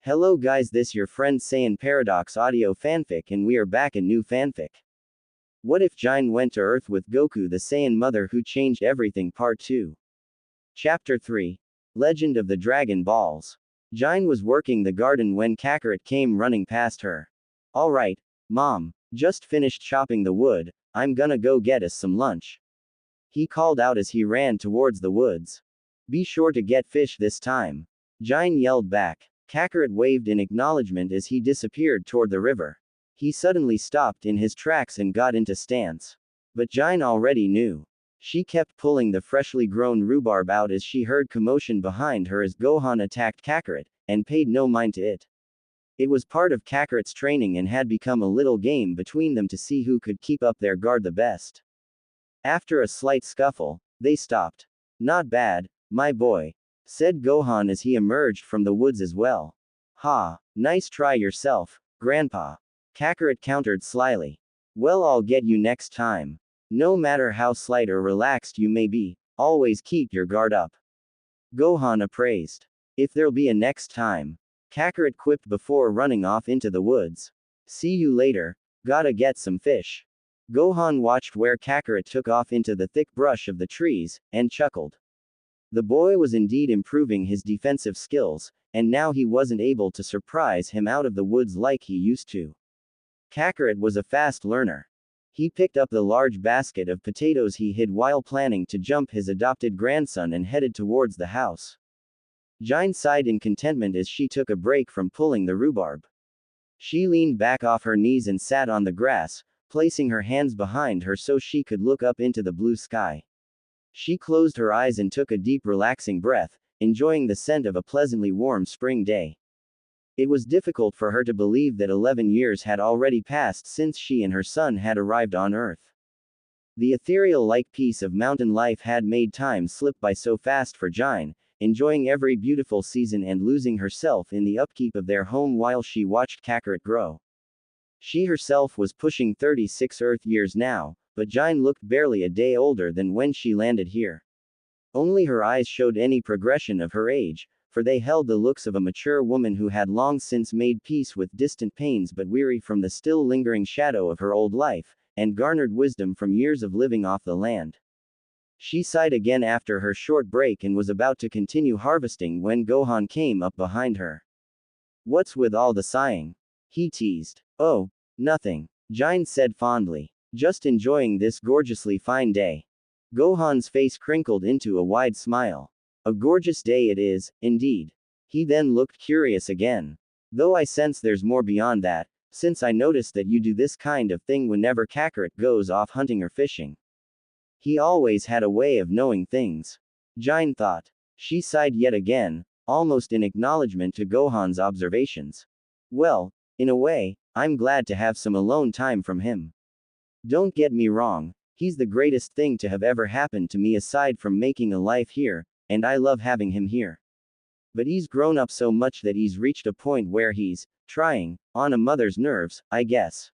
Hello guys, this your friend Saiyan Paradox Audio Fanfic, and we are back a new fanfic. What if Gine went to Earth with Goku, the Saiyan mother who changed everything? Part 2. Chapter 3. Legend of the Dragon Balls. Gine was working the garden when Kakarot came running past her. Alright, Mom, just finished chopping the wood, I'm gonna go get us some lunch. He called out as he ran towards the woods. Be sure to get fish this time. Gine yelled back. Kakarot waved in acknowledgement as he disappeared toward the river. He suddenly stopped in his tracks and got into stance. But Gine already knew. She kept pulling the freshly grown rhubarb out as she heard commotion behind her as Gohan attacked Kakarot, and paid no mind to it. It was part of Kakarot's training and had become a little game between them to see who could keep up their guard the best. After a slight scuffle, they stopped. Not bad, my boy, said Gohan as he emerged from the woods as well. Ha, nice try yourself, Grandpa. Kakarot countered slyly. Well, I'll get you next time. No matter how slight or relaxed you may be, always keep your guard up. Gohan appraised. If there'll be a next time, Kakarot quipped before running off into the woods. See you later, gotta get some fish. Gohan watched where Kakarot took off into the thick brush of the trees, and chuckled. The boy was indeed improving his defensive skills, and now he wasn't able to surprise him out of the woods like he used to. Kakarot was a fast learner. He picked up the large basket of potatoes he hid while planning to jump his adopted grandson and headed towards the house. Gine sighed in contentment as she took a break from pulling the rhubarb. She leaned back off her knees and sat on the grass, placing her hands behind her so she could look up into the blue sky. She closed her eyes and took a deep relaxing breath, enjoying the scent of a pleasantly warm spring day. It was difficult for her to believe that 11 years had already passed since she and her son had arrived on Earth. The ethereal-like piece of mountain life had made time slip by so fast for Gine, enjoying every beautiful season and losing herself in the upkeep of their home while she watched Kakarot grow. She herself was pushing 36 Earth years now, but Gine looked barely a day older than when she landed here. Only her eyes showed any progression of her age, for they held the looks of a mature woman who had long since made peace with distant pains but weary from the still lingering shadow of her old life, and garnered wisdom from years of living off the land. She sighed again after her short break and was about to continue harvesting when Gohan came up behind her. What's with all the sighing? He teased. Oh, nothing, Gine said fondly. Just enjoying this gorgeously fine day. Gohan's face crinkled into a wide smile. A gorgeous day it is, indeed. He then looked curious again. Though I sense there's more beyond that, since I noticed that you do this kind of thing whenever Kakarot goes off hunting or fishing. He always had a way of knowing things. Gine thought. She sighed yet again, almost in acknowledgement to Gohan's observations. Well, in a way, I'm glad to have some alone time from him. Don't get me wrong, he's the greatest thing to have ever happened to me aside from making a life here, and I love having him here. But he's grown up so much that he's reached a point where he's trying on a mother's nerves, I guess.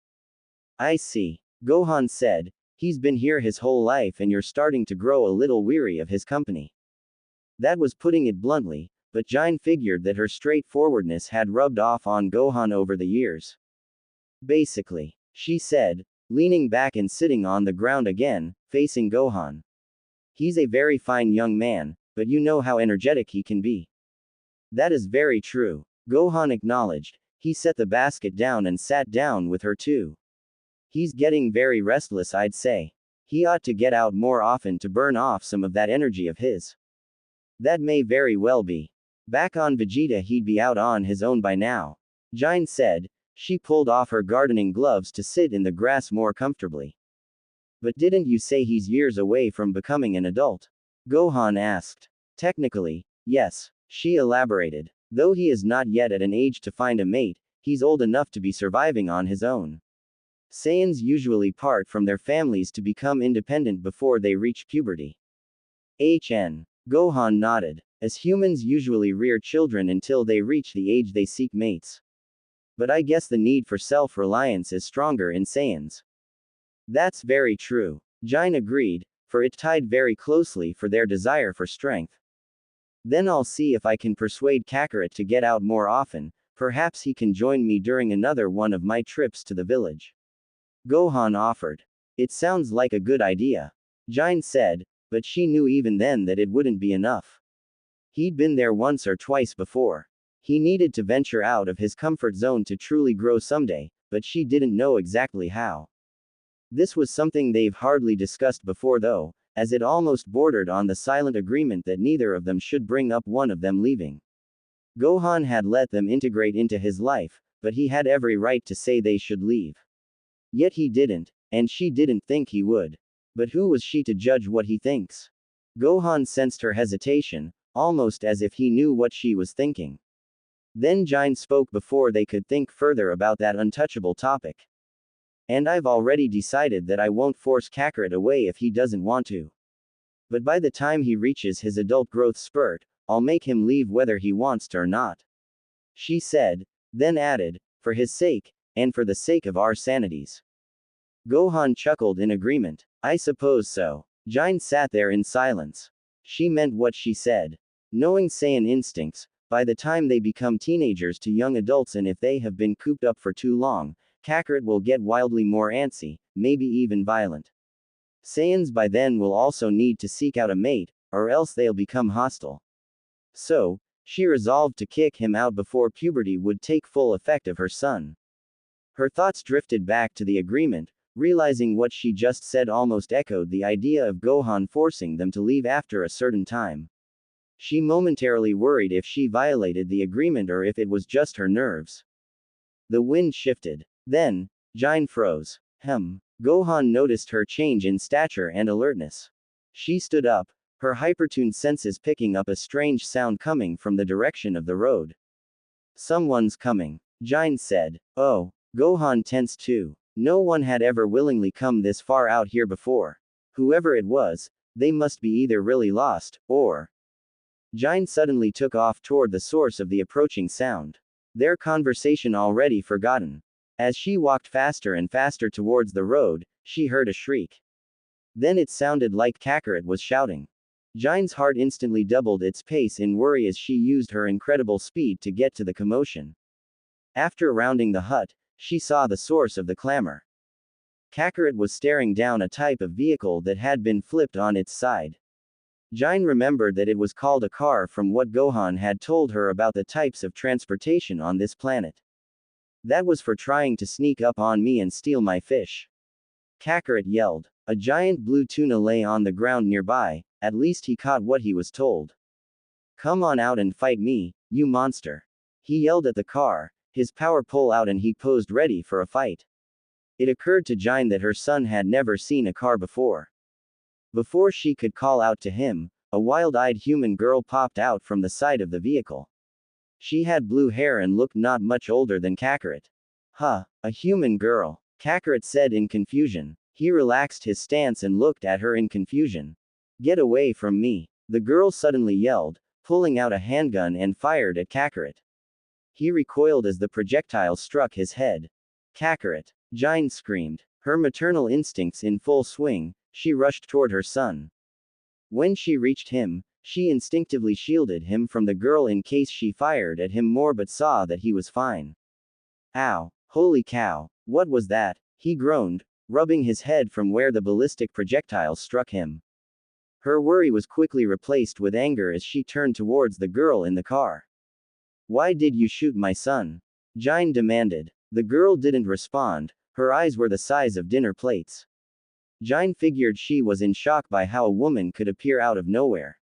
I see, Gohan said. He's been here his whole life and you're starting to grow a little weary of his company. That was putting it bluntly, but Gine figured that her straightforwardness had rubbed off on Gohan over the years. Basically, she said, leaning back and sitting on the ground again, facing Gohan. He's a very fine young man, but you know how energetic he can be. That is very true, Gohan acknowledged. He set the basket down and sat down with her too. He's getting very restless, I'd say. He ought to get out more often to burn off some of that energy of his. That may very well be. Back on Vegeta, he'd be out on his own by now, Gine said. She pulled off her gardening gloves to sit in the grass more comfortably. But didn't you say he's years away from becoming an adult? Gohan asked. Technically, yes, she elaborated. Though he is not yet at an age to find a mate, he's old enough to be surviving on his own. Saiyans usually part from their families to become independent before they reach puberty. Gohan nodded. As humans usually rear children until they reach the age they seek mates. But I guess the need for self-reliance is stronger in Saiyans. That's very true, Gine agreed, for it tied very closely for their desire for strength. Then I'll see if I can persuade Kakarot to get out more often, Perhaps he can join me during another one of my trips to the village. Gohan offered. It sounds like a good idea. Gine said, but she knew even then that it wouldn't be enough. He'd been there once or twice before. He needed to venture out of his comfort zone to truly grow someday, but she didn't know exactly how. This was something they've hardly discussed before though, as it almost bordered on the silent agreement that neither of them should bring up one of them leaving. Gohan had let them integrate into his life, but he had every right to say they should leave. Yet he didn't, and she didn't think he would. But who was she to judge what he thinks? Gohan sensed her hesitation, almost as if he knew what she was thinking. Then Gine spoke before they could think further about that untouchable topic. And I've already decided that I won't force Kakarot away if he doesn't want to. But by the time he reaches his adult growth spurt, I'll make him leave whether he wants to or not. She said, then added, for his sake, and for the sake of our sanities. Gohan chuckled in agreement. I suppose so. Gine sat there in silence. She meant what she said. Knowing Saiyan instincts, by the time they become teenagers to young adults and if they have been cooped up for too long, Kakarot will get wildly more antsy, maybe even violent. Saiyans by then will also need to seek out a mate, or else they'll become hostile. So, she resolved to kick him out before puberty would take full effect of her son. Her thoughts drifted back to the agreement, realizing what she just said almost echoed the idea of Gohan forcing them to leave after a certain time. She momentarily worried if she violated the agreement or if it was just her nerves. The wind shifted. Then, Gine froze. Gohan noticed her change in stature and alertness. She stood up, her hypertuned senses picking up a strange sound coming from the direction of the road. Someone's coming, Gine said. Oh, Gohan tensed too. No one had ever willingly come this far out here before. Whoever it was, they must be either really lost, or... Gine suddenly took off toward the source of the approaching sound. Their conversation already forgotten. As she walked faster and faster towards the road, she heard a shriek. Then it sounded like Kakarot was shouting. Gine's heart instantly doubled its pace in worry as she used her incredible speed to get to the commotion. After rounding the hut, she saw the source of the clamor. Kakarot was staring down a type of vehicle that had been flipped on its side. Gine remembered that it was called a car from what Gohan had told her about the types of transportation on this planet. That was for trying to sneak up on me and steal my fish. Kakarot yelled. A giant blue tuna lay on the ground nearby, at least he caught what he was told. Come on out and fight me, you monster. He yelled at the car, his power pull out and he posed ready for a fight. It occurred to Gine that her son had never seen a car before. Before she could call out to him, a wild-eyed human girl popped out from the side of the vehicle. She had blue hair and looked not much older than Kakarot. A human girl, Kakarot said in confusion. He relaxed his stance and looked at her in confusion. Get away from me, the girl suddenly yelled, pulling out a handgun and fired at Kakarot. He recoiled as the projectile struck his head. Kakarot, Gine screamed, her maternal instincts in full swing. She rushed toward her son. When she reached him, she instinctively shielded him from the girl in case she fired at him more but saw that he was fine. Ow, holy cow, what was that? He groaned, rubbing his head from where the ballistic projectile struck him. Her worry was quickly replaced with anger as she turned towards the girl in the car. Why did you shoot my son? Gine demanded. The girl didn't respond, her eyes were the size of dinner plates. Gine figured she was in shock by how a woman could appear out of nowhere.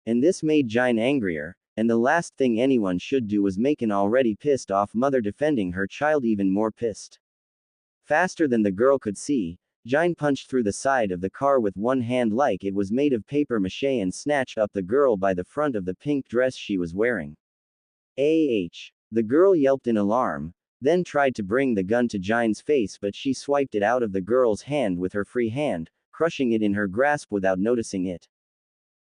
And this made Gine angrier, and the last thing anyone should do was make an already pissed off mother defending her child even more pissed. Faster than the girl could see, Gine punched through the side of the car with one hand like it was made of paper mache and snatched up the girl by the front of the pink dress she was wearing. The girl yelped in alarm, then tried to bring the gun to Gine's face but she swiped it out of the girl's hand with her free hand, crushing it in her grasp without noticing it.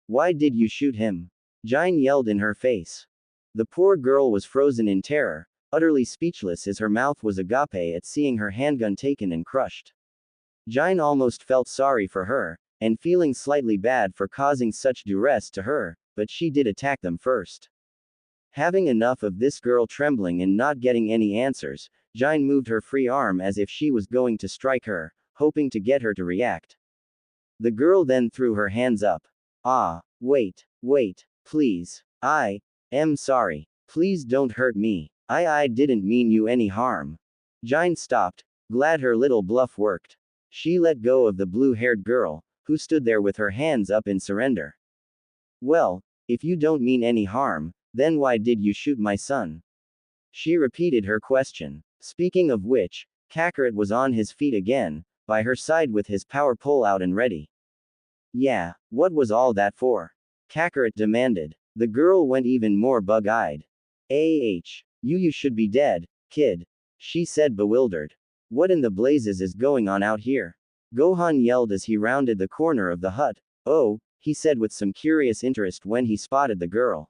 Why did you shoot him? Gine yelled in her face. The poor girl was frozen in terror, utterly speechless as her mouth was agape at seeing her handgun taken and crushed. Gine almost felt sorry for her, and feeling slightly bad for causing such duress to her, but she did attack them first. Having enough of this girl trembling and not getting any answers, Gine moved her free arm as if she was going to strike her, hoping to get her to react. The girl then threw her hands up. Ah, wait, please. I am sorry. Please don't hurt me. I didn't mean you any harm. Gine stopped, glad her little bluff worked. She let go of the blue-haired girl, who stood there with her hands up in surrender. Well, if you don't mean any harm, then why did you shoot my son? She repeated her question. Speaking of which, Kakarot was on his feet again, by her side with his power pole out and ready. Yeah, what was all that for? Kakarot demanded. The girl went even more bug-eyed. You should be dead, kid. She said bewildered. What in the blazes is going on out here? Gohan yelled as he rounded the corner of the hut. Oh, he said with some curious interest when he spotted the girl.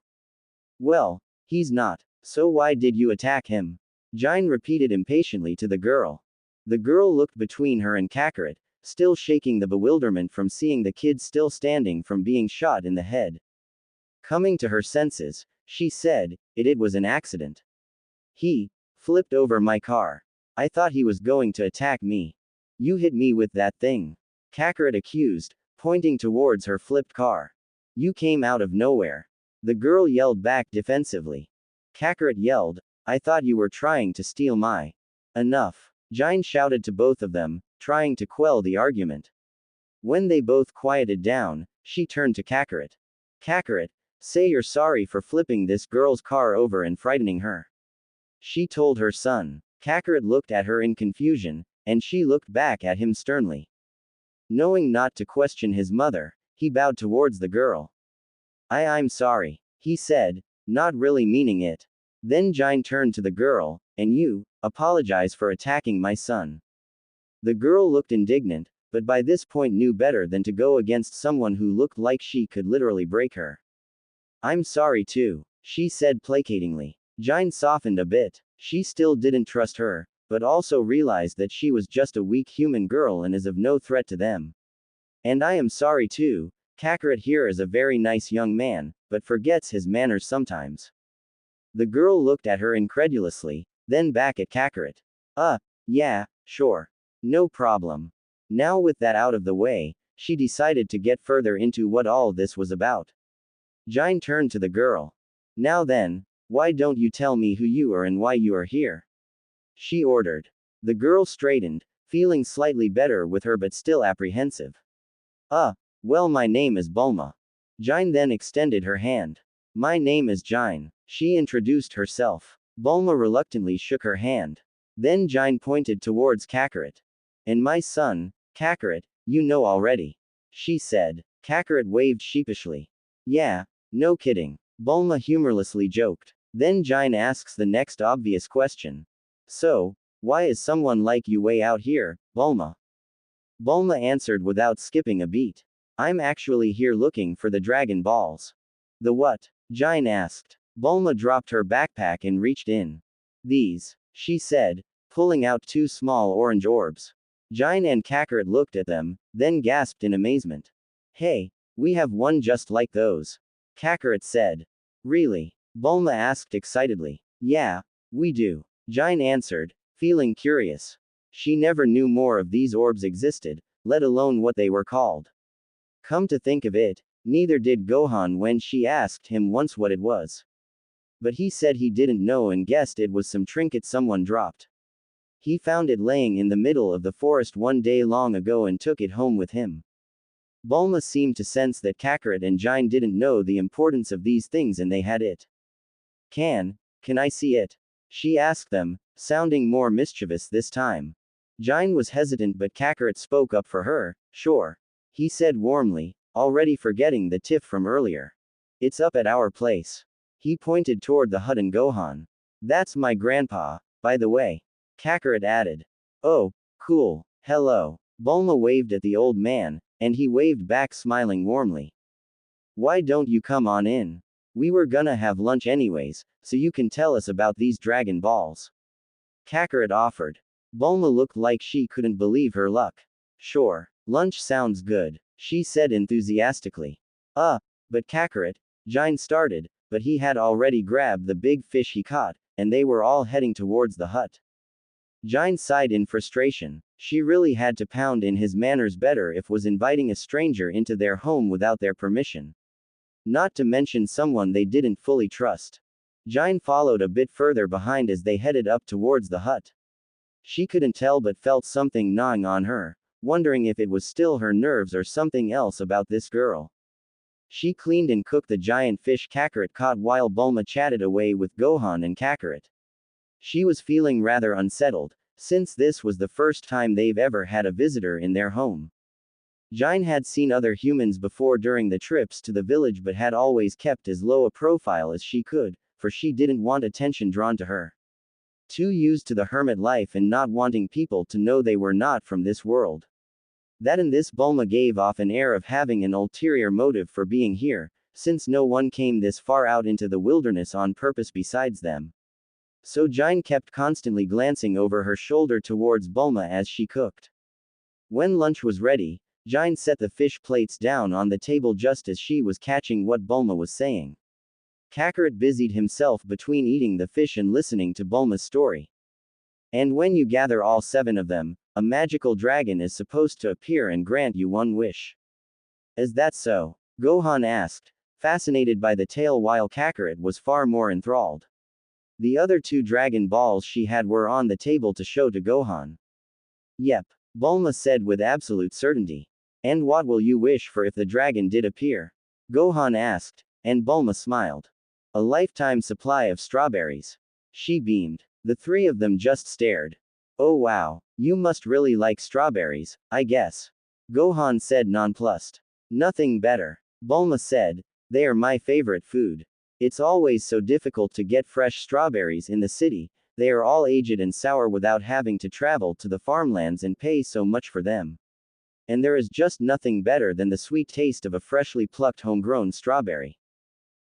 Well, he's not. So why did you attack him? Gine repeated impatiently to the girl. The girl looked between her and Kakarot, still shaking the bewilderment from seeing the kid still standing from being shot in the head. Coming to her senses, she said, it was an accident. He flipped over my car. I thought he was going to attack me. You hit me with that thing. Kakarot accused, pointing towards her flipped car. You came out of nowhere. The girl yelled back defensively. Kakarot yelled, I thought you were trying to steal my. Enough. Gine shouted to both of them, trying to quell the argument. When they both quieted down, she turned to Kakarot. Kakarot, say you're sorry for flipping this girl's car over and frightening her. She told her son. Kakarot looked at her in confusion, and she looked back at him sternly. Knowing not to question his mother, he bowed towards the girl. I'm sorry, he said, not really meaning it. Then Gine turned to the girl, and you, apologize for attacking my son. The girl looked indignant, but by this point knew better than to go against someone who looked like she could literally break her. I'm sorry too, she said placatingly. Gine softened a bit. She still didn't trust her, but also realized that she was just a weak human girl and is of no threat to them. And I am sorry too. Kakarot here is a very nice young man, but forgets his manners sometimes. The girl looked at her incredulously, then back at Kakarot. Yeah, sure. No problem. Now with that out of the way, she decided to get further into what all this was about. Gine turned to the girl. Now then, why don't you tell me who you are and why you are here? She ordered. The girl straightened, feeling slightly better with her but still apprehensive. Well, my name is Bulma. Gine then extended her hand. My name is Gine. She introduced herself. Bulma reluctantly shook her hand. Then Gine pointed towards Kakarot. And my son, Kakarot, you know already. She said. Kakarot waved sheepishly. Yeah, no kidding. Bulma humorlessly joked. Then Gine asks the next obvious question. So, why is someone like you way out here, Bulma? Bulma answered without skipping a beat. I'm actually here looking for the Dragon Balls. The what? Gine asked. Bulma dropped her backpack and reached in. These, she said, pulling out 2 small orange orbs. Gine and Kakarot looked at them, then gasped in amazement. Hey, we have one just like those. Kakarot said. Really? Bulma asked excitedly. Yeah, we do. Gine answered, feeling curious. She never knew more of these orbs existed, let alone what they were called. Come to think of it, neither did Gohan when she asked him once what it was. But he said he didn't know and guessed it was some trinket someone dropped. He found it laying in the middle of the forest one day long ago and took it home with him. Bulma seemed to sense that Kakarot and Gine didn't know the importance of these things and they had it. Can I see it? She asked them, sounding more mischievous this time. Gine was hesitant but Kakarot spoke up for her. Sure. He said warmly, already forgetting the tiff from earlier. It's up at our place. He pointed toward the hut and Gohan. That's my grandpa, by the way. Kakarot added. Oh, cool. Hello. Bulma waved at the old man, and he waved back smiling warmly. Why don't you come on in? We were gonna have lunch anyways, so you can tell us about these Dragon Balls. Kakarot offered. Bulma looked like she couldn't believe her luck. Sure. Lunch sounds good, she said enthusiastically. But Kakarot, Gine started, but he had already grabbed the big fish he caught, and they were all heading towards the hut. Gine sighed in frustration. She really had to pound in his manners better if was inviting a stranger into their home without their permission. Not to mention someone they didn't fully trust. Gine followed a bit further behind as they headed up towards the hut. She couldn't tell but felt something gnawing on her, wondering if it was still her nerves or something else about this girl. She cleaned and cooked the giant fish Kakarot caught while Bulma chatted away with Gohan and Kakarot. She was feeling rather unsettled, since this was the first time they've ever had a visitor in their home. Gine had seen other humans before during the trips to the village but had always kept as low a profile as she could, for she didn't want attention drawn to her. Too used to the hermit life and not wanting people to know they were not from this world. That and this Bulma gave off an air of having an ulterior motive for being here, since no one came this far out into the wilderness on purpose besides them. So Gine kept constantly glancing over her shoulder towards Bulma as she cooked. When lunch was ready, Gine set the fish plates down on the table just as she was catching what Bulma was saying. Kakarot busied himself between eating the fish and listening to Bulma's story. And when you gather all 7 of them, a magical dragon is supposed to appear and grant you one wish. Is that so? Gohan asked, fascinated by the tale while Kakarot was far more enthralled. The other 2 Dragon Balls she had were on the table to show to Gohan. Yep, Bulma said with absolute certainty. And what will you wish for if the dragon did appear? Gohan asked, and Bulma smiled. A lifetime supply of strawberries. She beamed. The 3 of them just stared. Oh wow, you must really like strawberries, I guess. Gohan said nonplussed. Nothing better. Bulma said, they are my favorite food. It's always so difficult to get fresh strawberries in the city, they are all aged and sour without having to travel to the farmlands and pay so much for them. And there is just nothing better than the sweet taste of a freshly plucked homegrown strawberry.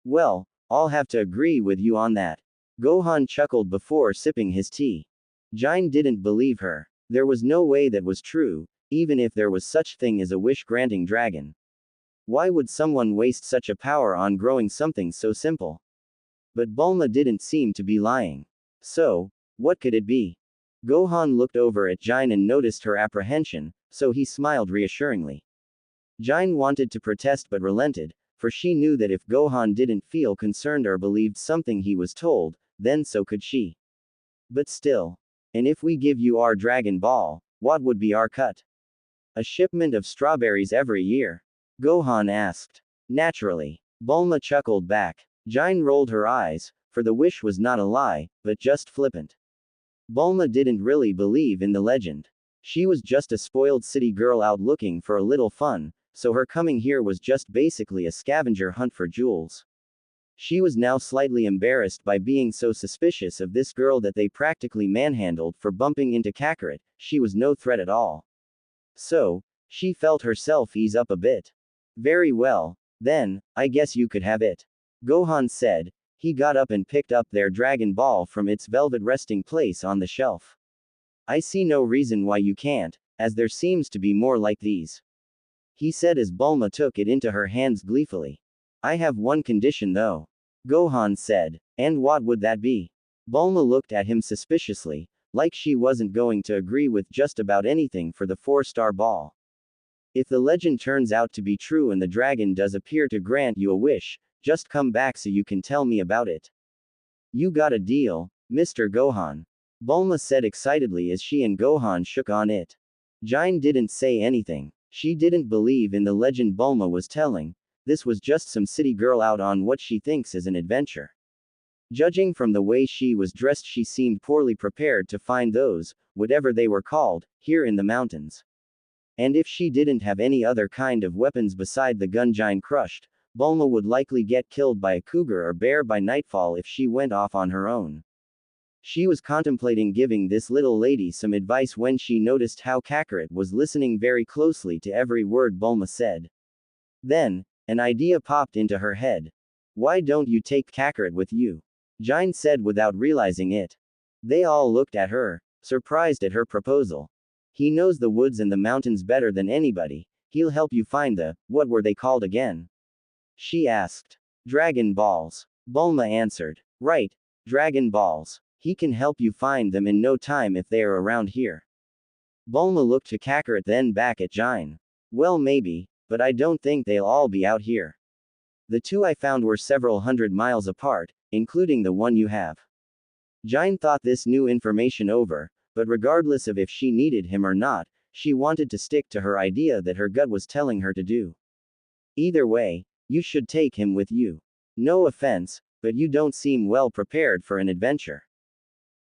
Well, I'll have to agree with you on that. Gohan chuckled before sipping his tea. Gine didn't believe her. There was no way that was true, even if there was such thing as a wish-granting dragon. Why would someone waste such a power on growing something so simple? But Bulma didn't seem to be lying. So, what could it be? Gohan looked over at Gine and noticed her apprehension, so he smiled reassuringly. Gine wanted to protest but relented, for she knew that if Gohan didn't feel concerned or believed something he was told, then so could she. But still. And if we give you our Dragon Ball, what would be our cut? A shipment of strawberries every year? Gohan asked. Naturally. Bulma chuckled back. Gine rolled her eyes, for the wish was not a lie, but just flippant. Bulma didn't really believe in the legend. She was just a spoiled city girl out looking for a little fun, so her coming here was just basically a scavenger hunt for jewels. She was now slightly embarrassed by being so suspicious of this girl that they practically manhandled for bumping into Kakarot. She was no threat at all. So, she felt herself ease up a bit. Very well, then, I guess you could have it. Gohan said. He got up and picked up their Dragon Ball from its velvet resting place on the shelf. I see no reason why you can't, as there seems to be more like these. He said as Bulma took it into her hands gleefully. I have one condition though. Gohan said. And what would that be? Bulma looked at him suspiciously, like she wasn't going to agree with just about anything for the 4-star ball. If the legend turns out to be true and the dragon does appear to grant you a wish, just come back so you can tell me about it. You got a deal, Mr. Gohan. Bulma said excitedly as she and Gohan shook on it. Gine didn't say anything. She didn't believe in the legend Bulma was telling. This was just some city girl out on what she thinks is an adventure. Judging from the way she was dressed, she seemed poorly prepared to find those, whatever they were called, here in the mountains. And if she didn't have any other kind of weapons beside the gun Gine crushed, Bulma would likely get killed by a cougar or bear by nightfall if she went off on her own. She was contemplating giving this little lady some advice when she noticed how Kakarot was listening very closely to every word Bulma said. Then, an idea popped into her head. Why don't you take Kakarot with you? Gine said without realizing it. They all looked at her, surprised at her proposal. He knows the woods and the mountains better than anybody. He'll help you find what were they called again? She asked. Dragon Balls. Bulma answered. Right. Dragon Balls. He can help you find them in no time if they are around here. Bulma looked to Kakarot then back at Gine. Well maybe, but I don't think they'll all be out here. The two I found were several hundred miles apart, including the one you have. Gine thought this new information over, but regardless of if she needed him or not, she wanted to stick to her idea that her gut was telling her to do. Either way, you should take him with you. No offense, but you don't seem well prepared for an adventure.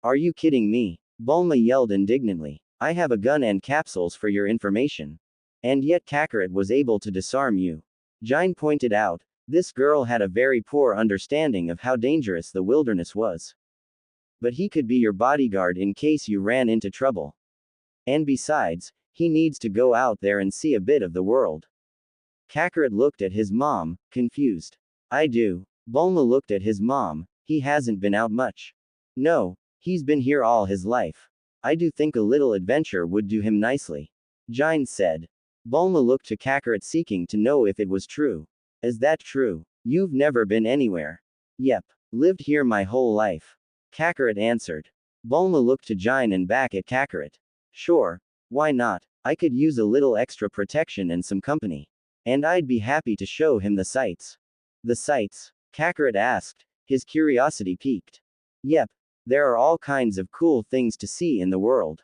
Are you kidding me? Bulma yelled indignantly. I have a gun and capsules for your information. And yet Kakarot was able to disarm you. Gine pointed out, this girl had a very poor understanding of how dangerous the wilderness was. But he could be your bodyguard in case you ran into trouble. And besides, he needs to go out there and see a bit of the world. Kakarot looked at his mom, confused. I do. Bulma looked at his mom, he hasn't been out much. No, he's been here all his life. I do think a little adventure would do him nicely. Gine said. Bulma looked to Kakarot seeking to know if it was true. Is that true? You've never been anywhere. Yep. Lived here my whole life. Kakarot answered. Bulma looked to Gine and back at Kakarot. Sure. Why not? I could use a little extra protection and some company. And I'd be happy to show him the sights. The sights? Kakarot asked, his curiosity piqued. Yep. There are all kinds of cool things to see in the world.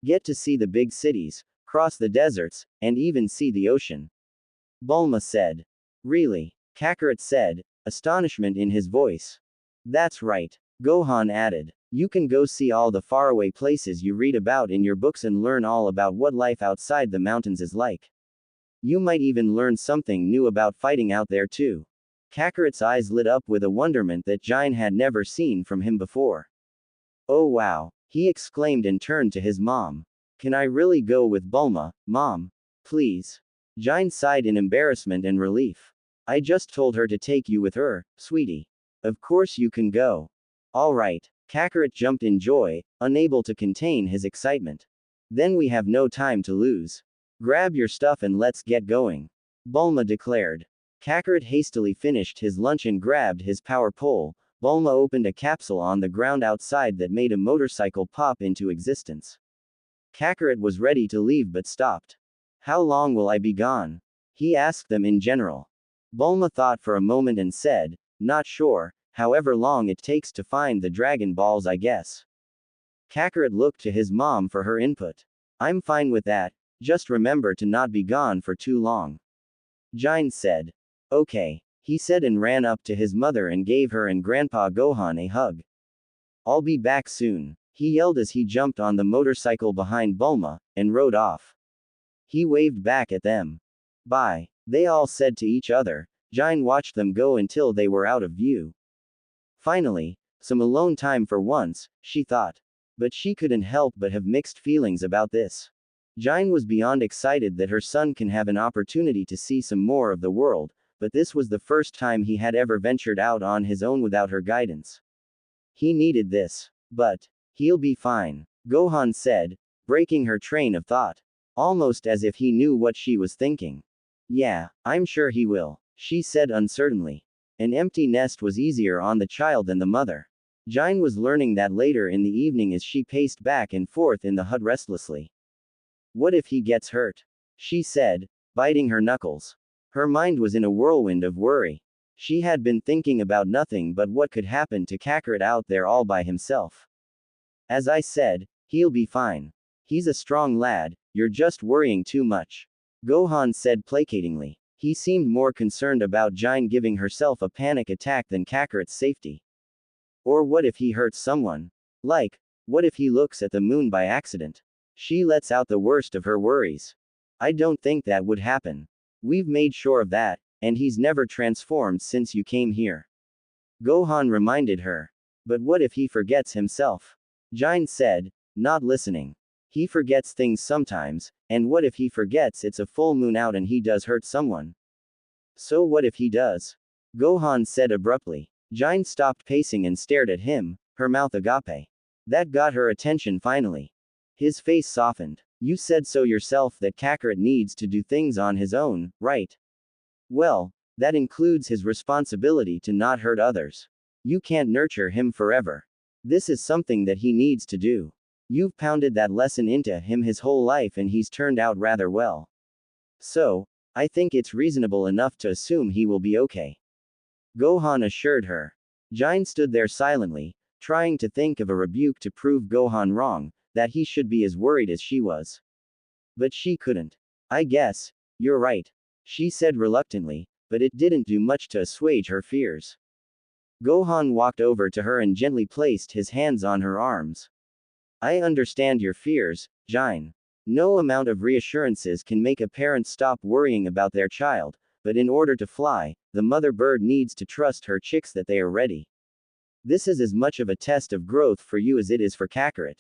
Get to see the big cities, cross the deserts, and even see the ocean. Bulma said. Really? Kakarot said, astonishment in his voice. That's right. Gohan added. You can go see all the faraway places you read about in your books and learn all about what life outside the mountains is like. You might even learn something new about fighting out there too. Kakarot's eyes lit up with a wonderment that Gine had never seen from him before. Oh wow, he exclaimed and turned to his mom. Can I really go with Bulma, Mom? Please. Gine sighed in embarrassment and relief. I just told her to take you with her, sweetie. Of course you can go. Alright. Kakarot jumped in joy, unable to contain his excitement. Then we have no time to lose. Grab your stuff and let's get going. Bulma declared. Kakarot hastily finished his lunch and grabbed his power pole. Bulma opened a capsule on the ground outside that made a motorcycle pop into existence. Kakarot was ready to leave but stopped. How long will I be gone? He asked them in general. Bulma thought for a moment and said, not sure, however long it takes to find the Dragon Balls I guess. Kakarot looked to his mom for her input. I'm fine with that, just remember to not be gone for too long. Gine said. Okay, he said and ran up to his mother and gave her and Grandpa Gohan a hug. I'll be back soon, he yelled as he jumped on the motorcycle behind Bulma, and rode off. He waved back at them. Bye, they all said to each other. Gine watched them go until they were out of view. Finally, some alone time for once, she thought. But she couldn't help but have mixed feelings about this. Gine was beyond excited that her son can have an opportunity to see some more of the world, but this was the first time he had ever ventured out on his own without her guidance. He needed this. But he'll be fine, Gohan said, breaking her train of thought. Almost as if he knew what she was thinking. Yeah, I'm sure he will, she said uncertainly. An empty nest was easier on the child than the mother. Gine was learning that later in the evening as she paced back and forth in the hut restlessly. What if he gets hurt? She said, biting her knuckles. Her mind was in a whirlwind of worry. She had been thinking about nothing but what could happen to Kakarot out there all by himself. As I said, he'll be fine. He's a strong lad, you're just worrying too much. Gohan said placatingly. He seemed more concerned about Gine giving herself a panic attack than Kakarot's safety. Or what if he hurts someone? Like, what if he looks at the moon by accident? She lets out the worst of her worries. I don't think that would happen. We've made sure of that, and he's never transformed since you came here. Gohan reminded her. But what if he forgets himself? Gine said, not listening. He forgets things sometimes, and what if he forgets it's a full moon out and he does hurt someone? So what if he does? Gohan said abruptly. Gine stopped pacing and stared at him, her mouth agape. That got her attention finally. His face softened. You said so yourself that Kakarot needs to do things on his own, right? Well, That includes his responsibility to not hurt others. You can't nurture him forever. This is something that he needs to do. You've pounded that lesson into him his whole life and he's turned out rather well. So, I think it's reasonable enough to assume he will be okay. Gohan assured her. Gine stood there silently, trying to think of a rebuke to prove Gohan wrong, that he should be as worried as she was. But she couldn't. I guess, you're right, she said reluctantly, but it didn't do much to assuage her fears. Gohan walked over to her and gently placed his hands on her arms. I understand your fears, Gine. No amount of reassurances can make a parent stop worrying about their child, but in order to fly, the mother bird needs to trust her chicks that they are ready. This is as much of a test of growth for you as it is for Kakarot.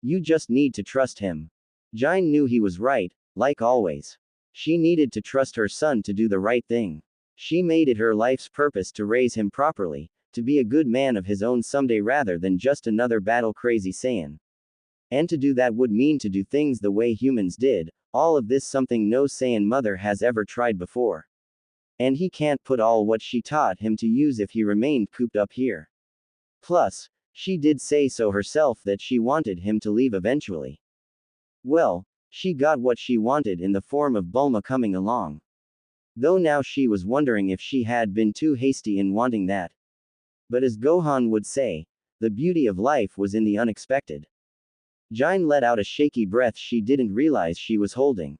You just need to trust him. Gine knew he was right, like always. She needed to trust her son to do the right thing. She made it her life's purpose to raise him properly, to be a good man of his own someday rather than just another battle-crazy Saiyan. And to do that would mean to do things the way humans did, all of this something no Saiyan mother has ever tried before. And he can't put all what she taught him to use if he remained cooped up here. Plus, she did say so herself that she wanted him to leave eventually. Well, she got what she wanted in the form of Bulma coming along. Though now she was wondering if she had been too hasty in wanting that. But as Gohan would say, the beauty of life was in the unexpected. Gine let out a shaky breath she didn't realize she was holding.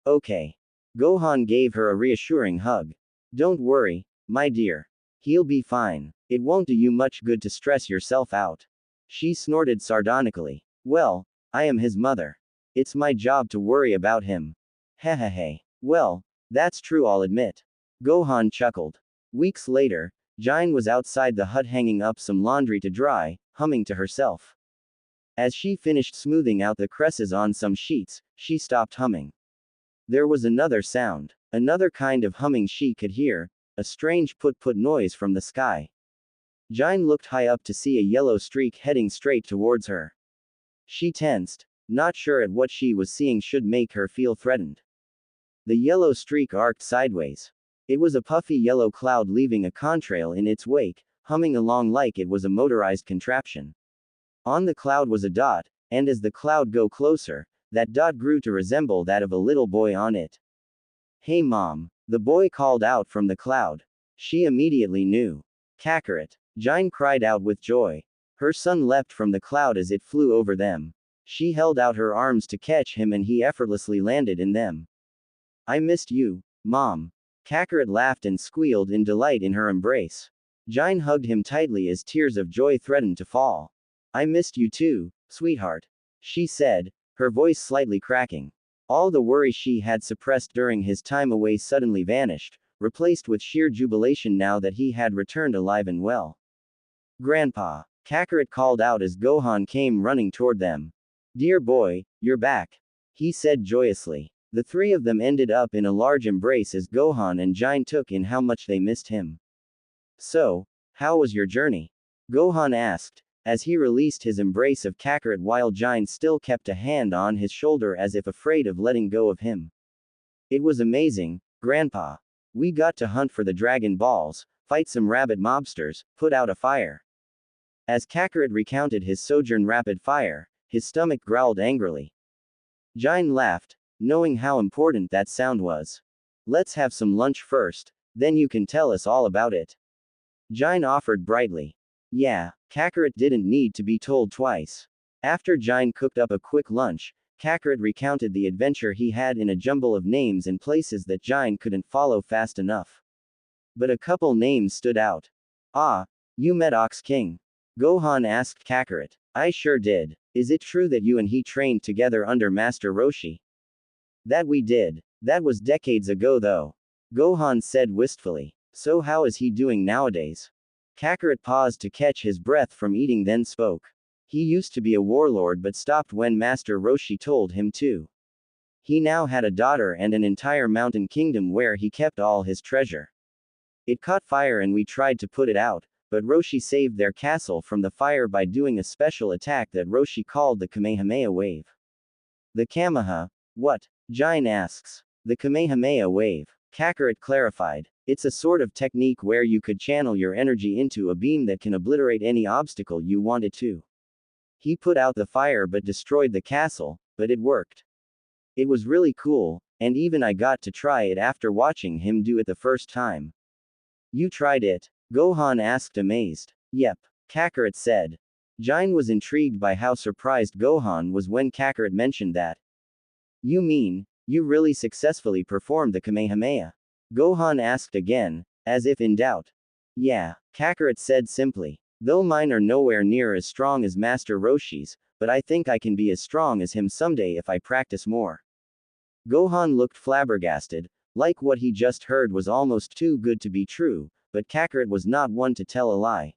Okay. Gohan gave her a reassuring hug. Don't worry, my dear. He'll be fine. It won't do you much good to stress yourself out. She snorted sardonically. Well, I am his mother. It's my job to worry about him. Hehehe. Well, that's true, I'll admit. Gohan chuckled. Weeks later, Gine was outside the hut hanging up some laundry to dry, humming to herself. As she finished smoothing out the creases on some sheets, she stopped humming. There was another sound, another kind of humming she could hear, a strange put-put noise from the sky. Gine looked high up to see a yellow streak heading straight towards her. She tensed, not sure at what she was seeing should make her feel threatened. The yellow streak arced sideways. It was a puffy yellow cloud leaving a contrail in its wake, humming along like it was a motorized contraption. On the cloud was a dot, and as the cloud got closer, that dot grew to resemble that of a little boy on it. Hey Mom, the boy called out from the cloud. She immediately knew. Kakarot. Gine cried out with joy. Her son leapt from the cloud as it flew over them. She held out her arms to catch him and he effortlessly landed in them. I missed you, Mom. Kakarot laughed and squealed in delight in her embrace. Gine hugged him tightly as tears of joy threatened to fall. I missed you too, sweetheart. She said, her voice slightly cracking. All the worry she had suppressed during his time away suddenly vanished, replaced with sheer jubilation now that he had returned alive and well. Grandpa, Kakarot called out as Gohan came running toward them. Dear boy, you're back, he said joyously. The three of them ended up in a large embrace as Gohan and Gine took in how much they missed him. So, how was your journey? Gohan asked, as he released his embrace of Kakarot while Gine still kept a hand on his shoulder as if afraid of letting go of him. It was amazing, Grandpa. We got to hunt for the Dragon Balls, fight some rabbit mobsters, put out a fire. As Kakarot recounted his sojourn rapid fire, his stomach growled angrily. Gine laughed, knowing how important that sound was. Let's have some lunch first, then you can tell us all about it. Gine offered brightly. Yeah, Kakarot didn't need to be told twice. After Gine cooked up a quick lunch, Kakarot recounted the adventure he had in a jumble of names and places that Gine couldn't follow fast enough. But a couple names stood out. Ah, you met Ox King? Gohan asked Kakarot. I sure did. Is it true that you and he trained together under Master Roshi? That we did. That was decades ago though. Gohan said wistfully. So how is he doing nowadays? Kakarot paused to catch his breath from eating then spoke. He used to be a warlord but stopped when Master Roshi told him to. He now had a daughter and an entire mountain kingdom where he kept all his treasure. It caught fire and we tried to put it out, but Roshi saved their castle from the fire by doing a special attack that Roshi called the Kamehameha wave. The Kameha? What? Gine asks. The Kamehameha wave. Kakarot clarified. It's a sort of technique where you could channel your energy into a beam that can obliterate any obstacle you want it to. He put out the fire but destroyed the castle, but it worked. It was really cool, and even I got to try it after watching him do it the first time. You tried it? Gohan asked amazed. Yep, Kakarot said. Gine was intrigued by how surprised Gohan was when Kakarot mentioned that. You mean, you really successfully performed the Kamehameha? Gohan asked again, as if in doubt. Yeah, Kakarot said simply. Though mine are nowhere near as strong as Master Roshi's, but I think I can be as strong as him someday if I practice more. Gohan looked flabbergasted, like what he just heard was almost too good to be true, but Kakarot was not one to tell a lie.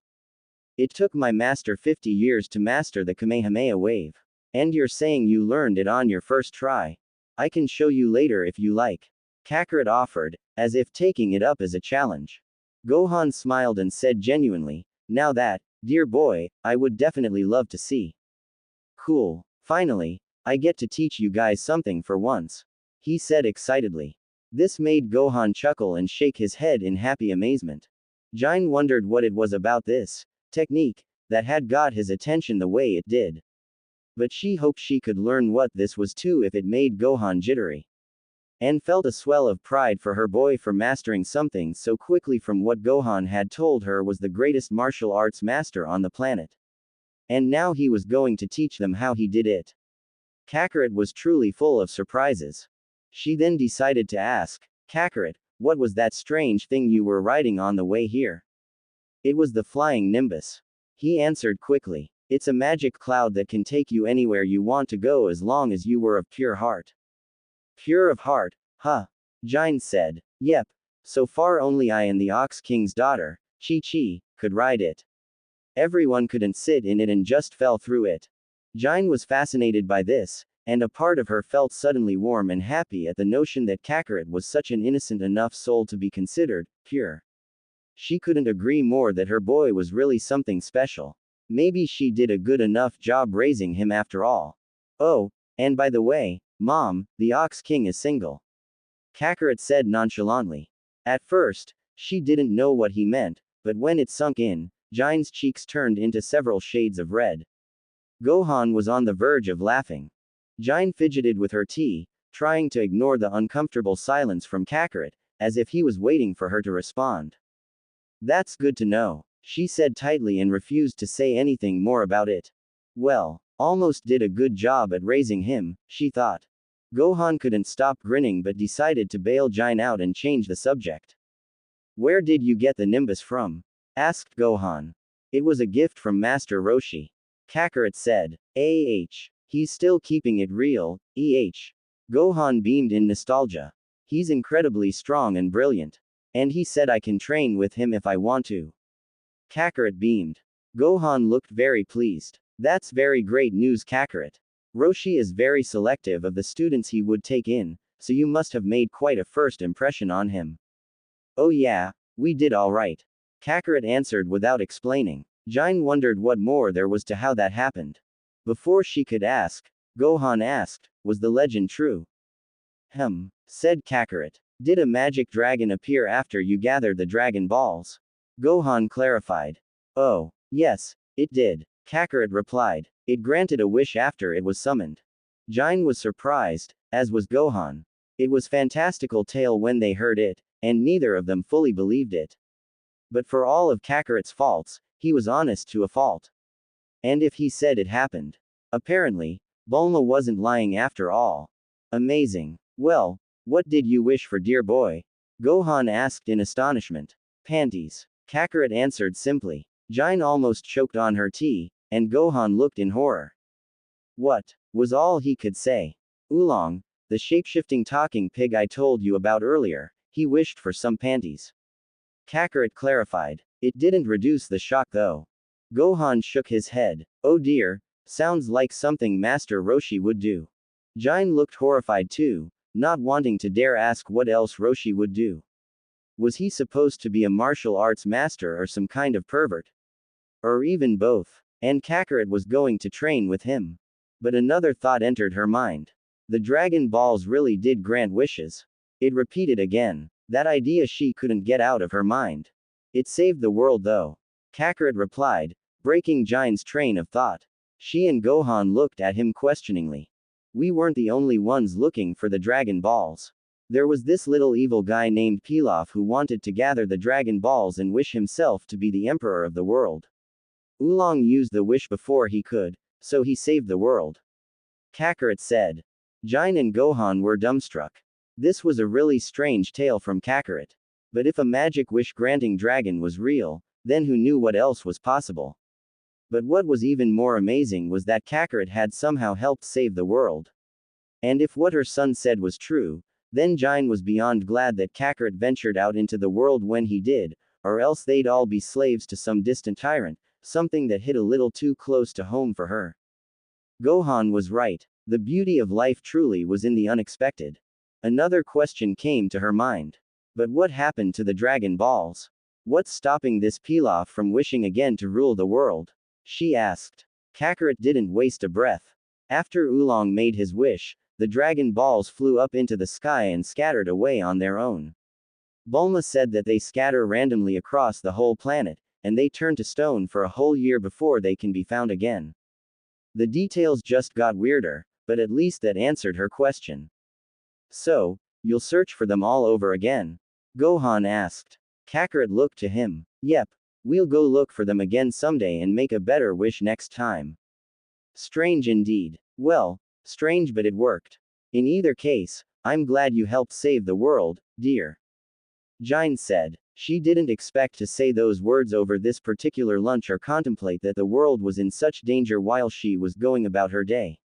It took my master 50 years to master the Kamehameha wave. And you're saying you learned it on your first try? I can show you later if you like. Kakarot offered, as if taking it up as a challenge. Gohan smiled and said genuinely, now that, dear boy, I would definitely love to see. Cool. Finally, I get to teach you guys something for once. He said excitedly. This made Gohan chuckle and shake his head in happy amazement. Gine wondered what it was about this technique that had got his attention the way it did. But she hoped she could learn what this was too if it made Gohan jittery. And felt a swell of pride for her boy for mastering something so quickly from what Gohan had told her was the greatest martial arts master on the planet. And now he was going to teach them how he did it. Kakarot was truly full of surprises. She then decided to ask, Kakarot, what was that strange thing you were riding on the way here? It was the flying Nimbus. He answered quickly. It's a magic cloud that can take you anywhere you want to go as long as you were of pure heart. Pure of heart, huh? Gine said. Yep. So far only I and the Ox King's daughter, Chi-Chi, could ride it. Everyone couldn't sit in it and just fell through it. Gine was fascinated by this, and a part of her felt suddenly warm and happy at the notion that Kakarot was such an innocent enough soul to be considered pure. She couldn't agree more that her boy was really something special. Maybe she did a good enough job raising him after all. Oh, and by the way, Mom, the Ox King is single. Kakarot said nonchalantly. At first, she didn't know what he meant, but when it sunk in, Gine's cheeks turned into several shades of red. Gohan was on the verge of laughing. Gine fidgeted with her tea, trying to ignore the uncomfortable silence from Kakarot, as if he was waiting for her to respond. That's good to know, she said tightly and refused to say anything more about it. Well, almost did a good job at raising him, she thought. Gohan couldn't stop grinning but decided to bail Gine out and change the subject. Where did you get the Nimbus from? Asked Gohan. It was a gift from Master Roshi. Kakarot said. He's still keeping it real, Gohan beamed in nostalgia. He's incredibly strong and brilliant. And he said I can train with him if I want to. Kakarot beamed. Gohan looked very pleased. That's very great news, Kakarot. Roshi is very selective of the students he would take in, so you must have made quite a first impression on him. Oh yeah, we did alright. Kakarot answered without explaining. Gine wondered what more there was to how that happened. Before she could ask, Gohan asked, was the legend true? Said Kakarot. Did a magic dragon appear after you gathered the Dragon Balls? Gohan clarified. Oh, yes, it did. Kakarot replied. It granted a wish after it was summoned. Gine was surprised, as was Gohan. It was fantastical tale when they heard it, and neither of them fully believed it. But for all of Kakarot's faults, he was honest to a fault. And if he said it happened. Apparently, Bulma wasn't lying after all. Amazing. Well, what did you wish for, dear boy? Gohan asked in astonishment. Panties. Kakarot answered simply. Gine almost choked on her tea, and Gohan looked in horror. What? Was all he could say. Oolong, the shapeshifting talking pig I told you about earlier, he wished for some panties. Kakarot clarified. It didn't reduce the shock though. Gohan shook his head. Oh dear, sounds like something Master Roshi would do. Gine looked horrified too, not wanting to dare ask what else Roshi would do. Was he supposed to be a martial arts master or some kind of pervert? Or even both? And Kakarot was going to train with him. But another thought entered her mind. The Dragon Balls really did grant wishes. It repeated again. That idea she couldn't get out of her mind. It saved the world though. Kakarot replied, breaking Gine's train of thought. She and Gohan looked at him questioningly. We weren't the only ones looking for the Dragon Balls. There was this little evil guy named Pilaf who wanted to gather the Dragon Balls and wish himself to be the emperor of the world. Oolong used the wish before he could, so he saved the world. Kakarot said. Gine and Gohan were dumbstruck. This was a really strange tale from Kakarot. But if a magic wish-granting dragon was real, then who knew what else was possible? But what was even more amazing was that Kakarot had somehow helped save the world. And if what her son said was true, then Gine was beyond glad that Kakarot ventured out into the world when he did, or else they'd all be slaves to some distant tyrant, something that hit a little too close to home for her. Gohan was right. The beauty of life truly was in the unexpected. Another question came to her mind. But what happened to the Dragon Balls? What's stopping this Pilaf from wishing again to rule the world? She asked. Kakarot didn't waste a breath. After Oolong made his wish, the Dragon Balls flew up into the sky and scattered away on their own. Bulma said that they scatter randomly across the whole planet, and they turn to stone for a whole year before they can be found again. The details just got weirder, but at least that answered her question. So, you'll search for them all over again? Gohan asked. Kakarot looked to him. Yep. We'll go look for them again someday and make a better wish next time. Strange indeed. Well, strange but it worked. In either case, I'm glad you helped save the world, dear. Gine said. She didn't expect to say those words over this particular lunch or contemplate that the world was in such danger while she was going about her day.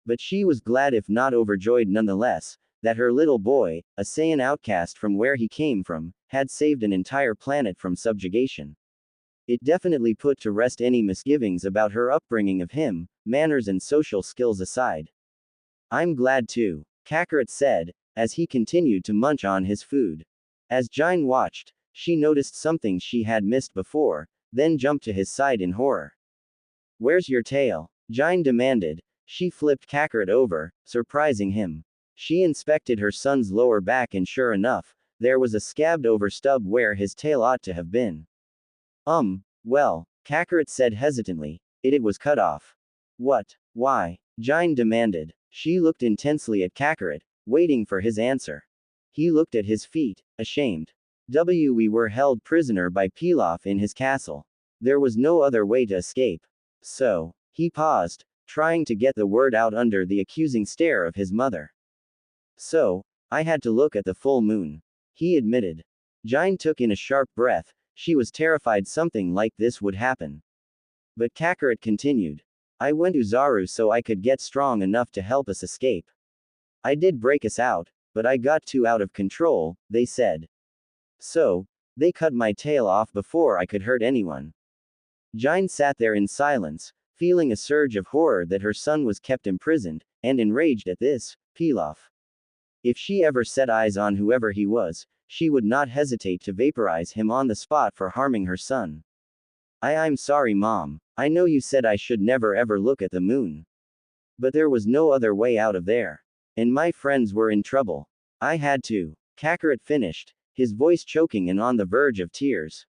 But she was glad, if not overjoyed nonetheless, that her little boy, a Saiyan outcast from where he came from, had saved an entire planet from subjugation. It definitely put to rest any misgivings about her upbringing of him, manners and social skills aside. I'm glad too, Kakarot said, as he continued to munch on his food. As Gine watched, she noticed something she had missed before, then jumped to his side in horror. Where's your tail? Gine demanded. She flipped Kakarot over, surprising him. She inspected her son's lower back and sure enough, there was a scabbed over stub where his tail ought to have been. Well, Kakarot said hesitantly, it was cut off. What? Why? Gine demanded. She looked intensely at Kakarot, waiting for his answer. He looked at his feet, ashamed. We were held prisoner by Pilaf in his castle. There was no other way to escape. So, he paused, trying to get the word out under the accusing stare of his mother. So, I had to look at the full moon. He admitted. Gine took in a sharp breath. She was terrified something like this would happen. But Kakarot continued. I went to Zaru so I could get strong enough to help us escape. I did break us out, but I got too out of control, they said. So, they cut my tail off before I could hurt anyone. Gine sat there in silence, feeling a surge of horror that her son was kept imprisoned, and enraged at this, Pilaf. If she ever set eyes on whoever he was, she would not hesitate to vaporize him on the spot for harming her son. I'm sorry, Mom. I know you said I should never ever look at the moon. But there was no other way out of there. And my friends were in trouble. I had to. Kakarot finished, his voice choking and on the verge of tears.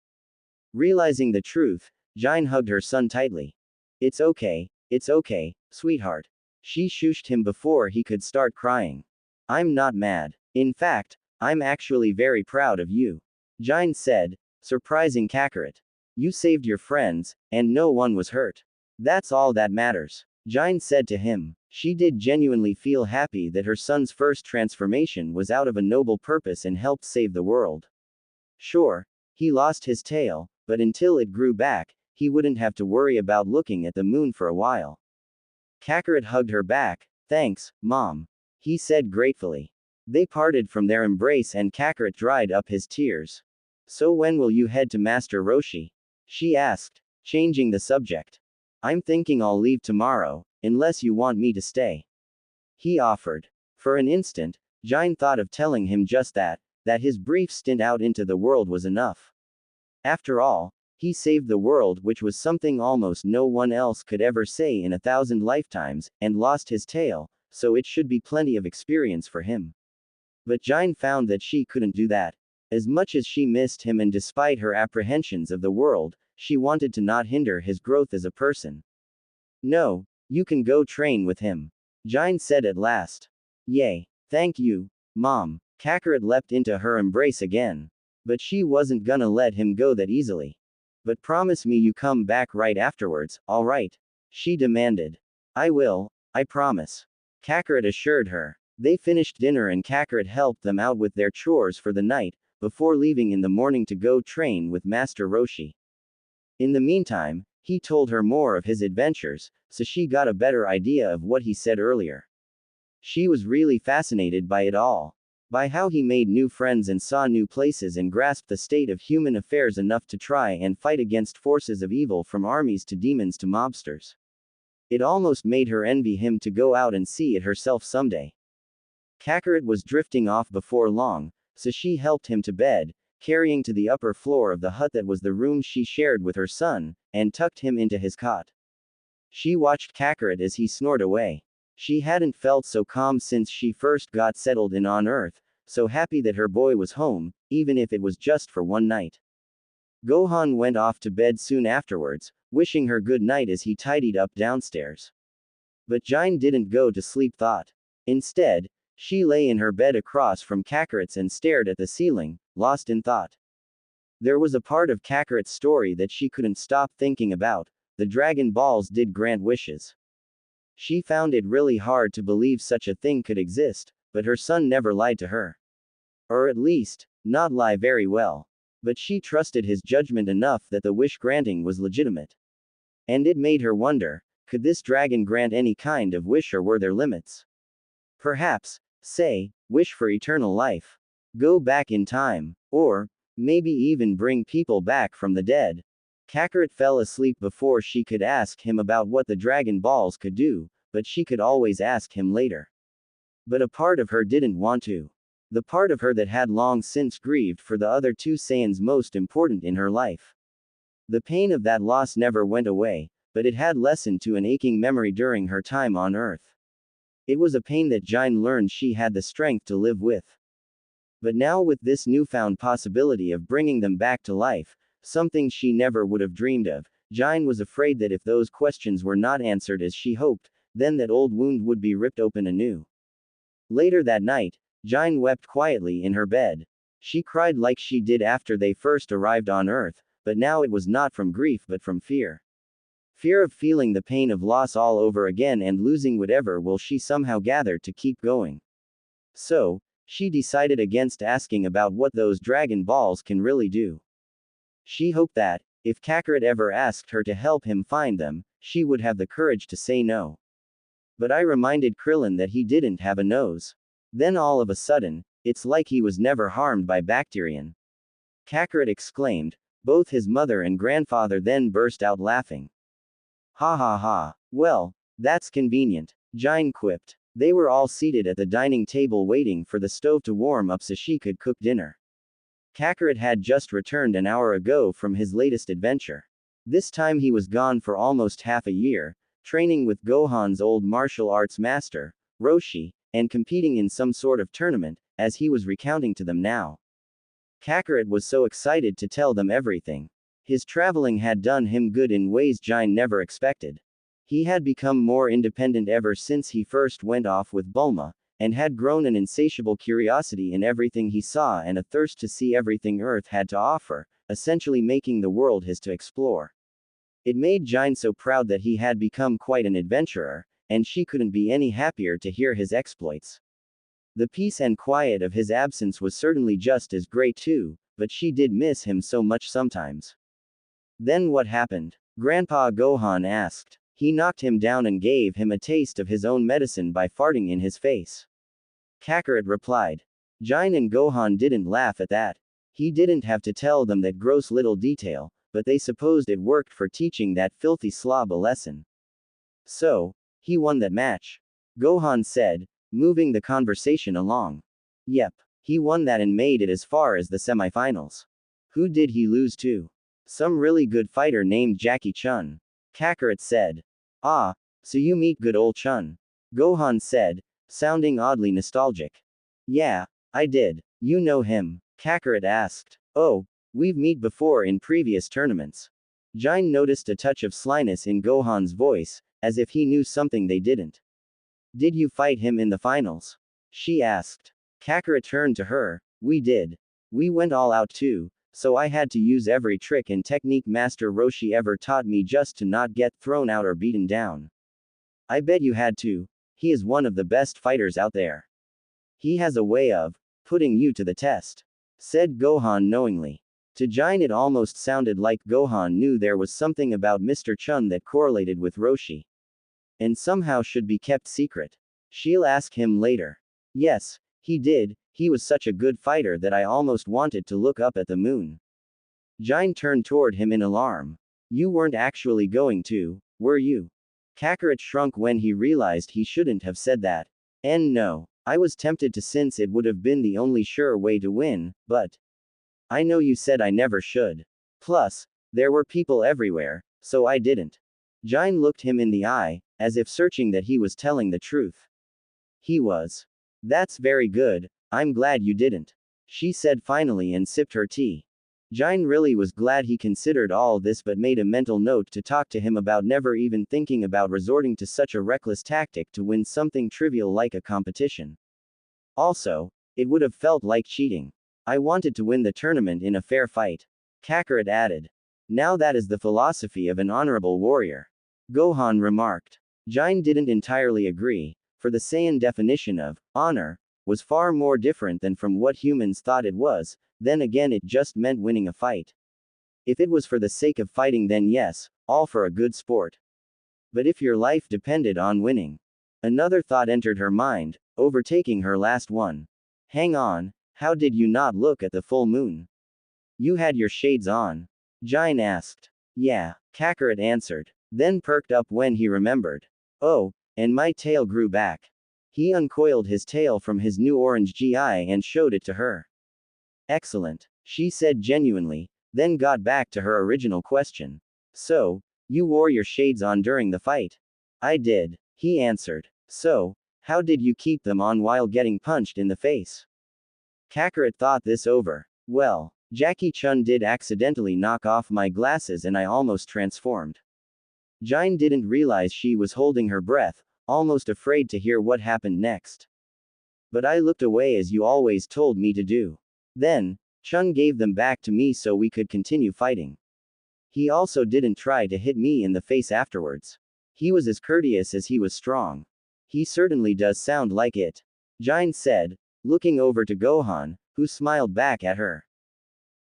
Realizing the truth, Gine hugged her son tightly. It's okay, sweetheart. She shooshed him before he could start crying. I'm not mad. In fact, I'm actually very proud of you. Gine said, surprising Kakarot. You saved your friends, and no one was hurt. That's all that matters. Gine said to him. She did genuinely feel happy that her son's first transformation was out of a noble purpose and helped save the world. Sure, he lost his tail, but until it grew back, he wouldn't have to worry about looking at the moon for a while. Kakarot hugged her back. Thanks, Mom. He said gratefully. They parted from their embrace and Kakarot dried up his tears. So when will you head to Master Roshi? She asked, changing the subject. I'm thinking I'll leave tomorrow, unless you want me to stay. He offered. For an instant, Gine thought of telling him just that his brief stint out into the world was enough. After all, he saved the world, which was something almost no one else could ever say in 1,000 lifetimes, and lost his tail, so it should be plenty of experience for him. But Gine found that she couldn't do that. As much as she missed him and despite her apprehensions of the world, she wanted to not hinder his growth as a person. No, you can go train with him. Gine said at last. Yay. Thank you, Mom. Kakarot leapt into her embrace again. But she wasn't gonna let him go that easily. But promise me you come back right afterwards, alright? She demanded. I will, I promise. Kakarot assured her. They finished dinner and Kakarot helped them out with their chores for the night, before leaving in the morning to go train with Master Roshi. In the meantime, he told her more of his adventures, so she got a better idea of what he said earlier. She was really fascinated by it all. By how he made new friends and saw new places and grasped the state of human affairs enough to try and fight against forces of evil from armies to demons to mobsters. It almost made her envy him to go out and see it herself someday. Kakarot was drifting off before long, so she helped him to bed, carrying to the upper floor of the hut that was the room she shared with her son, and tucked him into his cot. She watched Kakarot as he snored away. She hadn't felt so calm since she first got settled in on Earth, so happy that her boy was home, even if it was just for one night. Gohan went off to bed soon afterwards, wishing her good night as he tidied up downstairs. But Gine didn't go to sleep thought. Instead, she lay in her bed across from Kakarot's and stared at the ceiling, lost in thought. There was a part of Kakarot's story that she couldn't stop thinking about. The Dragon Balls did grant wishes. She found it really hard to believe such a thing could exist, but her son never lied to her. Or at least, not lie very well. But she trusted his judgment enough that the wish granting was legitimate. And it made her wonder, could this dragon grant any kind of wish or were there limits? Perhaps, say, wish for eternal life. Go back in time. Or, maybe even bring people back from the dead. Kakarot fell asleep before she could ask him about what the Dragon Balls could do, but she could always ask him later. But a part of her didn't want to. The part of her that had long since grieved for the other two Saiyans most important in her life. The pain of that loss never went away, but it had lessened to an aching memory during her time on Earth. It was a pain that Gine learned she had the strength to live with. But now with this newfound possibility of bringing them back to life, something she never would have dreamed of, Gine was afraid that if those questions were not answered as she hoped, then that old wound would be ripped open anew. Later that night, Gine wept quietly in her bed. She cried like she did after they first arrived on Earth, but now it was not from grief but from fear. Fear of feeling the pain of loss all over again and losing whatever will she somehow gather to keep going. So, she decided against asking about what those Dragon Balls can really do. She hoped that, if Kakarot ever asked her to help him find them, she would have the courage to say no. But I reminded Krillin that he didn't have a nose. Then all of a sudden, it's like he was never harmed by Bacterian. Kakarot exclaimed. Both his mother and grandfather then burst out laughing. Ha ha ha. Well, that's convenient, Gine quipped. They were all seated at the dining table waiting for the stove to warm up so she could cook dinner. Kakarot had just returned an hour ago from his latest adventure. This time he was gone for almost half a year, training with Gohan's old martial arts master, Roshi, and competing in some sort of tournament, as he was recounting to them now. Kakarot was so excited to tell them everything. His traveling had done him good in ways Gine never expected. He had become more independent ever since he first went off with Bulma, and had grown an insatiable curiosity in everything he saw and a thirst to see everything Earth had to offer, essentially making the world his to explore. It made Gine so proud that he had become quite an adventurer, and she couldn't be any happier to hear his exploits. The peace and quiet of his absence was certainly just as great too, but she did miss him so much sometimes. Then what happened? Grandpa Gohan asked. He knocked him down and gave him a taste of his own medicine by farting in his face. Kakarot replied. Gine and Gohan didn't laugh at that. He didn't have to tell them that gross little detail, but they supposed it worked for teaching that filthy slob a lesson. So, he won that match. Gohan said, moving the conversation along. Yep, he won that and made it as far as the semifinals. Who did he lose to? Some really good fighter named Jackie Chun. Kakarot said. Ah, so you meet good old Chun. Gohan said, sounding oddly nostalgic. Yeah, I did. You know him? Kakarot asked. Oh, we've met before in previous tournaments. Gine noticed a touch of slyness in Gohan's voice, as if he knew something they didn't. Did you fight him in the finals? She asked. Kakarot turned to her. We did. We went all out too, so I had to use every trick and technique Master Roshi ever taught me just to not get thrown out or beaten down. I bet you had to. He is one of the best fighters out there. He has a way of putting you to the test, said Gohan knowingly. To Gine it almost sounded like Gohan knew there was something about Mr. Chun that correlated with Roshi. And somehow should be kept secret. She'll ask him later. Yes, he did, he was such a good fighter that I almost wanted to look up at the moon. Gine turned toward him in alarm. You weren't actually going to, were you? Kakarot shrunk when he realized he shouldn't have said that. And no, I was tempted to since it would have been the only sure way to win, but I know you said I never should. Plus, there were people everywhere, so I didn't. Gine looked him in the eye, as if searching that he was telling the truth. He was. That's very good, I'm glad you didn't. She said finally and sipped her tea. Gine really was glad he considered all this but made a mental note to talk to him about never even thinking about resorting to such a reckless tactic to win something trivial like a competition. Also, it would have felt like cheating. I wanted to win the tournament in a fair fight. Kakarot added. Now that is the philosophy of an honorable warrior. Gohan remarked. Gine didn't entirely agree, for the Saiyan definition of honor was far more different than from what humans thought it was, then again it just meant winning a fight. If it was for the sake of fighting then yes, all for a good sport. But if your life depended on winning. Another thought entered her mind, overtaking her last one. Hang on, how did you not look at the full moon? You had your shades on? Gine asked. Yeah, Kakarot answered, then perked up when he remembered. Oh, and my tail grew back. He uncoiled his tail from his new orange GI and showed it to her. Excellent, she said genuinely, then got back to her original question. So, you wore your shades on during the fight? I did, he answered. So, how did you keep them on while getting punched in the face? Kakarot thought this over. Well, Jackie Chun did accidentally knock off my glasses and I almost transformed. Gine didn't realize she was holding her breath, almost afraid to hear what happened next. But I looked away as you always told me to do. Then, Chun gave them back to me so we could continue fighting. He also didn't try to hit me in the face afterwards. He was as courteous as he was strong. He certainly does sound like it. Gine said, looking over to Gohan, who smiled back at her.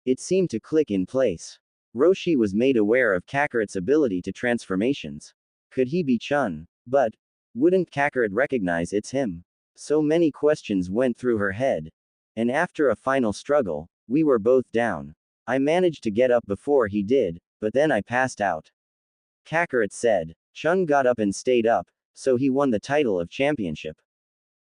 It seemed to click in place. Roshi was made aware of Kakarot's ability to transformations. Could he be Chun? But wouldn't Kakarot recognize it's him? So many questions went through her head. And after a final struggle, we were both down. I managed to get up before he did, but then I passed out. Kakarot said. Chun got up and stayed up, so he won the title of championship.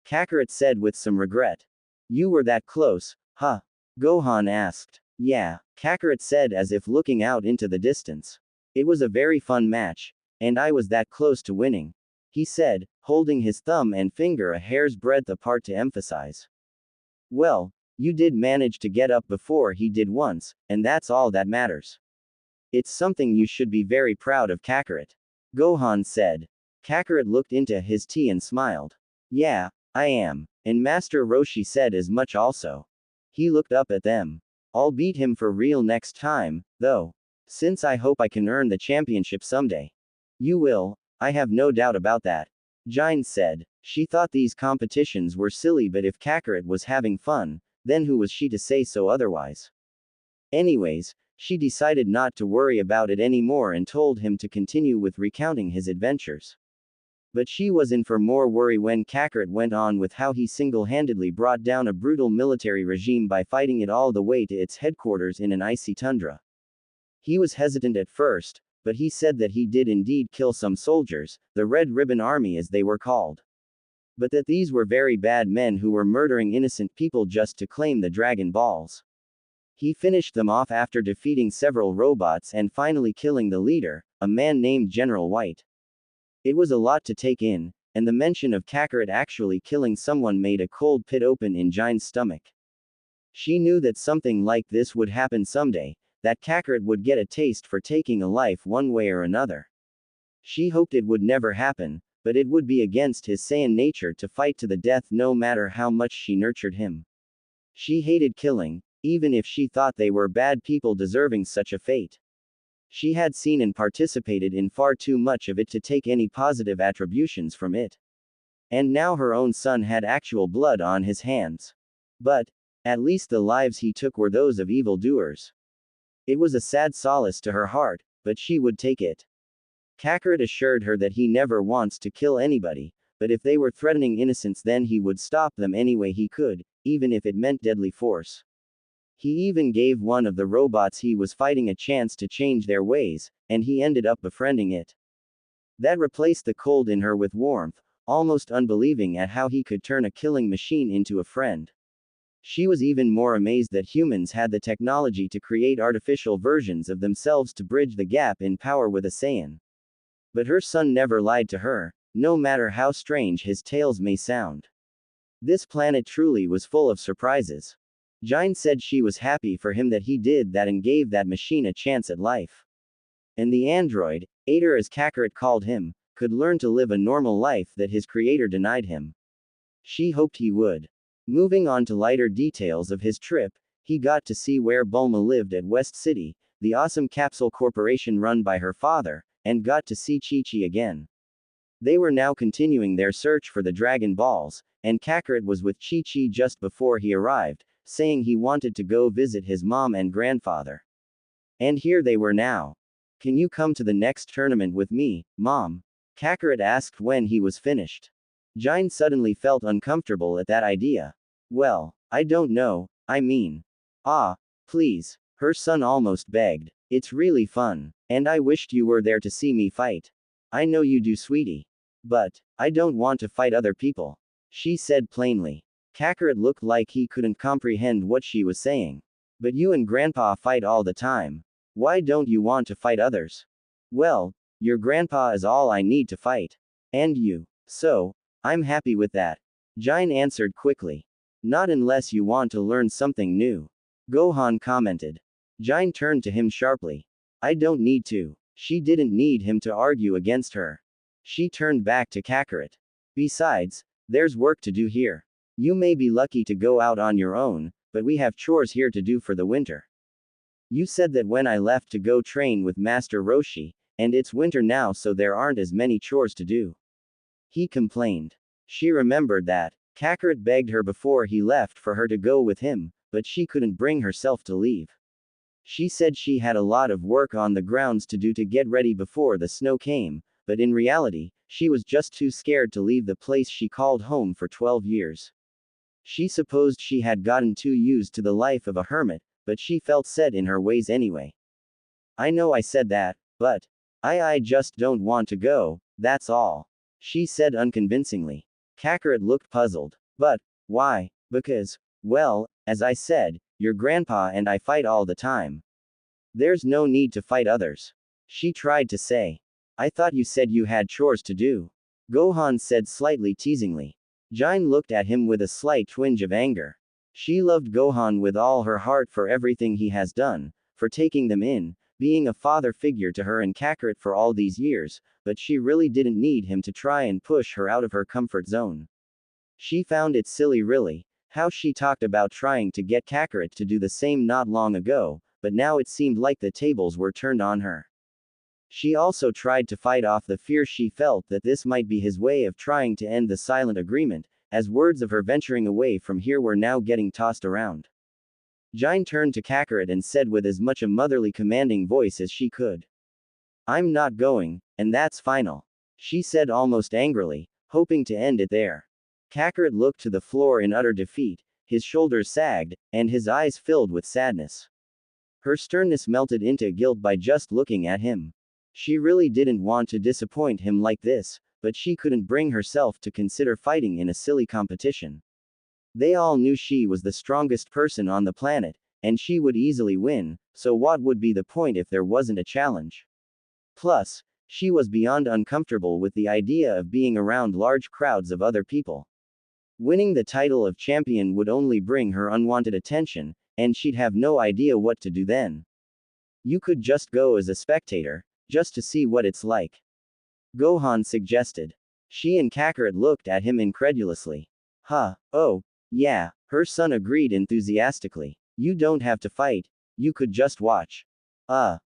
Kakarot said with some regret. You were that close, huh? Gohan asked. Yeah, Kakarot said as if looking out into the distance. It was a very fun match, and I was that close to winning, he said, holding his thumb and finger a hair's breadth apart to emphasize. Well, you did manage to get up before he did once, and that's all that matters. It's something you should be very proud of, Kakarot. Gohan said. Kakarot looked into his tea and smiled. Yeah, I am, and Master Roshi said as much also. He looked up at them. I'll beat him for real next time, though. Since I hope I can earn the championship someday. You will, I have no doubt about that. Gine said. She thought these competitions were silly, but if Kakarot was having fun, then who was she to say so otherwise? Anyways, she decided not to worry about it anymore and told him to continue with recounting his adventures. But she was in for more worry when Kakarot went on with how he single-handedly brought down a brutal military regime by fighting it all the way to its headquarters in an icy tundra. He was hesitant at first, but he said that he did indeed kill some soldiers, the Red Ribbon Army as they were called. But that these were very bad men who were murdering innocent people just to claim the Dragon Balls. He finished them off after defeating several robots and finally killing the leader, a man named General White. It was a lot to take in, and the mention of Kakarot actually killing someone made a cold pit open in Gine's stomach. She knew that something like this would happen someday, that Kakarot would get a taste for taking a life one way or another. She hoped it would never happen, but it would be against his Saiyan nature to fight to the death no matter how much she nurtured him. She hated killing, even if she thought they were bad people deserving such a fate. She had seen and participated in far too much of it to take any positive attributions from it. And now her own son had actual blood on his hands. But, at least the lives he took were those of evildoers. It was a sad solace to her heart, but she would take it. Kakarot assured her that he never wants to kill anybody, but if they were threatening innocents then he would stop them any way he could, even if it meant deadly force. He even gave one of the robots he was fighting a chance to change their ways, and he ended up befriending it. That replaced the cold in her with warmth, almost unbelieving at how he could turn a killing machine into a friend. She was even more amazed that humans had the technology to create artificial versions of themselves to bridge the gap in power with a Saiyan. But her son never lied to her, no matter how strange his tales may sound. This planet truly was full of surprises. Gine said she was happy for him that he did that and gave that machine a chance at life. And the android, Ader as Kakarot called him, could learn to live a normal life that his creator denied him. She hoped he would. Moving on to lighter details of his trip, he got to see where Bulma lived at West City, the awesome capsule corporation run by her father, and got to see Chi-Chi again. They were now continuing their search for the Dragon Balls, and Kakarot was with Chi-Chi just before he arrived, saying he wanted to go visit his mom and grandfather. And here they were now. Can you come to the next tournament with me, Mom? Kakarot asked when he was finished. Gine suddenly felt uncomfortable at that idea. Well, I don't know, I mean. Please, her son almost begged. It's really fun. And I wished you were there to see me fight. I know you do, sweetie. But, I don't want to fight other people. She said plainly. Kakarot looked like he couldn't comprehend what she was saying. But you and Grandpa fight all the time. Why don't you want to fight others? Well, your grandpa is all I need to fight. And you. So, I'm happy with that. Gine answered quickly. Not unless you want to learn something new. Gohan commented. Gine turned to him sharply. I don't need to. She didn't need him to argue against her. She turned back to Kakarot. Besides, there's work to do here. You may be lucky to go out on your own, but we have chores here to do for the winter. You said that when I left to go train with Master Roshi, and it's winter now so there aren't as many chores to do. He complained. She remembered that. Kakarot begged her before he left for her to go with him, but she couldn't bring herself to leave. She said she had a lot of work on the grounds to do to get ready before the snow came, but in reality, she was just too scared to leave the place she called home for 12 years. She supposed she had gotten too used to the life of a hermit, but she felt set in her ways anyway. I know I said that, but I just don't want to go, that's all. She said unconvincingly. Kakarot looked puzzled. But why? Because, well, as I said, your grandpa and I fight all the time. There's no need to fight others. She tried to say. I thought you said you had chores to do. Gohan said slightly teasingly. Gine looked at him with a slight twinge of anger. She loved Gohan with all her heart for everything he has done, for taking them in, being a father figure to her and Kakarot for all these years, but she really didn't need him to try and push her out of her comfort zone. She found it silly really, how she talked about trying to get Kakarot to do the same not long ago, but now it seemed like the tables were turned on her. She also tried to fight off the fear she felt that this might be his way of trying to end the silent agreement, as words of her venturing away from here were now getting tossed around. Gine turned to Kakarot and said with as much a motherly commanding voice as she could. I'm not going, and that's final. She said almost angrily, hoping to end it there. Kakarot looked to the floor in utter defeat, his shoulders sagged, and his eyes filled with sadness. Her sternness melted into guilt by just looking at him. She really didn't want to disappoint him like this, but she couldn't bring herself to consider fighting in a silly competition. They all knew she was the strongest person on the planet, and she would easily win, so what would be the point if there wasn't a challenge? Plus, She was beyond uncomfortable with the idea of being around large crowds of other people. Winning the title of champion would only bring her unwanted attention, and she'd have no idea what to do then. You could just go as a spectator, just to see what it's like. Gohan suggested. She and Kakarot looked at him incredulously. Huh, oh, yeah, her son agreed enthusiastically. You don't have to fight, you could just watch.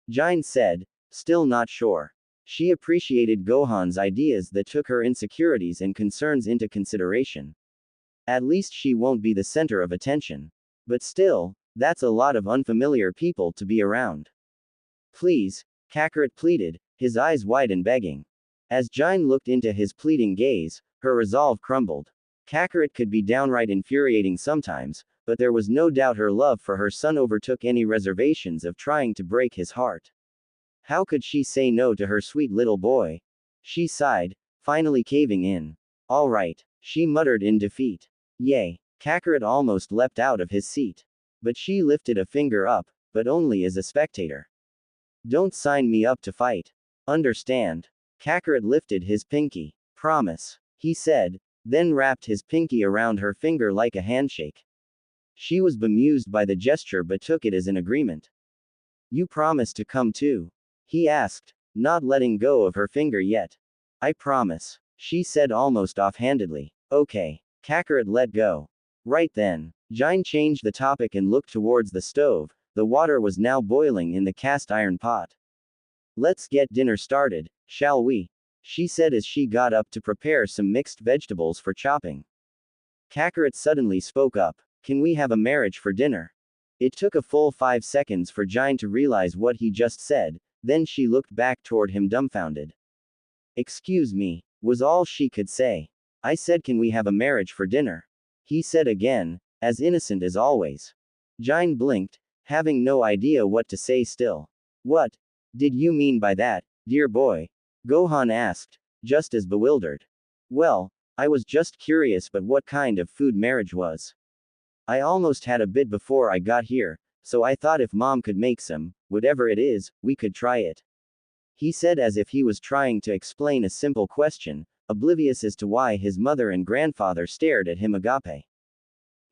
Gine said, still not sure. She appreciated Gohan's ideas that took her insecurities and concerns into consideration. At least she won't be the center of attention. But still, that's a lot of unfamiliar people to be around. Please, Kakarot pleaded, his eyes wide and begging. As Gine looked into his pleading gaze, her resolve crumbled. Kakarot could be downright infuriating sometimes, but there was no doubt her love for her son overtook any reservations of trying to break his heart. How could she say no to her sweet little boy? She sighed, finally caving in. All right, she muttered in defeat. Yay. Kakarot almost leapt out of his seat. But she lifted a finger up, but only as a spectator. Don't sign me up to fight. Understand? Kakarot lifted his pinky. Promise, he said, then wrapped his pinky around her finger like a handshake. She was bemused by the gesture but took it as an agreement. You promise to come too? He asked, not letting go of her finger yet. I promise, she said almost offhandedly. Okay. Kakarot let go. Right then, Gine changed the topic and looked towards the stove. The water was now boiling in the cast iron pot. Let's get dinner started, shall we? She said as she got up to prepare some mixed vegetables for chopping. Kakarot suddenly spoke up. Can we have a marriage for dinner? It took a full 5 seconds for Gine to realize what he just said, then she looked back toward him dumbfounded. Excuse me, was all she could say. I said can we have a marriage for dinner? He said again, as innocent as always. Gine blinked, having no idea what to say still. What did you mean by that, dear boy? Gohan asked, just as bewildered. Well, I was just curious but what kind of food marriage was. I almost had a bit before I got here, so I thought if mom could make some, whatever it is, we could try it. He said as if he was trying to explain a simple question, oblivious as to why his mother and grandfather stared at him agape.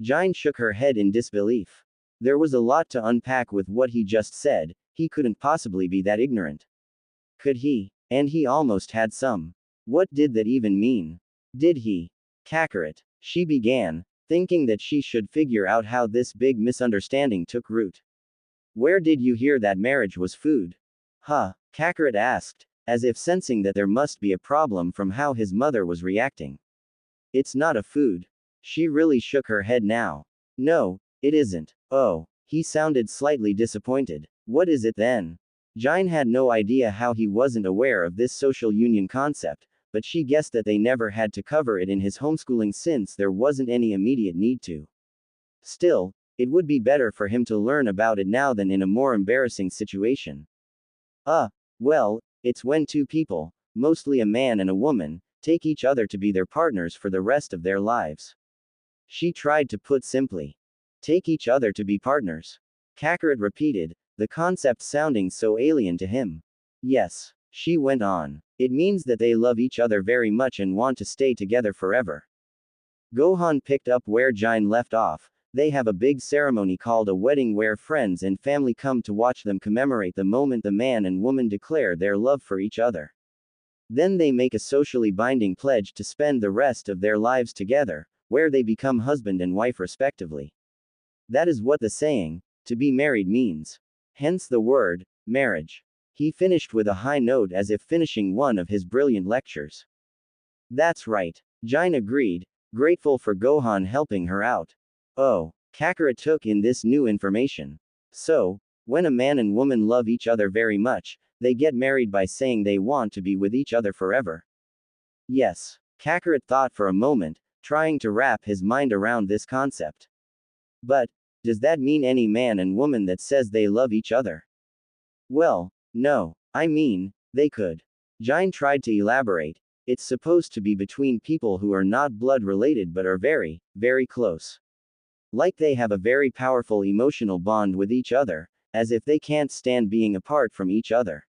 Gine shook her head in disbelief. There was a lot to unpack with what he just said, he couldn't possibly be that ignorant. Could he? And he almost had some. What did that even mean? Did he? Kakarot, she began, thinking that she should figure out how this big misunderstanding took root. Where did you hear that marriage was food? Huh? Kakarot asked, as if sensing that there must be a problem from how his mother was reacting. It's not a food. She really shook her head now. No, it isn't. Oh, he sounded slightly disappointed. What is it then? Gine had no idea how he wasn't aware of this social union concept, but she guessed that they never had to cover it in his homeschooling since there wasn't any immediate need to. Still, it would be better for him to learn about it now than in a more embarrassing situation. Well, it's when two people, mostly a man and a woman, take each other to be their partners for the rest of their lives. She tried to put simply. Take each other to be partners. Kakarot repeated, the concept sounding so alien to him. Yes, she went on. It means that they love each other very much and want to stay together forever. Gohan picked up where Gine left off. They have a big ceremony called a wedding where friends and family come to watch them commemorate the moment the man and woman declare their love for each other. Then they make a socially binding pledge to spend the rest of their lives together, where they become husband and wife respectively. That is what the saying, to be married means. Hence the word, marriage. He finished with a high note as if finishing one of his brilliant lectures. That's right, Gine agreed, grateful for Gohan helping her out. Oh, Kakarot took in this new information. So, when a man and woman love each other very much, they get married by saying they want to be with each other forever. Yes, Kakarot thought for a moment, trying to wrap his mind around this concept. But, does that mean any man and woman that says they love each other? Well, no, I mean, they could. Gine tried to elaborate. It's supposed to be between people who are not blood related but are very, very close. Like they have a very powerful emotional bond with each other, as if they can't stand being apart from each other.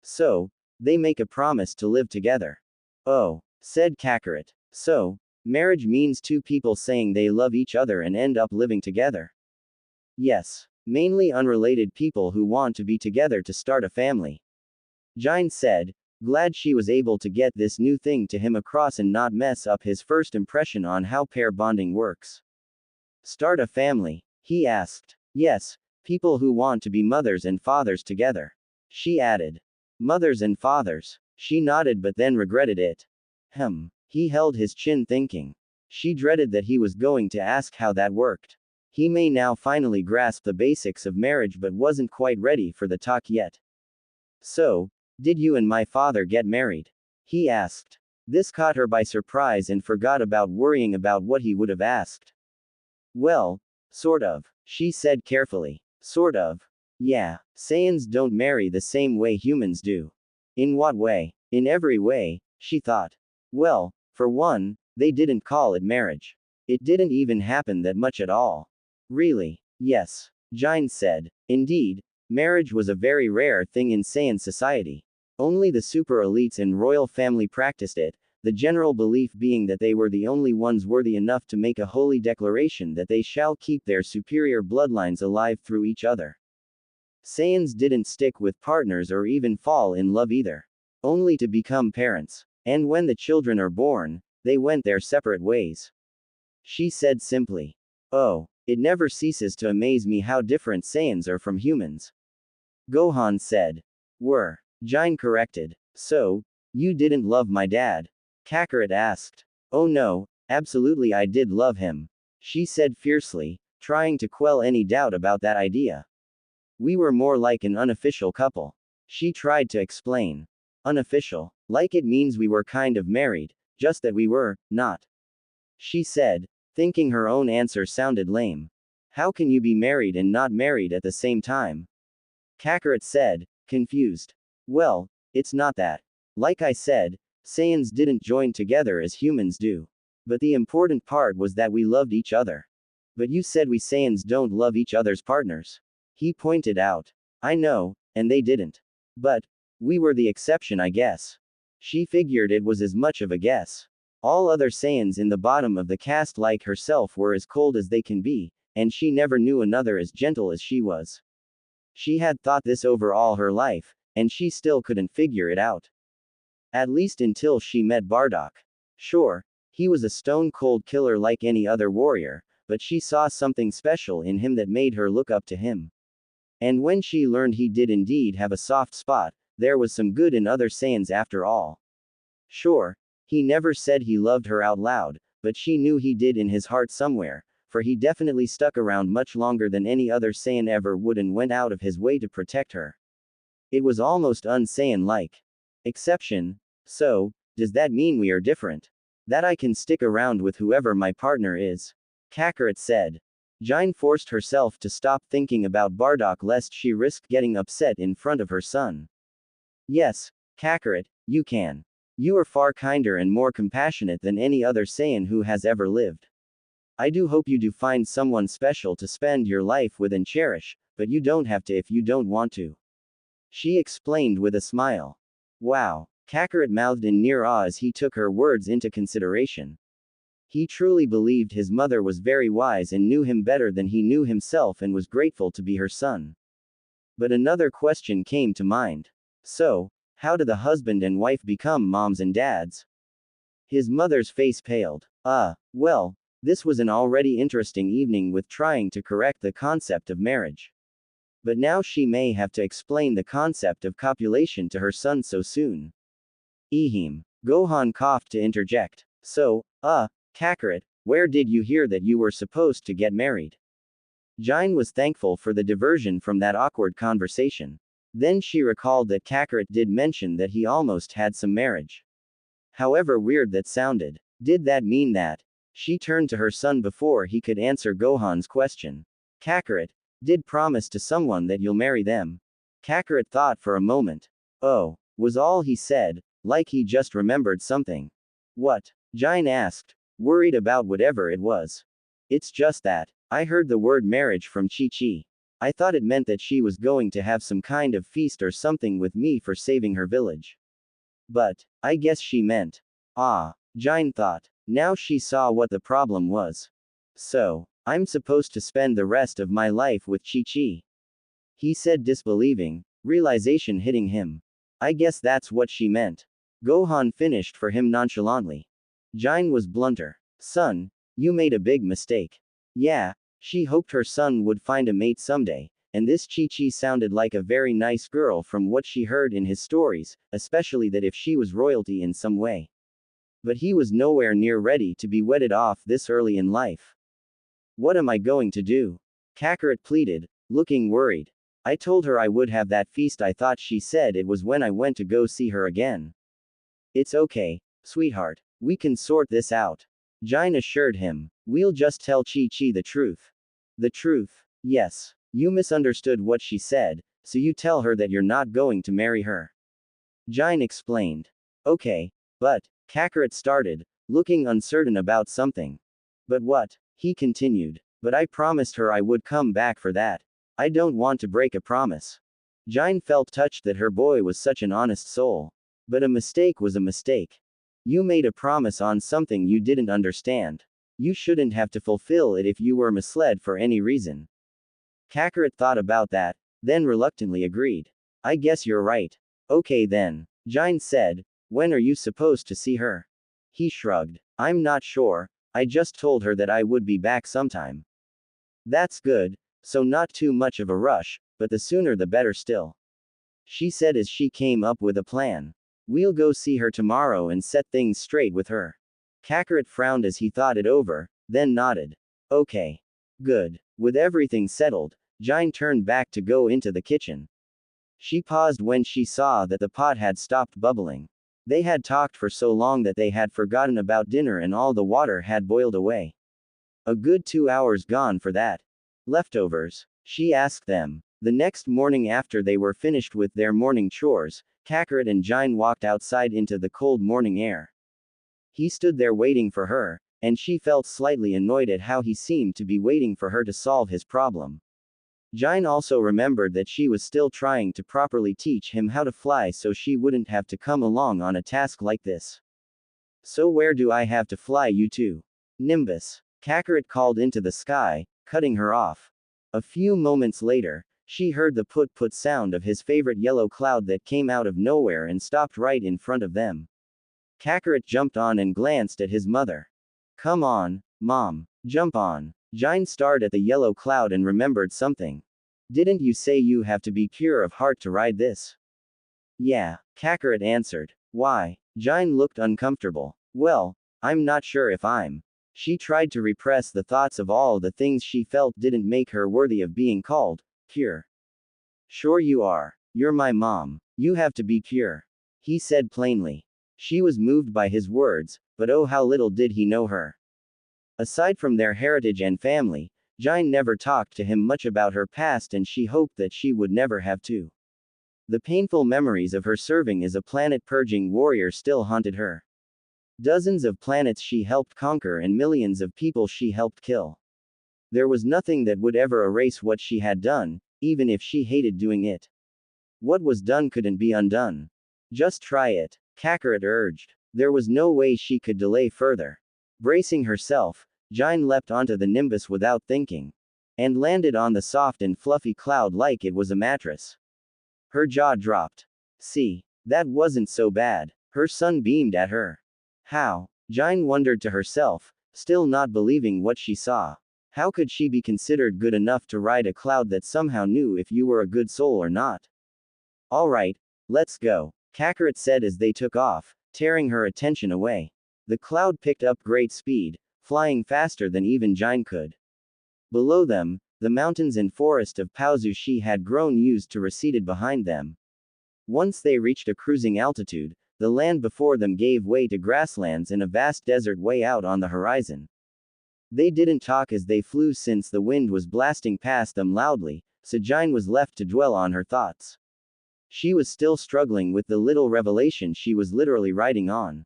So, They make a promise to live together. Oh, said Kakarot. So, marriage means two people saying they love each other and end up living together. Yes. Mainly unrelated people who want to be together to start a family. Gine said, glad she was able to get this new thing to him across and not mess up his first impression on how pair bonding works. Start a family? He asked. Yes, people who want to be mothers and fathers together. She added. Mothers and fathers. She nodded but then regretted it. He held his chin thinking. She dreaded that he was going to ask how that worked. He may now finally grasp the basics of marriage but wasn't quite ready for the talk yet. So, did you and my father get married? He asked. This caught her by surprise and forgot about worrying about what he would have asked. Well, sort of, she said carefully. Sort of. Yeah, Saiyans don't marry the same way humans do. In what way? In every way, she thought. Well, for one, they didn't call it marriage. It didn't even happen that much at all. Really? Yes. Gine said. Indeed, marriage was a very rare thing in Saiyan society. Only the super elites and royal family practiced it, the general belief being that they were the only ones worthy enough to make a holy declaration that they shall keep their superior bloodlines alive through each other. Saiyans didn't stick with partners or even fall in love either. Only to become parents. And when the children are born, they went their separate ways. She said simply. Oh. It never ceases to amaze me how different Saiyans are from humans. Gohan said. Were. Gine corrected. So, you didn't love my dad? Kakarot asked. Oh no, absolutely I did love him. She said fiercely, trying to quell any doubt about that idea. We were more like an unofficial couple. She tried to explain. Unofficial? Like it means we were kind of married, just that we were not. She said, thinking her own answer sounded lame. How can you be married and not married at the same time? Kakarot said, confused. Well, it's not that. Like I said, Saiyans didn't join together as humans do. But the important part was that we loved each other. But you said we Saiyans don't love each other's partners. He pointed out. I know, and they didn't. But, we were the exception I guess. She figured it was as much of a guess. All other Saiyans in the bottom of the caste like herself were as cold as they can be, and she never knew another as gentle as she was. She had thought this over all her life, and she still couldn't figure it out. At least until she met Bardock. Sure, he was a stone-cold killer like any other warrior, but she saw something special in him that made her look up to him. And when she learned he did indeed have a soft spot, there was some good in other Saiyans after all. Sure, he never said he loved her out loud, but she knew he did in his heart somewhere, for he definitely stuck around much longer than any other Saiyan ever would and went out of his way to protect her. It was almost un-Saiyan-like. Exception. So, does that mean we are different? That I can stick around with whoever my partner is? Kakarot said. Gine forced herself to stop thinking about Bardock lest she risked getting upset in front of her son. Yes, Kakarot, you can. You are far kinder and more compassionate than any other Saiyan who has ever lived. I do hope you do find someone special to spend your life with and cherish, but you don't have to if you don't want to. She explained with a smile. Wow. Kakarot mouthed in near awe as he took her words into consideration. He truly believed his mother was very wise and knew him better than he knew himself and was grateful to be her son. But another question came to mind. So, how do the husband and wife become moms and dads? His mother's face paled. Well, this was an already interesting evening with trying to correct the concept of marriage. But now she may have to explain the concept of copulation to her son so soon. Ehem. Gohan coughed to interject. So, Kakarot, where did you hear that you were supposed to get married? Gine was thankful for the diversion from that awkward conversation. Then she recalled that Kakarot did mention that he almost had some marriage. However weird that sounded. Did that mean that? She turned to her son before he could answer Gohan's question. Kakarot, did promise to someone that you'll marry them. Kakarot thought for a moment. Oh, was all he said, like he just remembered something. What? Gine asked, worried about whatever it was. It's just that, I heard the word marriage from Chi-Chi. I thought it meant that she was going to have some kind of feast or something with me for saving her village. But, I guess she meant. Ah, Gine thought. Now she saw what the problem was. So, I'm supposed to spend the rest of my life with Chi-Chi. He said, disbelieving, realization hitting him. I guess that's what she meant. Gohan finished for him nonchalantly. Gine was blunter. Son, you made a big mistake. Yeah, she hoped her son would find a mate someday, and this Chi-Chi sounded like a very nice girl from what she heard in his stories, especially that if she was royalty in some way. But he was nowhere near ready to be wedded off this early in life. What am I going to do? Kakarot pleaded, looking worried. I told her I would have that feast. I thought she said it was when I went to go see her again. It's okay, sweetheart. We can sort this out. Gine assured him. We'll just tell Chi-Chi the truth. The truth? Yes. You misunderstood what she said, so you tell her that you're not going to marry her. Gine explained. Okay, but, Kakarot started, looking uncertain about something. But what? He continued. But I promised her I would come back for that. I don't want to break a promise. Gine felt touched that her boy was such an honest soul. But a mistake was a mistake. You made a promise on something you didn't understand. You shouldn't have to fulfill it if you were misled for any reason. Kakarot thought about that, then reluctantly agreed. I guess you're right. Okay then, Gine said, when are you supposed to see her? He shrugged. I'm not sure, I just told her that I would be back sometime. That's good, so not too much of a rush, but the sooner the better still. She said as she came up with a plan. We'll go see her tomorrow and set things straight with her. Kakarot frowned as he thought it over, then nodded. Okay. Good. With everything settled, Gine turned back to go into the kitchen. She paused when she saw that the pot had stopped bubbling. They had talked for so long that they had forgotten about dinner and all the water had boiled away. A good 2 hours gone for that. Leftovers? She asked them. The next morning after they were finished with their morning chores, Kakarot and Gine walked outside into the cold morning air. He stood there waiting for her, and she felt slightly annoyed at how he seemed to be waiting for her to solve his problem. Gine also remembered that she was still trying to properly teach him how to fly so she wouldn't have to come along on a task like this. So where do I have to fly you to? Nimbus. Kakarot called into the sky, cutting her off. A few moments later, she heard the put-put sound of his favorite yellow cloud that came out of nowhere and stopped right in front of them. Kakarot jumped on and glanced at his mother. Come on, Mom. Jump on. Gine stared at the yellow cloud and remembered something. Didn't you say you have to be pure of heart to ride this? Yeah, Kakarot answered. Why? Gine looked uncomfortable. Well, I'm not sure if I'm. She tried to repress the thoughts of all the things she felt didn't make her worthy of being called pure. Sure you are. You're my mom. You have to be pure. He said plainly. She was moved by his words, but oh how little did he know her. Aside from their heritage and family, Gine never talked to him much about her past and she hoped that she would never have to. The painful memories of her serving as a planet-purging warrior still haunted her. Dozens of planets she helped conquer and millions of people she helped kill. There was nothing that would ever erase what she had done, even if she hated doing it. What was done couldn't be undone. Just try it, Kakarot urged. There was no way she could delay further. Bracing herself, Gine leapt onto the Nimbus without thinking. And landed on the soft and fluffy cloud like it was a mattress. Her jaw dropped. See, that wasn't so bad. Her son beamed at her. How? Gine wondered to herself, still not believing what she saw. How could she be considered good enough to ride a cloud that somehow knew if you were a good soul or not? Alright, let's go, Kakarot said as they took off, tearing her attention away. The cloud picked up great speed, flying faster than even Gine could. Below them, the mountains and forest of Paozu she had grown used to receded behind them. Once they reached a cruising altitude, the land before them gave way to grasslands and a vast desert way out on the horizon. They didn't talk as they flew since the wind was blasting past them loudly, so Gine was left to dwell on her thoughts. She was still struggling with the little revelation she was literally riding on.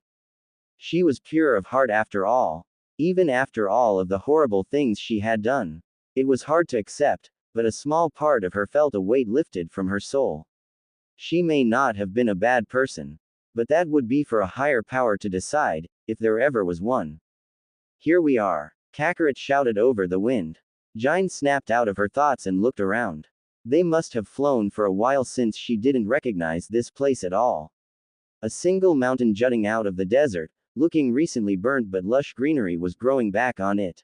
She was pure of heart after all. Even after all of the horrible things she had done. It was hard to accept, but a small part of her felt a weight lifted from her soul. She may not have been a bad person. But that would be for a higher power to decide, if there ever was one. Here we are. Kakarot shouted over the wind. Gine snapped out of her thoughts and looked around. They must have flown for a while since she didn't recognize this place at all. A single mountain jutting out of the desert, looking recently burnt but lush greenery was growing back on it.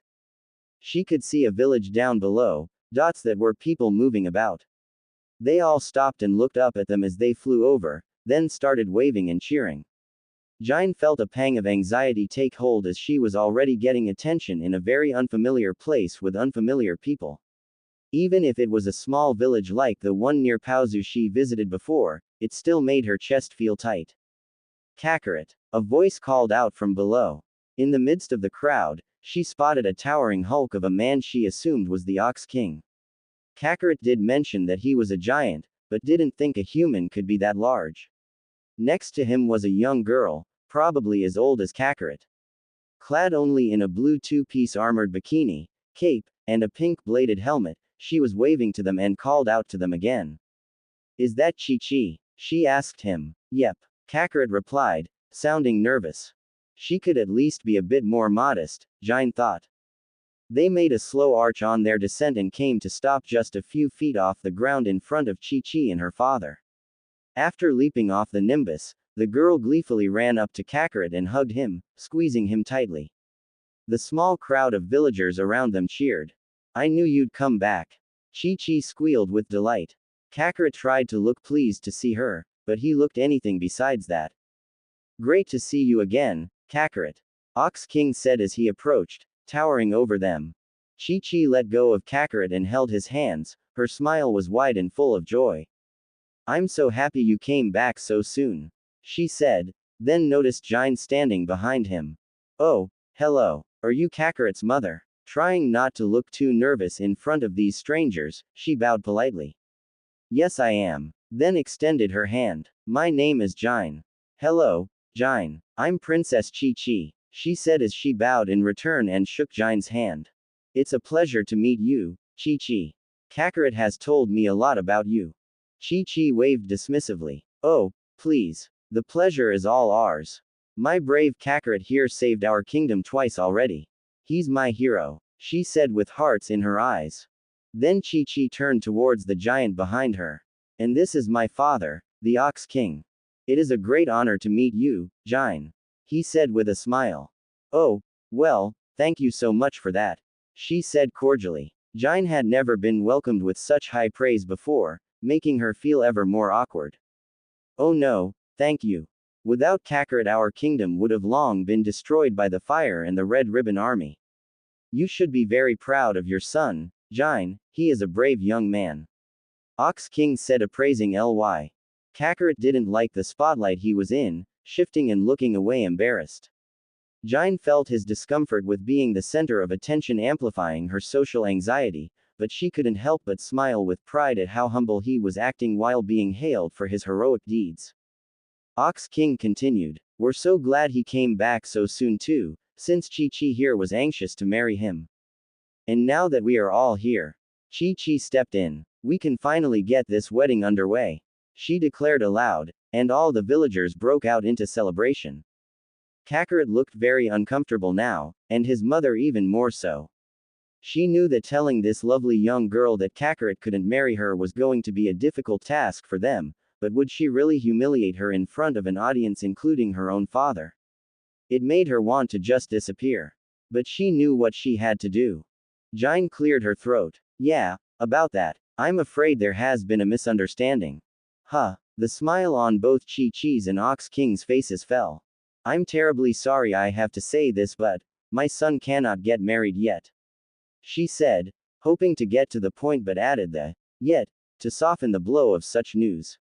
She could see a village down below, dots that were people moving about. They all stopped and looked up at them as they flew over, then started waving and cheering. Gine felt a pang of anxiety take hold as she was already getting attention in a very unfamiliar place with unfamiliar people. Even if it was a small village like the one near Paozu she visited before, it still made her chest feel tight. Kakarot. A voice called out from below. In the midst of the crowd, she spotted a towering hulk of a man she assumed was the Ox King. Kakarot did mention that he was a giant, but didn't think a human could be that large. Next to him was a young girl, probably as old as Kakarot. Clad only in a blue two-piece armored bikini, cape, and a pink-bladed helmet, she was waving to them and called out to them again. "Is that Chi-Chi?" she asked him. "Yep," Kakarot replied, sounding nervous. She could at least be a bit more modest, Gine thought. They made a slow arch on their descent and came to stop just a few feet off the ground in front of Chi-Chi and her father. After leaping off the nimbus, the girl gleefully ran up to Kakarot and hugged him, squeezing him tightly. The small crowd of villagers around them cheered. "I knew you'd come back." Chi-Chi squealed with delight. Kakarot tried to look pleased to see her, but he looked anything besides that. "Great to see you again, Kakarot," Ox King said as he approached, towering over them. Chi-Chi let go of Kakarot and held his hands, her smile was wide and full of joy. "I'm so happy you came back so soon," she said, then noticed Gine standing behind him. "Oh, hello. Are you Kakarot's mother?" Trying not to look too nervous in front of these strangers, she bowed politely. "Yes, I am," then extended her hand. "My name is Gine." "Hello, Gine. I'm Princess Chi-Chi," she said as she bowed in return and shook Gine's hand. "It's a pleasure to meet you, Chi-Chi. Kakarot has told me a lot about you." Chi-Chi waved dismissively. "Oh, please. The pleasure is all ours. My brave Kakarot here saved our kingdom twice already. He's my hero," she said with hearts in her eyes. Then Chi-Chi turned towards the giant behind her. "And this is my father, the Ox King. It is a great honor to meet you, Gine," he said with a smile. "Oh, well, thank you so much for that," she said cordially. Gine had never been welcomed with such high praise before, making her feel ever more awkward. "Oh no, thank you. Without Kakarot our kingdom would have long been destroyed by the fire and the Red Ribbon Army. You should be very proud of your son, Gine, he is a brave young man," Ox King said appraising Ly. Kakarot didn't like the spotlight he was in, shifting and looking away embarrassed. Gine felt his discomfort with being the center of attention amplifying her social anxiety, but she couldn't help but smile with pride at how humble he was acting while being hailed for his heroic deeds. Ox King continued, "We're so glad he came back so soon too, since Chi-Chi here was anxious to marry him. And now that we are all here," Chi-Chi stepped in, "we can finally get this wedding underway," she declared aloud, and all the villagers broke out into celebration. Kakarot looked very uncomfortable now, and his mother even more so. She knew that telling this lovely young girl that Kakarot couldn't marry her was going to be a difficult task for them, but would she really humiliate her in front of an audience including her own father? It made her want to just disappear. But she knew what she had to do. Gine cleared her throat. "Yeah, about that. I'm afraid there has been a misunderstanding." Huh. The smile on both Chi-Chi's and Ox King's faces fell. "I'm terribly sorry I have to say this, but my son cannot get married yet," she said, hoping to get to the point but added the yet to soften the blow of such news.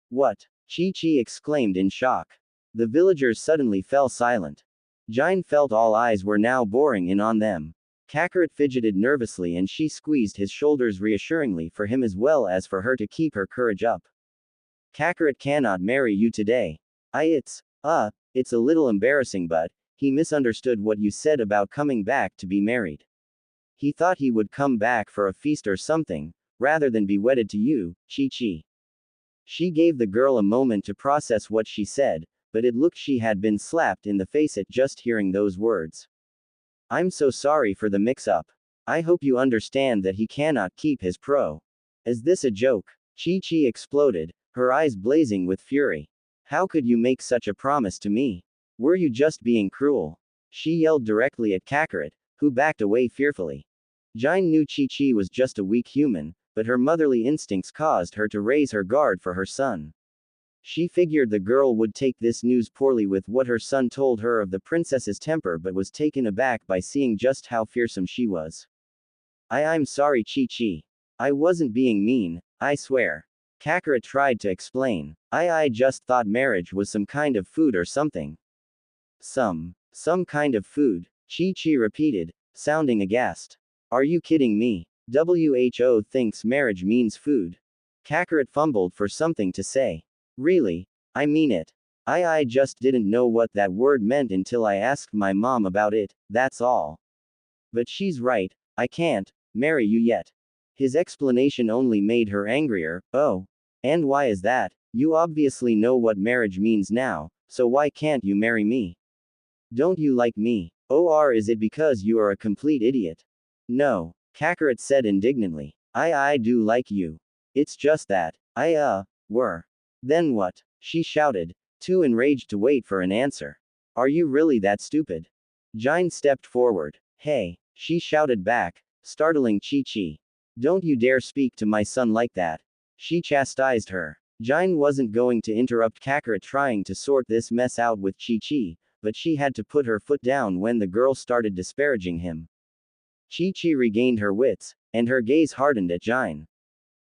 "What?" Chi-Chi exclaimed in shock. The villagers suddenly fell silent. Gine felt all eyes were now boring in on them. Kakarot fidgeted nervously and she squeezed his shoulders reassuringly for him as well as for her to keep her courage up. "Kakarot cannot marry you today. It's a little embarrassing, but he misunderstood what you said about coming back to be married. He thought he would come back for a feast or something, rather than be wedded to you, Chi-Chi." She gave the girl a moment to process what she said, but it looked she had been slapped in the face at just hearing those words. I'm so sorry for the mix-up. I hope you understand that he cannot keep his pro. Is this a joke? Chi-Chi exploded, her eyes blazing with fury. How could you make such a promise to me? Were you just being cruel? She yelled directly at Kakarot, who backed away fearfully. Gine knew Chi-Chi was just a weak human, but her motherly instincts caused her to raise her guard for her son. She figured the girl would take this news poorly with what her son told her of the princess's temper, but was taken aback by seeing just how fearsome she was. I'm sorry, Chi-Chi. I wasn't being mean, I swear. Kakarot tried to explain. I just thought marriage was some kind of food or something. Some kind of food, Chi-Chi repeated, sounding aghast. Are you kidding me? WHO thinks marriage means food. Kakarot fumbled for something to say. Really? I mean it. I just didn't know what that word meant until I asked my mom about it, that's all. But she's right, I can't marry you yet. His explanation only made her angrier. Oh. And why is that? You obviously know what marriage means now, so why can't you marry me? Don't you like me? Or is it because you are a complete idiot? No, Kakarot said indignantly. I do like you. It's just that, were. Then what? She shouted, too enraged to wait for an answer. Are you really that stupid? Gine stepped forward. Hey, she shouted back, startling Chi-Chi. Don't you dare speak to my son like that. She chastised her. Gine wasn't going to interrupt Kakarot trying to sort this mess out with Chi-Chi, but she had to put her foot down when the girl started disparaging him. Chi-Chi regained her wits, and her gaze hardened at Gine.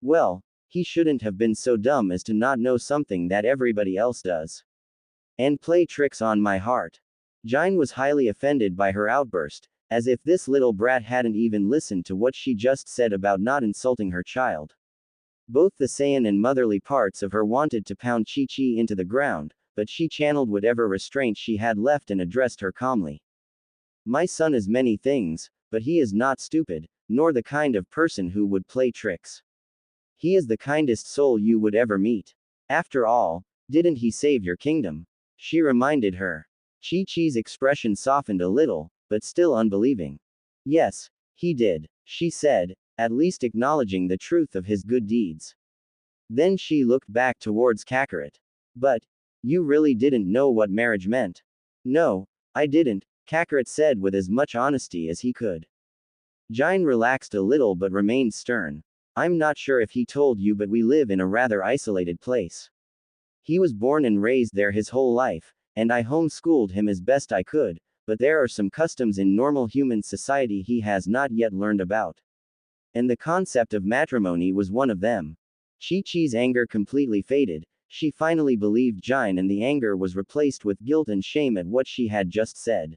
Well, he shouldn't have been so dumb as to not know something that everybody else does. And play tricks on my heart. Gine was highly offended by her outburst, as if this little brat hadn't even listened to what she just said about not insulting her child. Both the Saiyan and motherly parts of her wanted to pound Chi-Chi into the ground, but she channeled whatever restraint she had left and addressed her calmly. My son is many things, but he is not stupid, nor the kind of person who would play tricks. He is the kindest soul you would ever meet. After all, didn't he save your kingdom? She reminded her. Chi-Chi's expression softened a little, but still unbelieving. Yes, he did, she said, at least acknowledging the truth of his good deeds. Then she looked back towards Kakarot. But, you really didn't know what marriage meant? No, I didn't, Kakarot said with as much honesty as he could. Gine relaxed a little but remained stern. I'm not sure if he told you, but we live in a rather isolated place. He was born and raised there his whole life, and I homeschooled him as best I could, but there are some customs in normal human society he has not yet learned about. And the concept of matrimony was one of them. Chi-Chi's anger completely faded, she finally believed Gine, and the anger was replaced with guilt and shame at what she had just said.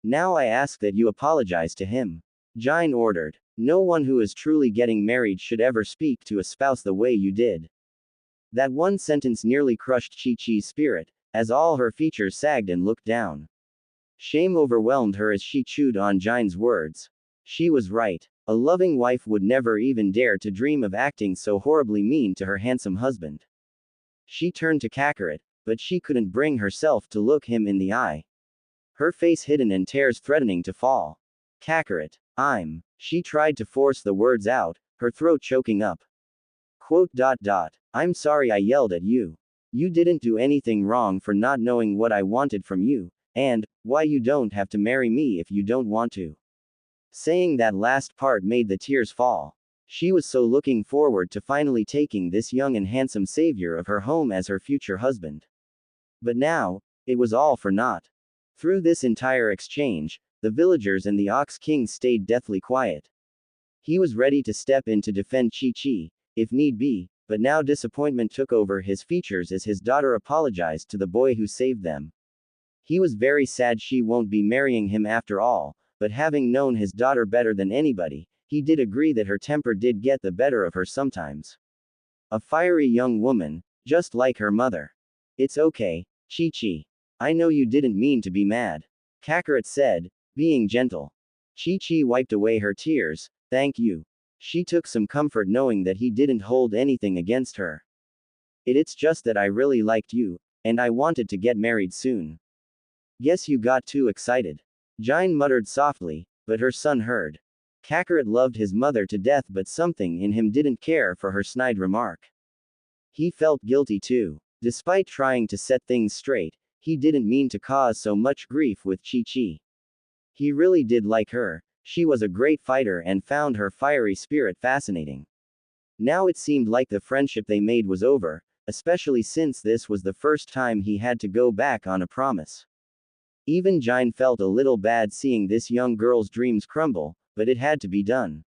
Now I ask that you apologize to him. Gine ordered. No one who is truly getting married should ever speak to a spouse the way you did. That one sentence nearly crushed Chi-Chi's spirit, as all her features sagged and looked down. Shame overwhelmed her as she chewed on Gine's words. She was right. A loving wife would never even dare to dream of acting so horribly mean to her handsome husband. She turned to Kakarot, but she couldn't bring herself to look him in the eye. Her face hidden and tears threatening to fall. Kakarot, she tried to force the words out, her throat choking up. I'm sorry I yelled at you. You didn't do anything wrong for not knowing what I wanted from you, and why you don't have to marry me if you don't want to. Saying that last part made the tears fall. She was so looking forward to finally taking this young and handsome savior of her home as her future husband. But now, it was all for naught. Through this entire exchange, the villagers and the Ox King stayed deathly quiet. He was ready to step in to defend Chi-Chi, if need be, but now disappointment took over his features as his daughter apologized to the boy who saved them. He was very sad she won't be marrying him after all, but having known his daughter better than anybody, he did agree that her temper did get the better of her sometimes. A fiery young woman, just like her mother. It's okay, Chi-Chi. I know you didn't mean to be mad. Kakarot said, being gentle. Chi-Chi wiped away her tears. Thank you. She took some comfort knowing that he didn't hold anything against her. It's just that I really liked you, and I wanted to get married soon. Guess you got too excited. Gine muttered softly, but her son heard. Kakarot loved his mother to death, but something in him didn't care for her snide remark. He felt guilty too. Despite trying to set things straight, he didn't mean to cause so much grief with Chi-Chi. He really did like her. She was a great fighter and found her fiery spirit fascinating. Now it seemed like the friendship they made was over, especially since this was the first time he had to go back on a promise. Even Gine felt a little bad seeing this young girl's dreams crumble, but it had to be done.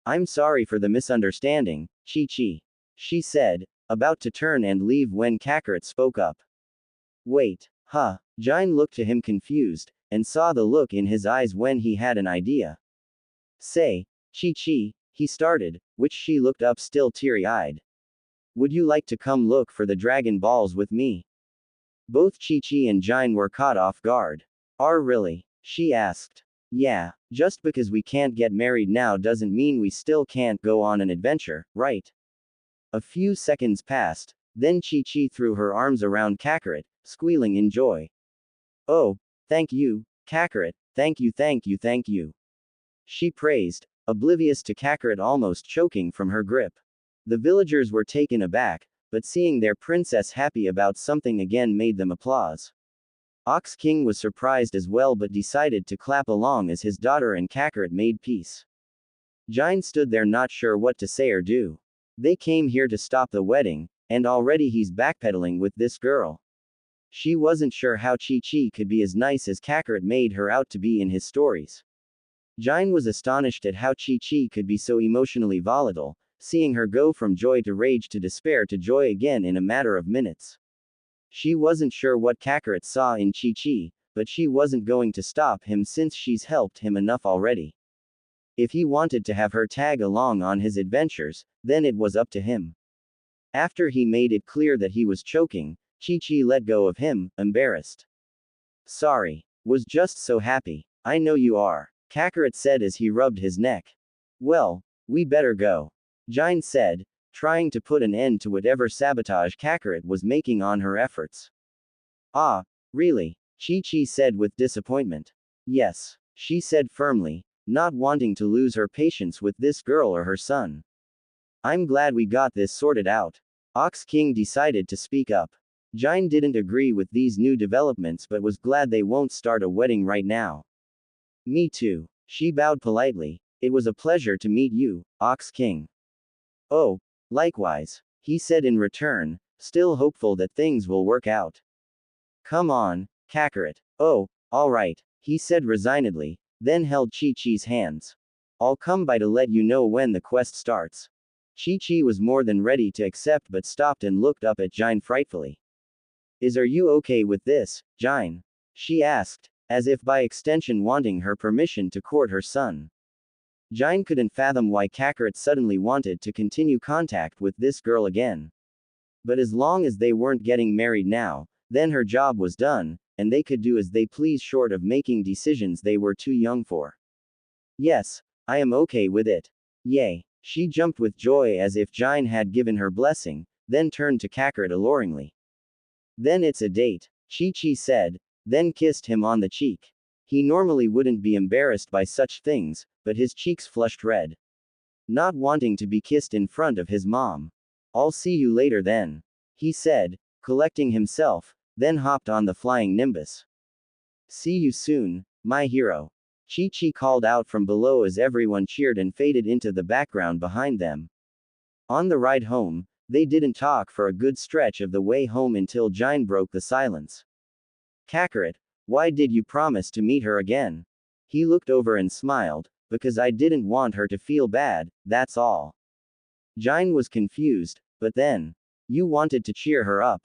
I'm sorry for the misunderstanding, Chi-Chi, she said, about to turn and leave when Kakarot spoke up. Wait, huh? Gine looked to him confused, and saw the look in his eyes when he had an idea. Say, Chi-Chi, he started, which she looked up still teary-eyed. Would you like to come look for the Dragon Balls with me? Both Chi-Chi and Gine were caught off guard. Really? She asked. Yeah, just because we can't get married now doesn't mean we still can't go on an adventure, right? A few seconds passed, then Chi-Chi threw her arms around Kakarot, squealing in joy. Oh, thank you, Kakarot, thank you, thank you, thank you. She praised, oblivious to Kakarot almost choking from her grip. The villagers were taken aback, but seeing their princess happy about something again made them applause. Ox King was surprised as well but decided to clap along as his daughter and Kakarot made peace. Gine stood there not sure what to say or do. They came here to stop the wedding, and already he's backpedaling with this girl. She wasn't sure how Chi-Chi could be as nice as Kakarot made her out to be in his stories. Gine was astonished at how Chi-Chi could be so emotionally volatile, seeing her go from joy to rage to despair to joy again in a matter of minutes. She wasn't sure what Kakarot saw in Chi-Chi, but she wasn't going to stop him since she's helped him enough already. If he wanted to have her tag along on his adventures, then it was up to him. After he made it clear that he was choking, Chi-Chi let go of him, embarrassed. Sorry. Was just so happy. I know you are, Kakarot said as he rubbed his neck. Well, we better go, Gine said, trying to put an end to whatever sabotage Kakarot was making on her efforts. Ah, really? Chi-Chi said with disappointment. Yes, she said firmly, not wanting to lose her patience with this girl or her son. I'm glad we got this sorted out. Ox King decided to speak up. Gine didn't agree with these new developments but was glad they won't start a wedding right now. Me too. She bowed politely. It was a pleasure to meet you, Ox King. Oh, likewise, he said in return, still hopeful that things will work out. Come on, Kakarot. Oh, alright, he said resignedly, then held Chi-Chi's hands. I'll come by to let you know when the quest starts. Chi-Chi was more than ready to accept but stopped and looked up at Gine frightfully. Are you okay with this, Gine? She asked, as if by extension wanting her permission to court her son. Gine couldn't fathom why Kakarot suddenly wanted to continue contact with this girl again. But as long as they weren't getting married now, then her job was done, and they could do as they please short of making decisions they were too young for. Yes, I am okay with it. Yay. She jumped with joy as if Gine had given her blessing, then turned to Kakarot alluringly. Then it's a date, Chi-Chi said, then kissed him on the cheek. He normally wouldn't be embarrassed by such things, but his cheeks flushed red. Not wanting to be kissed in front of his mom. I'll see you later then, he said, collecting himself, then hopped on the flying Nimbus. See you soon, my hero. Chi-Chi called out from below as everyone cheered and faded into the background behind them. On the ride home, they didn't talk for a good stretch of the way home until Gine broke the silence. Kakarot, why did you promise to meet her again? He looked over and smiled, because I didn't want her to feel bad, that's all. Gine was confused, but then, you wanted to cheer her up.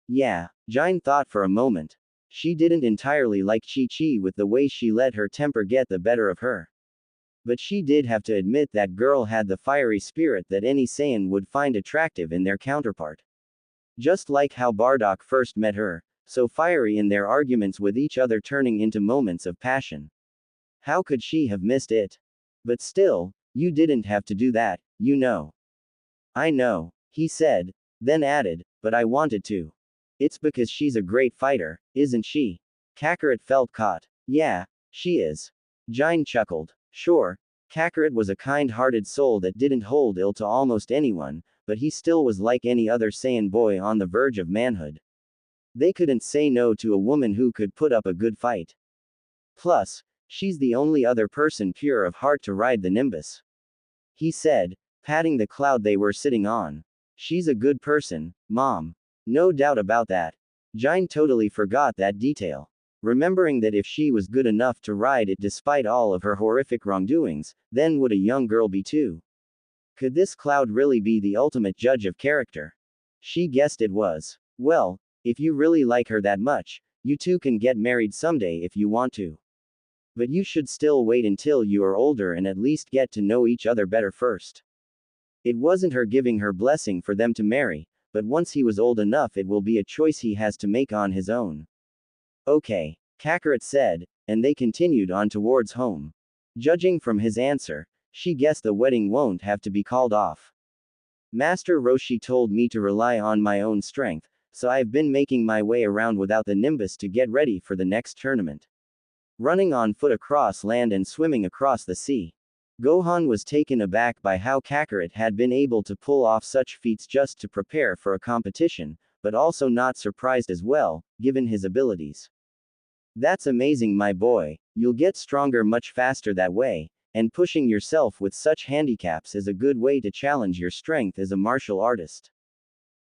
Yeah, Gine thought for a moment. She didn't entirely like Chi-Chi with the way she let her temper get the better of her. But she did have to admit that girl had the fiery spirit that any Saiyan would find attractive in their counterpart. Just like how Bardock first met her, so fiery in their arguments with each other turning into moments of passion. How could she have missed it? But still, you didn't have to do that, you know. I know, he said, Then added, but I wanted to. It's because she's a great fighter, isn't she? Kakarot felt caught. Yeah, she is. Gine chuckled. Sure, Kakarot was a kind-hearted soul that didn't hold ill to almost anyone, but he still was like any other Saiyan boy on the verge of manhood. They couldn't say no to a woman who could put up a good fight. Plus, she's the only other person pure of heart to ride the Nimbus. He said, patting the cloud they were sitting on. She's a good person, Mom. No doubt about that. Gine totally forgot that detail. Remembering that if she was good enough to ride it despite all of her horrific wrongdoings, then would a young girl be too? Could this cloud really be the ultimate judge of character? She guessed it was. Well, if you really like her that much, you two can get married someday if you want to. But you should still wait until you are older and at least get to know each other better first. It wasn't her giving her blessing for them to marry, but once he was old enough it will be a choice he has to make on his own. Okay, Kakarot said, and they continued on towards home. Judging from his answer, she guessed the wedding won't have to be called off. Master Roshi told me to rely on my own strength, so I've been making my way around without the Nimbus to get ready for the next tournament. Running on foot across land and swimming across the sea. Gohan was taken aback by how Kakarot had been able to pull off such feats just to prepare for a competition, but also not surprised as well, given his abilities. That's amazing, my boy. You'll get stronger much faster that way, and pushing yourself with such handicaps is a good way to challenge your strength as a martial artist.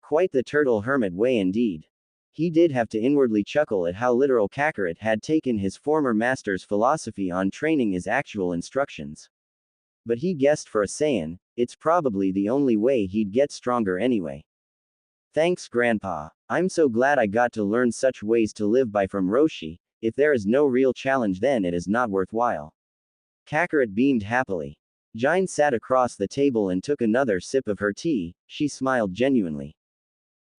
Quite the turtle hermit way indeed. He did have to inwardly chuckle at how literal Kakarot had taken his former master's philosophy on training as actual instructions. But he guessed for a Saiyan, it's probably the only way he'd get stronger anyway. Thanks, Grandpa. I'm so glad I got to learn such ways to live by from Roshi. If there is no real challenge, then it is not worthwhile. Kakarot beamed happily. Gine sat across the table and took another sip of her tea. She smiled genuinely.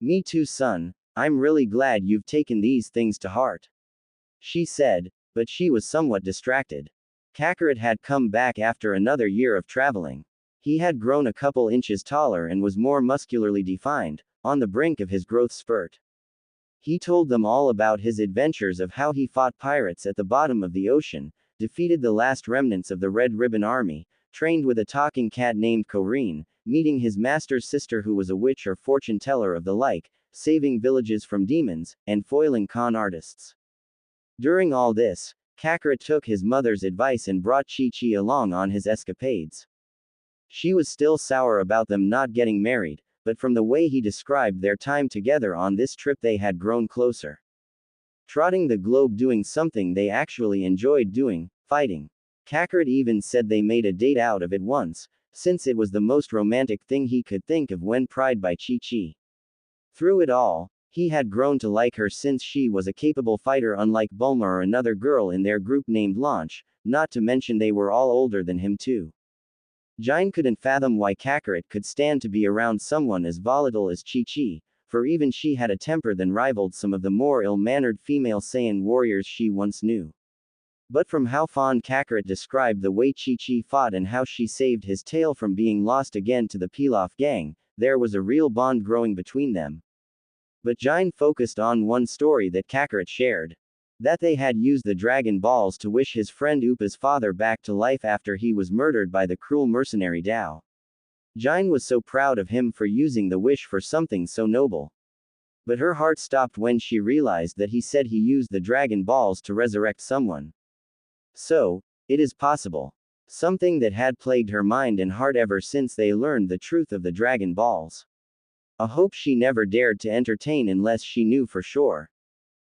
Me too, son. I'm really glad you've taken these things to heart. She said, but she was somewhat distracted. Kakarot had come back after another year of traveling. He had grown a couple inches taller and was more muscularly defined, on the brink of his growth spurt. He told them all about his adventures of how he fought pirates at the bottom of the ocean, defeated the last remnants of the Red Ribbon Army, trained with a talking cat named Corrine, meeting his master's sister who was a witch or fortune teller of the like, saving villages from demons, and foiling con artists. During all this, Kakarot took his mother's advice and brought Chi-Chi along on his escapades. She was still sour about them not getting married, but from the way he described their time together on this trip they had grown closer. Trotting the globe, doing something they actually enjoyed doing, fighting. Kakarot even said they made a date out of it once, since it was the most romantic thing he could think of when pried by Chi-Chi. Through it all, he had grown to like her since she was a capable fighter unlike Bulma or another girl in their group named Launch, not to mention they were all older than him too. Gine couldn't fathom why Kakarot could stand to be around someone as volatile as Chi-Chi, for even she had a temper that rivaled some of the more ill-mannered female Saiyan warriors she once knew. But from how fond Kakarot described the way Chi-Chi fought and how she saved his tail from being lost again to the Pilaf gang, there was a real bond growing between them. But Gine focused on one story that Kakarot shared. That they had used the Dragon Balls to wish his friend Upa's father back to life after he was murdered by the cruel mercenary Dao. Gine was so proud of him for using the wish for something so noble. But her heart stopped when she realized that he said he used the Dragon Balls to resurrect someone. So, it is possible. Something that had plagued her mind and heart ever since they learned the truth of the Dragon Balls. A hope she never dared to entertain unless she knew for sure.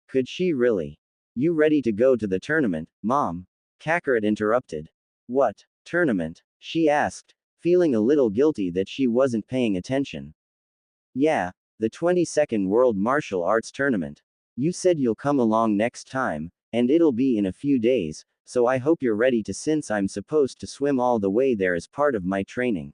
Could she really? You ready to go to the tournament, Mom? Kakarot interrupted. What tournament? She asked, feeling a little guilty that she wasn't paying attention. Yeah, the 22nd World Martial Arts Tournament. You said you'll come along next time, and it'll be in a few days, so I hope you're ready to, since I'm supposed to swim all the way there as part of my training.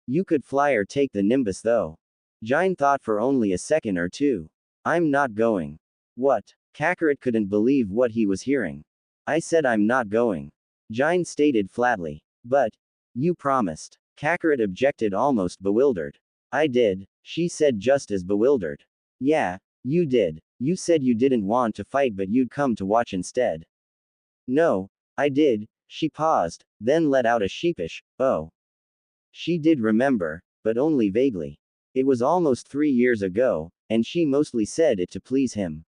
You could fly or take the Nimbus though. Gine thought for only a second or two. I'm not going. What? Kakarot couldn't believe what he was hearing. I said I'm not going. Gine stated flatly. But you promised. Kakarot objected, almost bewildered. I did, she said just as bewildered. Yeah, you did. You said you didn't want to fight but you'd come to watch instead. No, I did, she paused, then let out a sheepish, oh. She did remember, but only vaguely. It was almost 3 years ago, and she mostly said it to please him.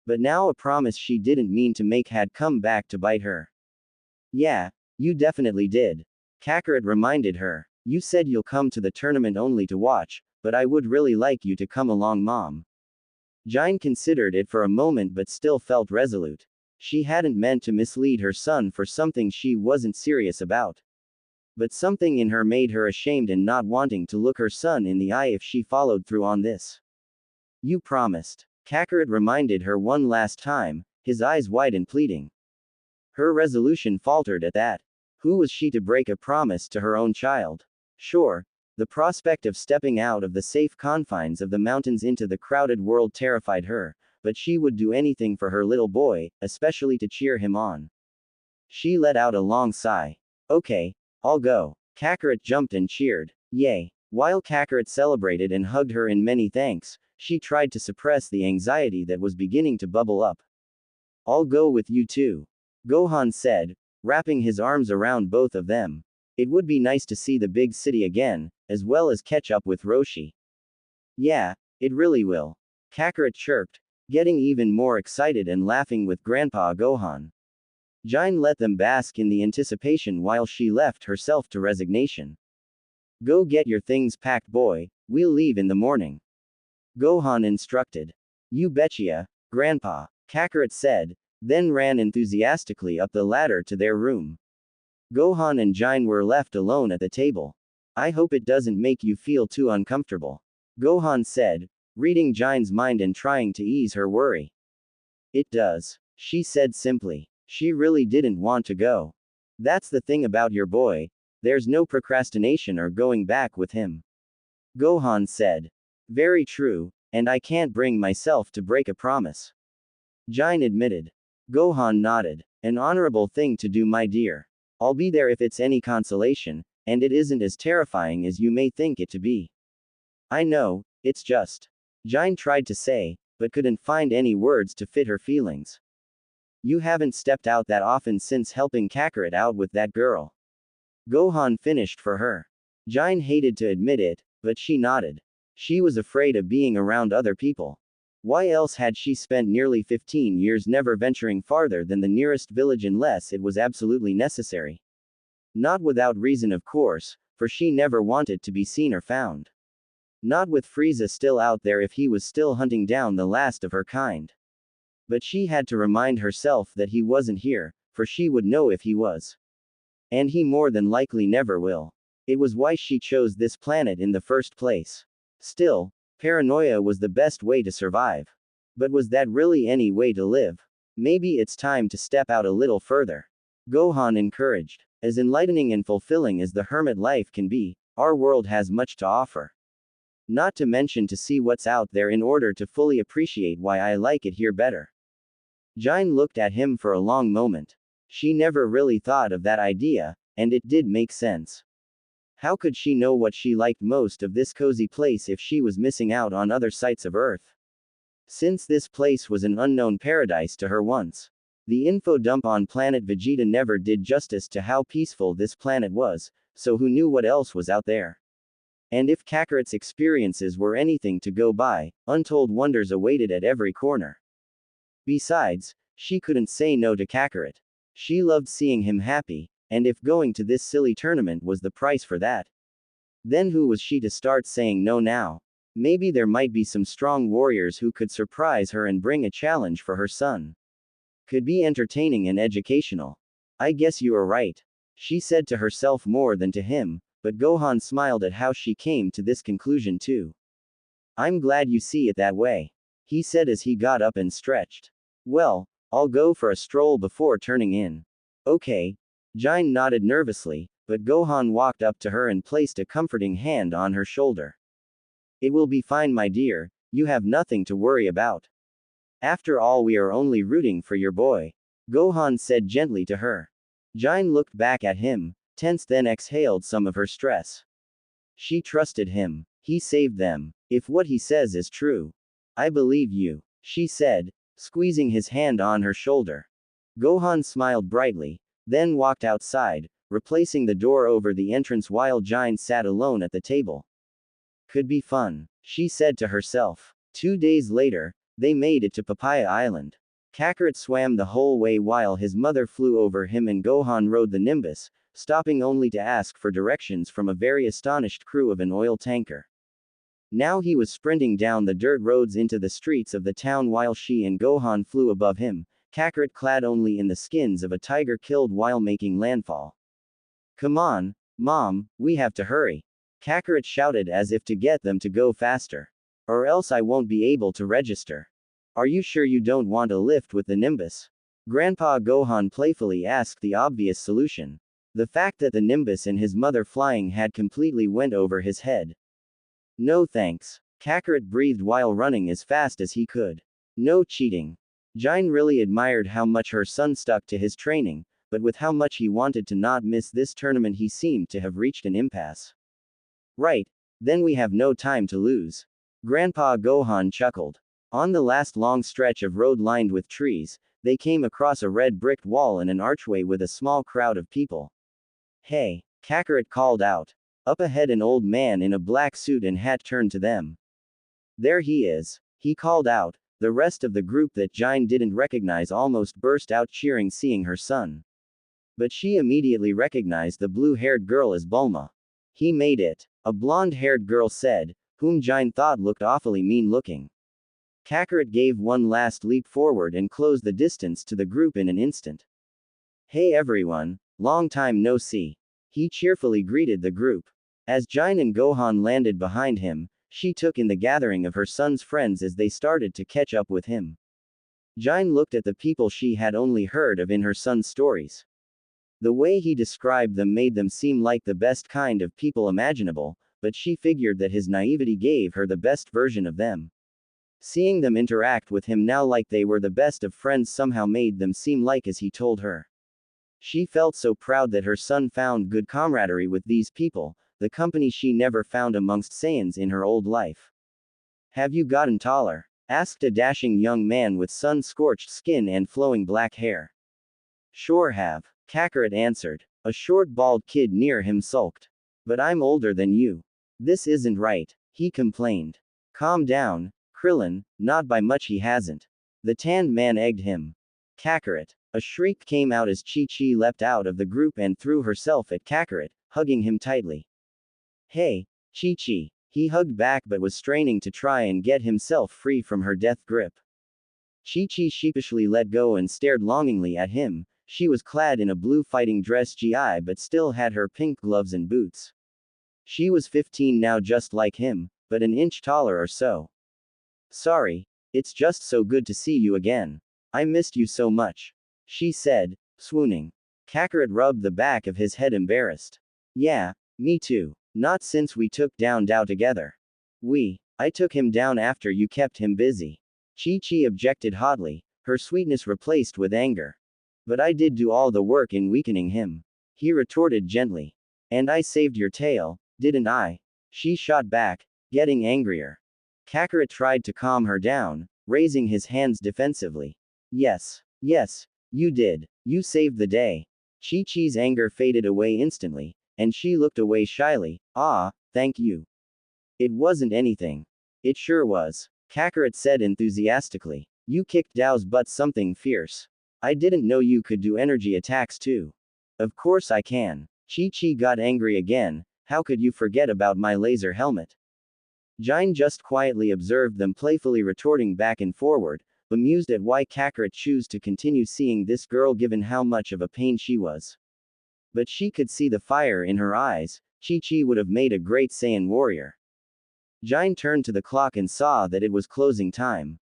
But now a promise she didn't mean to make had come back to bite her. Yeah, you definitely did. Kakarot reminded her. You said you'll come to the tournament only to watch, but I would really like you to come along, Mom. Gine considered it for a moment but still felt resolute. She hadn't meant to mislead her son for something she wasn't serious about. But something in her made her ashamed and not wanting to look her son in the eye if she followed through on this. You promised. Kakarot reminded her one last time, his eyes wide and pleading. Her resolution faltered at that. Who was she to break a promise to her own child? Sure, the prospect of stepping out of the safe confines of the mountains into the crowded world terrified her, but she would do anything for her little boy, especially to cheer him on. She let out a long sigh. Okay, I'll go. Kakarot jumped and cheered. Yay. While Kakarot celebrated and hugged her in many thanks, she tried to suppress the anxiety that was beginning to bubble up. I'll go with you too. Gohan said, wrapping his arms around both of them. It would be nice to see the big city again, as well as catch up with Roshi. Yeah, it really will. Kakarot chirped, getting even more excited and laughing with Grandpa Gohan. Gine let them bask in the anticipation while she left herself to resignation. Go get your things packed, boy, we'll leave in the morning. Gohan instructed. You betcha, Grandpa, Kakarot said, then ran enthusiastically up the ladder to their room. Gohan and Gine were left alone at the table. I hope it doesn't make you feel too uncomfortable. Gohan said, reading Gine's mind and trying to ease her worry. It does, she said simply. She really didn't want to go. That's the thing about your boy, there's no procrastination or going back with him. Gohan said. Very true, and I can't bring myself to break a promise. Gine admitted. Gohan nodded. An honorable thing to do, my dear. I'll be there if it's any consolation, and it isn't as terrifying as you may think it to be. I know, it's just. Gine tried to say, but couldn't find any words to fit her feelings. You haven't stepped out that often since helping Kakarot out with that girl. Gohan finished for her. Gine hated to admit it, but she nodded. She was afraid of being around other people. Why else had she spent nearly 15 years never venturing farther than the nearest village unless it was absolutely necessary? Not without reason, of course, for she never wanted to be seen or found. Not with Frieza still out there if he was still hunting down the last of her kind. But she had to remind herself that he wasn't here, for she would know if he was. And he more than likely never will. It was why she chose this planet in the first place. Still, paranoia was the best way to survive. But was that really any way to live? Maybe it's time to step out a little further. Gohan encouraged. As enlightening and fulfilling as the hermit life can be, our world has much to offer. Not to mention to see what's out there in order to fully appreciate why I like it here better. Gine looked at him for a long moment. She never really thought of that idea, and it did make sense. How could she know what she liked most of this cozy place if she was missing out on other sights of Earth? Since this place was an unknown paradise to her once. The info dump on planet Vegeta never did justice to how peaceful this planet was, so who knew what else was out there? And if Kakarot's experiences were anything to go by, untold wonders awaited at every corner. Besides, she couldn't say no to Kakarot. She loved seeing him happy, and if going to this silly tournament was the price for that, then who was she to start saying no now? Maybe there might be some strong warriors who could surprise her and bring a challenge for her son. Could be entertaining and educational. I guess you are right. She said to herself more than to him, but Gohan smiled at how she came to this conclusion too. I'm glad you see it that way, he said as he got up and stretched. Well, I'll go for a stroll before turning in. Okay. Gine nodded nervously, but Gohan walked up to her and placed a comforting hand on her shoulder. It will be fine, my dear, you have nothing to worry about. After all, we are only rooting for your boy, Gohan said gently to her. Gine looked back at him, tense, then exhaled some of her stress. She trusted him. He saved them. If what he says is true, I believe you, she said, squeezing his hand on her shoulder. Gohan smiled brightly, then walked outside, replacing the door over the entrance while Gine sat alone at the table. Could be fun, she said to herself. 2 days later, they made it to Papaya Island. Kakarot swam the whole way while his mother flew over him and Gohan rode the Nimbus, stopping only to ask for directions from a very astonished crew of an oil tanker. Now he was sprinting down the dirt roads into the streets of the town while she and Gohan flew above him, Kakarot clad only in the skins of a tiger killed while making landfall. Come on, Mom, we have to hurry. Kakarot shouted as if to get them to go faster. Or else I won't be able to register. Are you sure you don't want a lift with the Nimbus? Grandpa Gohan playfully asked the obvious solution. The fact that the Nimbus and his mother flying had completely went over his head. No thanks. Kakarot breathed while running as fast as he could. No cheating. Gine really admired how much her son stuck to his training, but with how much he wanted to not miss this tournament he seemed to have reached an impasse. Right, then we have no time to lose. Grandpa Gohan chuckled. On the last long stretch of road lined with trees, they came across a red bricked wall and an archway with a small crowd of people. Hey, Kakarot called out. Up ahead an old man in a black suit and hat turned to them. There he is, he called out. The rest of the group that Gine didn't recognize almost burst out cheering seeing her son. But she immediately recognized the blue-haired girl as Bulma. He made it, a blonde-haired girl said, whom Gine thought looked awfully mean-looking. Kakarot gave one last leap forward and closed the distance to the group in an instant. Hey everyone, long time no see. He cheerfully greeted the group. As Gine and Gohan landed behind him, she took in the gathering of her son's friends as they started to catch up with him. Gine looked at the people she had only heard of in her son's stories. The way he described them made them seem like the best kind of people imaginable, but she figured that his naivety gave her the best version of them. Seeing them interact with him now like they were the best of friends somehow made them seem like as he told her. She felt so proud that her son found good camaraderie with these people, the company she never found amongst Saiyans in her old life. Have you gotten taller? Asked a dashing young man with sun-scorched skin and flowing black hair. Sure have, Kakarot answered. A short bald kid near him sulked. But I'm older than you. This isn't right, he complained. Calm down, Krillin, not by much he hasn't. The tanned man egged him. Kakarot. A shriek came out as Chi-Chi leapt out of the group and threw herself at Kakarot, hugging him tightly. Hey, Chi-Chi. He hugged back but was straining to try and get himself free from her death grip. Chi-Chi sheepishly let go and stared longingly at him. She was clad in a blue fighting dress GI but still had her pink gloves and boots. She was 15 now just like him, but an inch taller or so. Sorry, it's just so good to see you again. I missed you so much, she said, swooning. Kakarot rubbed the back of his head embarrassed. Yeah, me too. Not since we took down Dao together. I took him down after you kept him busy. Chi-Chi objected hotly, her sweetness replaced with anger. But I did do all the work in weakening him. He retorted gently. And I saved your tail, didn't I? She shot back, getting angrier. Kakarot tried to calm her down, raising his hands defensively. Yes, you did. You saved the day. Chi-Chi's anger faded away instantly, and she looked away shyly. Ah, thank you. It wasn't anything. It sure was, Kakarot said enthusiastically. You kicked Dao's butt something fierce. I didn't know you could do energy attacks too. Of course I can. Chi-Chi got angry again. How could you forget about my laser helmet? Gine just quietly observed them playfully retorting back and forward, bemused at why Kakarot chose to continue seeing this girl given how much of a pain she was. But she could see the fire in her eyes. Chi-Chi would have made a great Saiyan warrior. Gine turned to the clock and saw that it was closing time.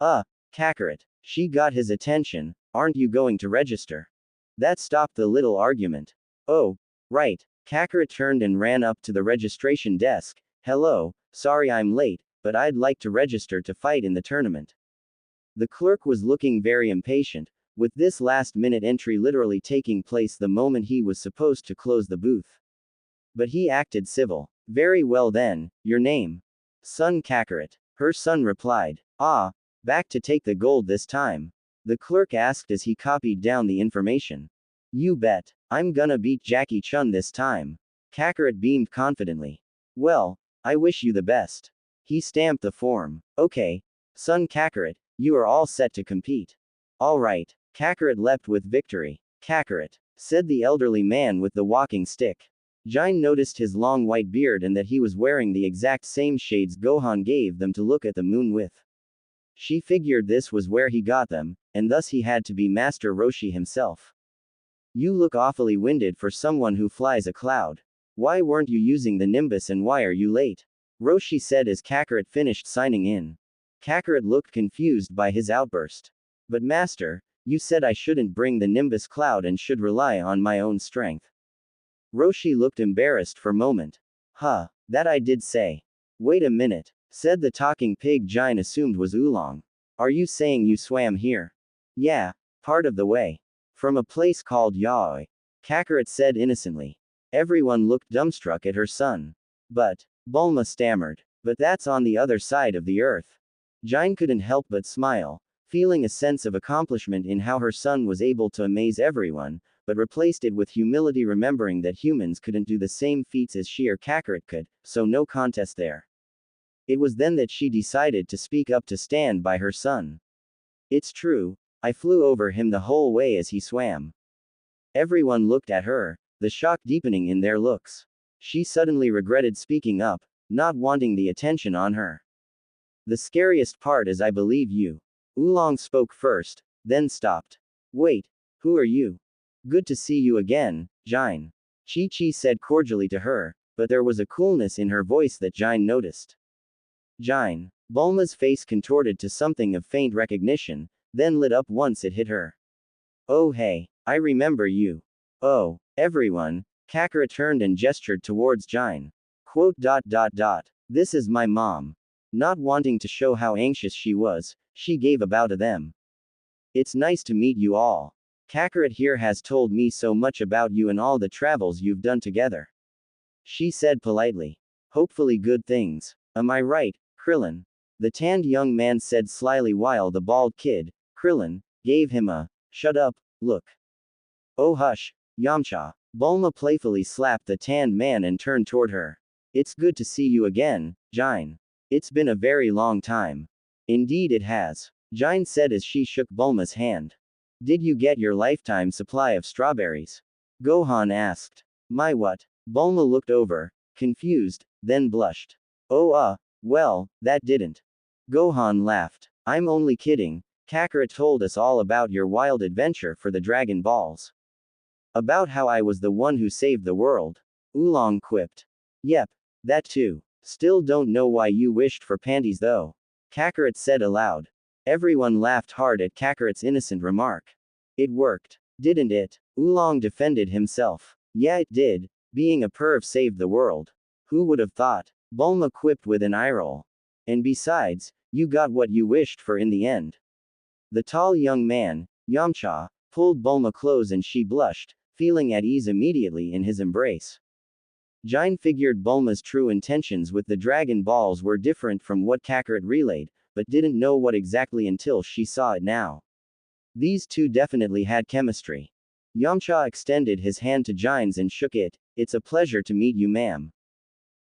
Kakarot. She got his attention. Aren't you going to register? That stopped the little argument. Oh, right. Kakarot turned and ran up to the registration desk. Hello, sorry I'm late, but I'd like to register to fight in the tournament. The clerk was looking very impatient, with this last-minute entry literally taking place the moment he was supposed to close the booth. But he acted civil. Very well then, your name? Son Kakarot. Her son replied. Ah, back to take the gold this time? The clerk asked as he copied down the information. You bet. I'm gonna beat Jackie Chun this time. Kakarot beamed confidently. Well, I wish you the best. He stamped the form. Okay. Son Kakarot, you are all set to compete. Alright. Kakarot leapt with victory. Kakarot, said the elderly man with the walking stick. Gine noticed his long white beard and that he was wearing the exact same shades Gohan gave them to look at the moon with. She figured this was where he got them, and thus he had to be Master Roshi himself. You look awfully winded for someone who flies a cloud. Why weren't you using the Nimbus and why are you late? Roshi said as Kakarot finished signing in. Kakarot looked confused by his outburst. But Master, you said I shouldn't bring the Nimbus cloud and should rely on my own strength. Roshi looked embarrassed for a moment. Huh, that I did say. Wait a minute, said the talking pig Gine assumed was Oolong. Are you saying you swam here? Yeah, part of the way. From a place called Yaoi. Kakarot said innocently. Everyone looked dumbstruck at her son. But, Bulma stammered. But that's on the other side of the earth. Gine couldn't help but smile, feeling a sense of accomplishment in how her son was able to amaze everyone, but replaced it with humility, remembering that humans couldn't do the same feats as she or Kakarot could, so no contest there. It was then that she decided to speak up to stand by her son. It's true, I flew over him the whole way as he swam. Everyone looked at her, the shock deepening in their looks. She suddenly regretted speaking up, not wanting the attention on her. The scariest part is I believe you. Oolong spoke first, then stopped. Wait, who are you? Good to see you again, Gine. Chi-Chi said cordially to her, but there was a coolness in her voice that Gine noticed. Gine. Bulma's face contorted to something of faint recognition, then lit up once it hit her. Oh hey, I remember you. Oh, everyone. Kakarot turned and gestured towards Gine. Quote. This is my mom. Not wanting to show how anxious she was, she gave a bow to them. It's nice to meet you all. Kakarot here has told me so much about you and all the travels you've done together. She said politely. Hopefully good things. Am I right, Krillin? The tanned young man said slyly while the bald kid, Krillin, gave him a, shut up, look. Oh hush, Yamcha. Bulma playfully slapped the tanned man and turned toward her. It's good to see you again, Gine. It's been a very long time. Indeed it has. Gine said as she shook Bulma's hand. Did you get your lifetime supply of strawberries? Gohan asked. My what? Bulma looked over, confused, then blushed. Oh well, that didn't. Gohan laughed. I'm only kidding. Kakarot told us all about your wild adventure for the Dragon Balls. About how I was the one who saved the world. Oolong quipped. Yep, that too. Still don't know why you wished for panties though. Kakarot said aloud. Everyone laughed hard at Kakarot's innocent remark. It worked, didn't it? Oolong defended himself. Yeah it did. Being a perv saved the world. Who would have thought? Bulma quipped with an eye roll. And besides, you got what you wished for in the end. The tall young man, Yamcha, pulled Bulma close and she blushed, feeling at ease immediately in his embrace. Gine figured Bulma's true intentions with the Dragon Balls were different from what Kakarot relayed, but didn't know what exactly until she saw it now. These two definitely had chemistry. Yamcha extended his hand to Gine's and shook it. It's a pleasure to meet you, ma'am.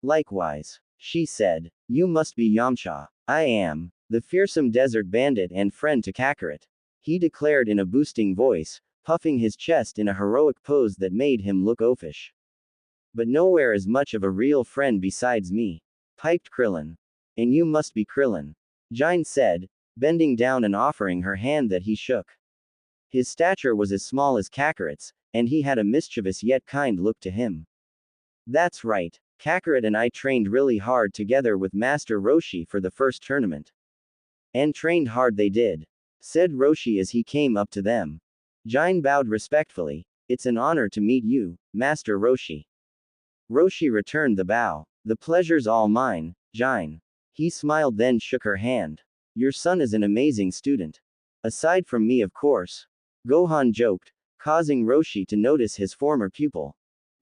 Likewise, she said. You must be Yamcha. I am. The fearsome desert bandit and friend to Kakarot. He declared in a boosting voice, puffing his chest in a heroic pose that made him look oafish. But nowhere as much of a real friend besides me. Piped Krillin. And you must be Krillin. Gine said, bending down and offering her hand that he shook. His stature was as small as Kakarot's, and he had a mischievous yet kind look to him. That's right. Kakarot and I trained really hard together with Master Roshi for the first tournament. And trained hard they did, said Roshi as he came up to them. Gine bowed respectfully. It's an honor to meet you, Master Roshi. Roshi returned the bow. The pleasure's all mine, Gine. He smiled then shook her hand. Your son is an amazing student. Aside from me of course. Gohan joked, causing Roshi to notice his former pupil.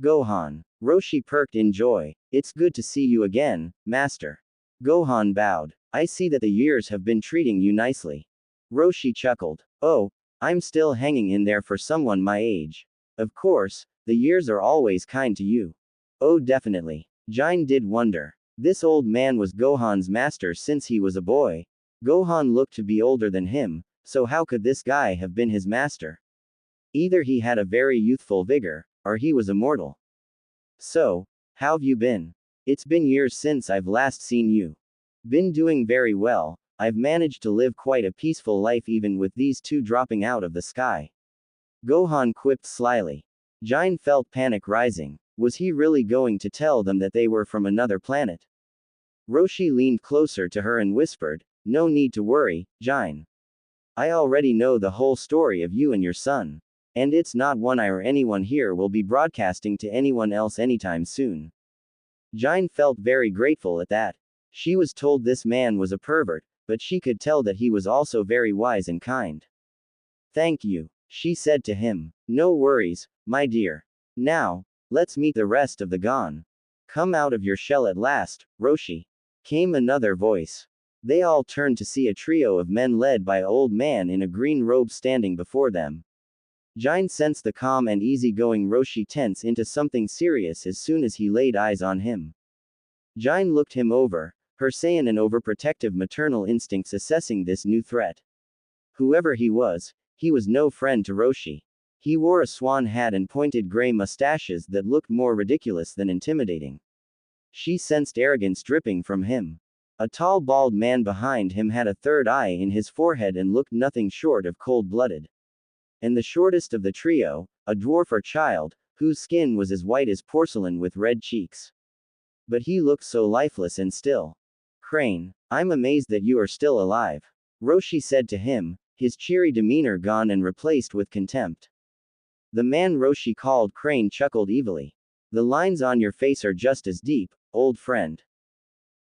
Gohan. Roshi perked in joy. It's good to see you again, Master. Gohan bowed. I see that the years have been treating you nicely. Roshi chuckled. Oh, I'm still hanging in there for someone my age. Of course, the years are always kind to you. Oh, definitely. Gine did wonder. This old man was Gohan's master since he was a boy. Gohan looked to be older than him, so how could this guy have been his master? Either he had a very youthful vigor, or he was immortal. So, how've you been? It's been years since I've last seen you. Been doing very well. I've managed to live quite a peaceful life even with these two dropping out of the sky. Gohan quipped slyly. Gine felt panic rising. Was he really going to tell them that they were from another planet? Roshi leaned closer to her and whispered, "No need to worry, Gine. I already know the whole story of you and your son. And it's not one I or anyone here will be broadcasting to anyone else anytime soon." Gine felt very grateful at that. She was told this man was a pervert, but she could tell that he was also very wise and kind. "Thank you," she said to him. "No worries, my dear. Now, let's meet the rest of the Gon. Come out of your shell at last, Roshi," came another voice. They all turned to see a trio of men led by an old man in a green robe standing before them. Gine sensed the calm and easygoing Roshi tense into something serious as soon as he laid eyes on him. Gine looked him over, her Saiyan and overprotective maternal instincts assessing this new threat. Whoever he was no friend to Roshi. He wore a swan hat and pointed gray mustaches that looked more ridiculous than intimidating. She sensed arrogance dripping from him. A tall bald man behind him had a third eye in his forehead and looked nothing short of cold-blooded. And the shortest of the trio, a dwarf or child, whose skin was as white as porcelain with red cheeks. But he looked so lifeless and still. "Crane, I'm amazed that you are still alive," Roshi said to him, his cheery demeanor gone and replaced with contempt. The man Roshi called Crane chuckled evilly. "The lines on your face are just as deep, old friend."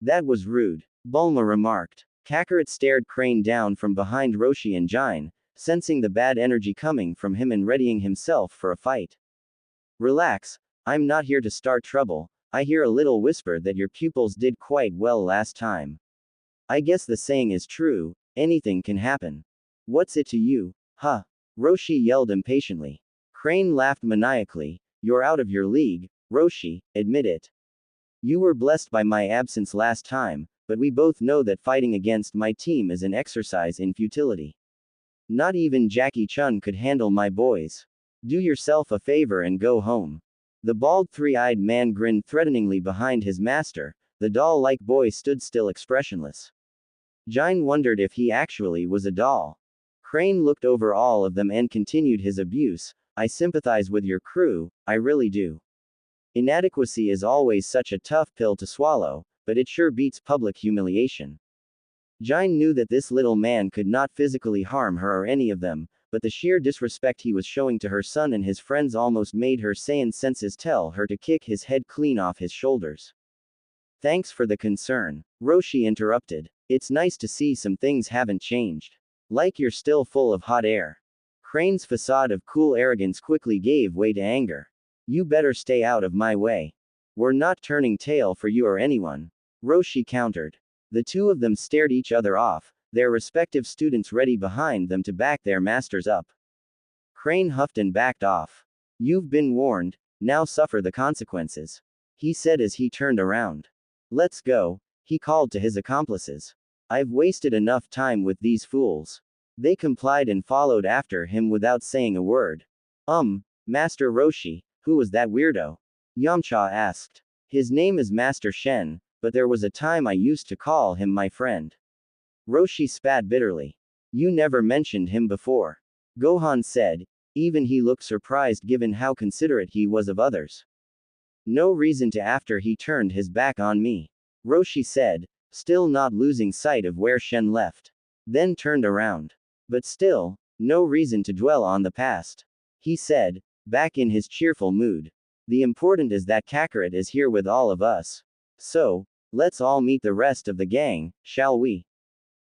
"That was rude," Bulma remarked. Kakarot stared Crane down from behind Roshi and Gine, sensing the bad energy coming from him and readying himself for a fight. "Relax, I'm not here to start trouble. I hear a little whisper that your pupils did quite well last time. I guess the saying is true, anything can happen. What's it to you, huh?" Roshi yelled impatiently. Crane laughed maniacally. "You're out of your league, Roshi, admit it. You were blessed by my absence last time, but we both know that fighting against my team is an exercise in futility. Not even Jackie Chun could handle my boys. Do yourself a favor and go home." The bald three-eyed man grinned threateningly behind his master. The doll-like boy stood still expressionless. Gine wondered if he actually was a doll. Crane looked over all of them and continued his abuse. "I sympathize with your crew, I really do. Inadequacy is always such a tough pill to swallow, but it sure beats public humiliation." Gine knew that this little man could not physically harm her or any of them, but the sheer disrespect he was showing to her son and his friends almost made her Saiyan senses tell her to kick his head clean off his shoulders. "Thanks for the concern," Roshi interrupted. "It's nice to see some things haven't changed. Like you're still full of hot air." Crane's facade of cool arrogance quickly gave way to anger. "You better stay out of my way. We're not turning tail for you or anyone," Roshi countered. The two of them stared each other off, their respective students ready behind them to back their masters up. Crane huffed and backed off. "You've been warned, now suffer the consequences," he said as he turned around. "Let's go," he called to his accomplices. "I've wasted enough time with these fools." They complied and followed after him without saying a word. Master Roshi, who was that weirdo?" Yamcha asked. "His name is Master Shen, but there was a time I used to call him my friend." Roshi spat bitterly. "You never mentioned him before," Gohan said. Even he looked surprised given how considerate he was of others. "No reason to after he turned his back on me," Roshi said, still not losing sight of where Shen left. Then turned around. "But still, no reason to dwell on the past," he said, back in his cheerful mood. "The important is that Kakarot is here with all of us. So, let's all meet the rest of the gang, shall we?"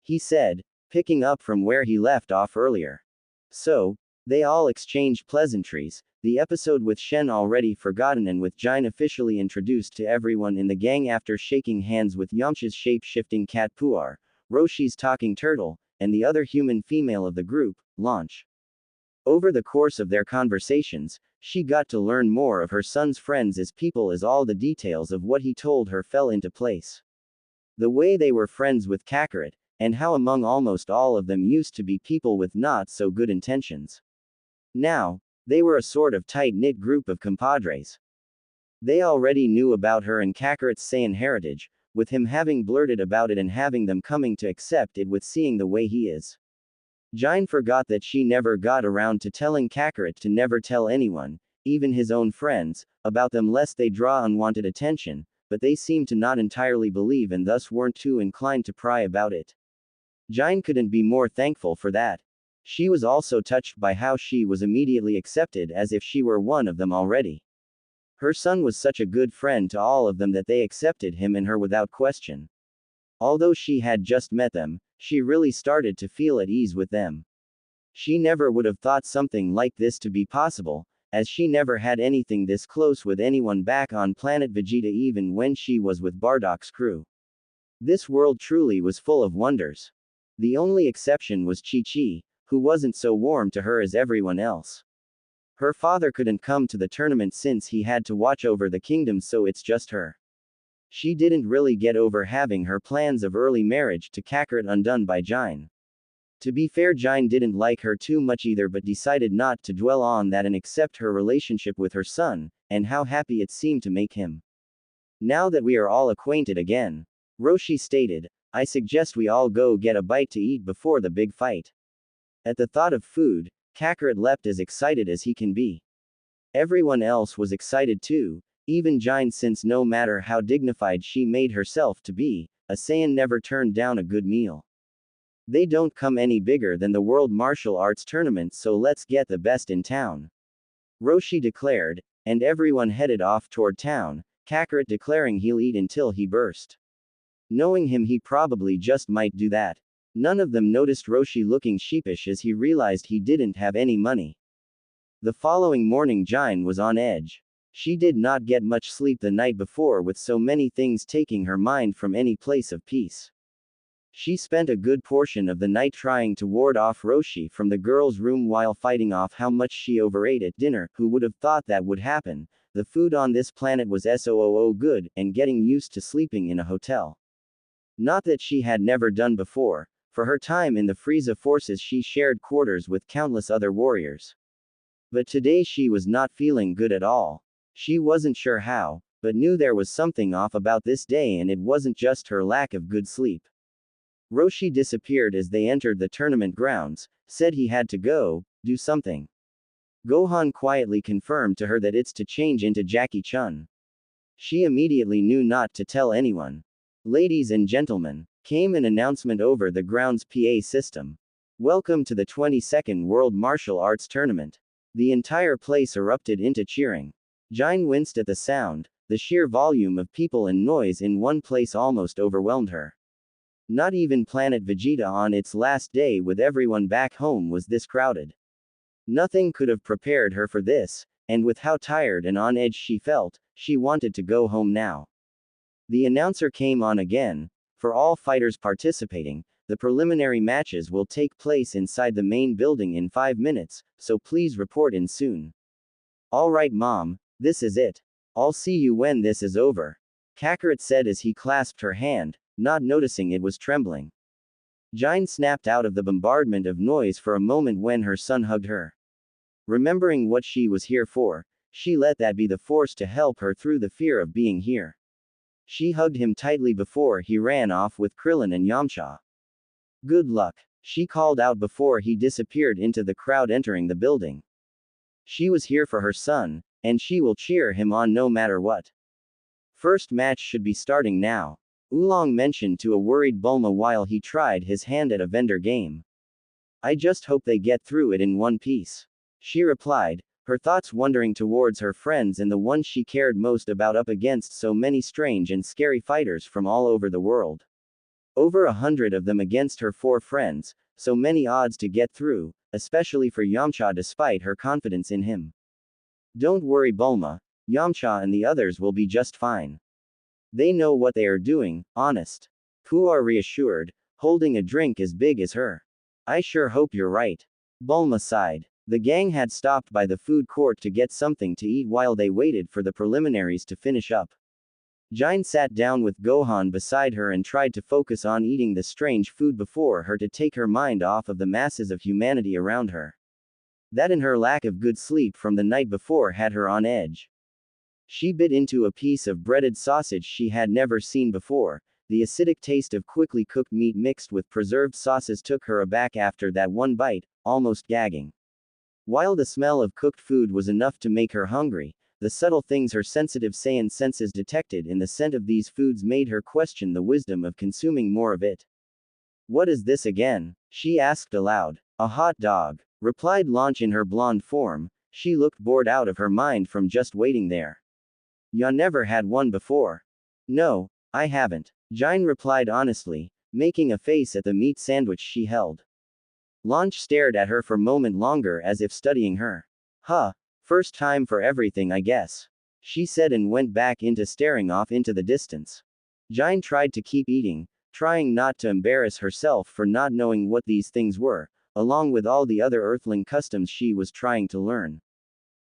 he said, picking up from where he left off earlier. So, they all exchanged pleasantries, The episode with Shen already forgotten and with Gine officially introduced to everyone in the gang after shaking hands with Yamcha's shape-shifting cat Puar, Roshi's talking turtle, and the other human female of the group, Launch. Over the course of their conversations, she got to learn more of her son's friends as people as all the details of what he told her fell into place. The way they were friends with Kakarot, and how among almost all of them used to be people with not so good intentions. Now, they were a sort of tight-knit group of compadres. They already knew about her and Kakarot's Saiyan heritage, with him having blurted about it and having them coming to accept it with seeing the way he is. Gine forgot that she never got around to telling Kakarot to never tell anyone, even his own friends, about them lest they draw unwanted attention, but they seemed to not entirely believe and thus weren't too inclined to pry about it. Gine couldn't be more thankful for that. She was also touched by how she was immediately accepted as if she were one of them already. Her son was such a good friend to all of them that they accepted him and her without question. Although she had just met them, she really started to feel at ease with them. She never would have thought something like this to be possible, as she never had anything this close with anyone back on planet Vegeta even when she was with Bardock's crew. This world truly was full of wonders. The only exception was Chi-Chi, who wasn't so warm to her as everyone else. Her father couldn't come to the tournament since he had to watch over the kingdom, so it's just her. She didn't really get over having her plans of early marriage to Kakarot undone by Gine. To be fair, Gine didn't like her too much either but decided not to dwell on that and accept her relationship with her son, and how happy it seemed to make him. Now that we are all acquainted again, Roshi stated, I suggest we all go get a bite to eat before the big fight. At the thought of food, Kakarot leapt as excited as he can be. Everyone else was excited too, even Gine, since no matter how dignified she made herself to be, a Saiyan never turned down a good meal. They don't come any bigger than the World Martial Arts Tournament, so let's get the best in town. Roshi declared, and everyone headed off toward town, Kakarot declaring he'll eat until he burst. Knowing him, he probably just might do that. None of them noticed Roshi looking sheepish as he realized he didn't have any money. The following morning Gine was on edge. She did not get much sleep the night before with so many things taking her mind from any place of peace. She spent a good portion of the night trying to ward off Roshi from the girls' room while fighting off how much she overate at dinner. Who would have thought that would happen? The food on this planet was so good, and getting used to sleeping in a hotel. Not that she had never done before. For her time in the Frieza forces she shared quarters with countless other warriors. But today she was not feeling good at all. She wasn't sure how, but knew there was something off about this day, and it wasn't just her lack of good sleep. Roshi disappeared as they entered the tournament grounds, said he had to go, do something. Gohan quietly confirmed to her that it's to change into Jackie Chun. She immediately knew not to tell anyone. Ladies and gentlemen, came an announcement over the ground's PA system. Welcome to the 22nd World Martial Arts Tournament. The entire place erupted into cheering. Gine winced at the sound. The sheer volume of people and noise in one place almost overwhelmed her. Not even planet Vegeta on its last day with everyone back home was this crowded. Nothing could have prepared her for this, and with how tired and on edge she felt, she wanted to go home now. The announcer came on again. For all fighters participating, the preliminary matches will take place inside the main building in 5 minutes, so please report in soon. Alright Mom, this is it. I'll see you when this is over. Kakarot said as he clasped her hand, not noticing it was trembling. Gine snapped out of the bombardment of noise for a moment when her son hugged her. Remembering what she was here for, she let that be the force to help her through the fear of being here. She hugged him tightly before he ran off with Krillin and Yamcha. Good luck, she called out before he disappeared into the crowd entering the building. She was here for her son, and she will cheer him on no matter what. First match should be starting now, Oolong mentioned to a worried Bulma while he tried his hand at a vendor game. I just hope they get through it in one piece, she replied, her thoughts wandering towards her friends and the one she cared most about up against so many strange and scary fighters from all over the world. Over 100 of them against her 4 friends, so many odds to get through, especially for Yamcha despite her confidence in him. Don't worry, Bulma. Yamcha and the others will be just fine. They know what they are doing, honest. Puar reassured, holding a drink as big as her. I sure hope you're right. Bulma sighed. The gang had stopped by the food court to get something to eat while they waited for the preliminaries to finish up. Gine sat down with Gohan beside her and tried to focus on eating the strange food before her to take her mind off of the masses of humanity around her. That and her lack of good sleep from the night before had her on edge. She bit into a piece of breaded sausage she had never seen before. The acidic taste of quickly cooked meat mixed with preserved sauces took her aback after that one bite, almost gagging. While the smell of cooked food was enough to make her hungry, the subtle things her sensitive Saiyan senses detected in the scent of these foods made her question the wisdom of consuming more of it. What is this again? She asked aloud. A hot dog, replied Launch in her blonde form. She looked bored out of her mind from just waiting there. Ya never had one before? No, I haven't. Gine replied honestly, making a face at the meat sandwich she held. Launch stared at her for a moment longer as if studying her. Huh, first time for everything I guess. She said and went back into staring off into the distance. Gine tried to keep eating, trying not to embarrass herself for not knowing what these things were, along with all the other earthling customs she was trying to learn.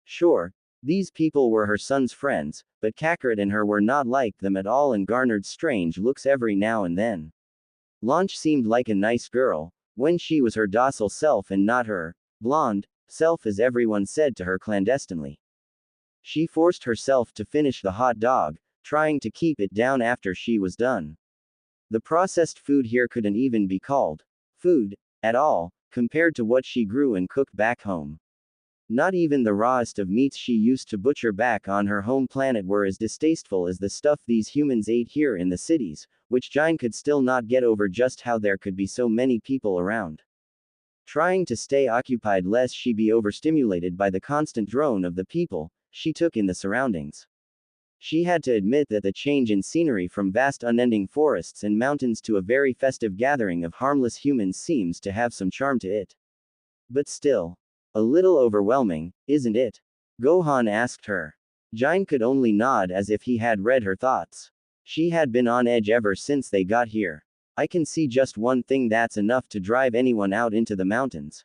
Sure, these people were her son's friends, but Kakarot and her were not like them at all and garnered strange looks every now and then. Launch seemed like a nice girl, when she was her docile self and not her blonde self as everyone said to her clandestinely. She forced herself to finish the hot dog, trying to keep it down after she was done. The processed food here couldn't even be called food at all, compared to what she grew and cooked back home. Not even the rawest of meats she used to butcher back on her home planet were as distasteful as the stuff these humans ate here in the cities, which Gine could still not get over just how there could be so many people around. Trying to stay occupied lest she be overstimulated by the constant drone of the people she took in the surroundings. She had to admit that the change in scenery from vast unending forests and mountains to a very festive gathering of harmless humans seems to have some charm to it. But still, a little overwhelming, isn't it? Gohan asked her. Gine could only nod as if he had read her thoughts. She had been on edge ever since they got here. I can see just one thing that's enough to drive anyone out into the mountains,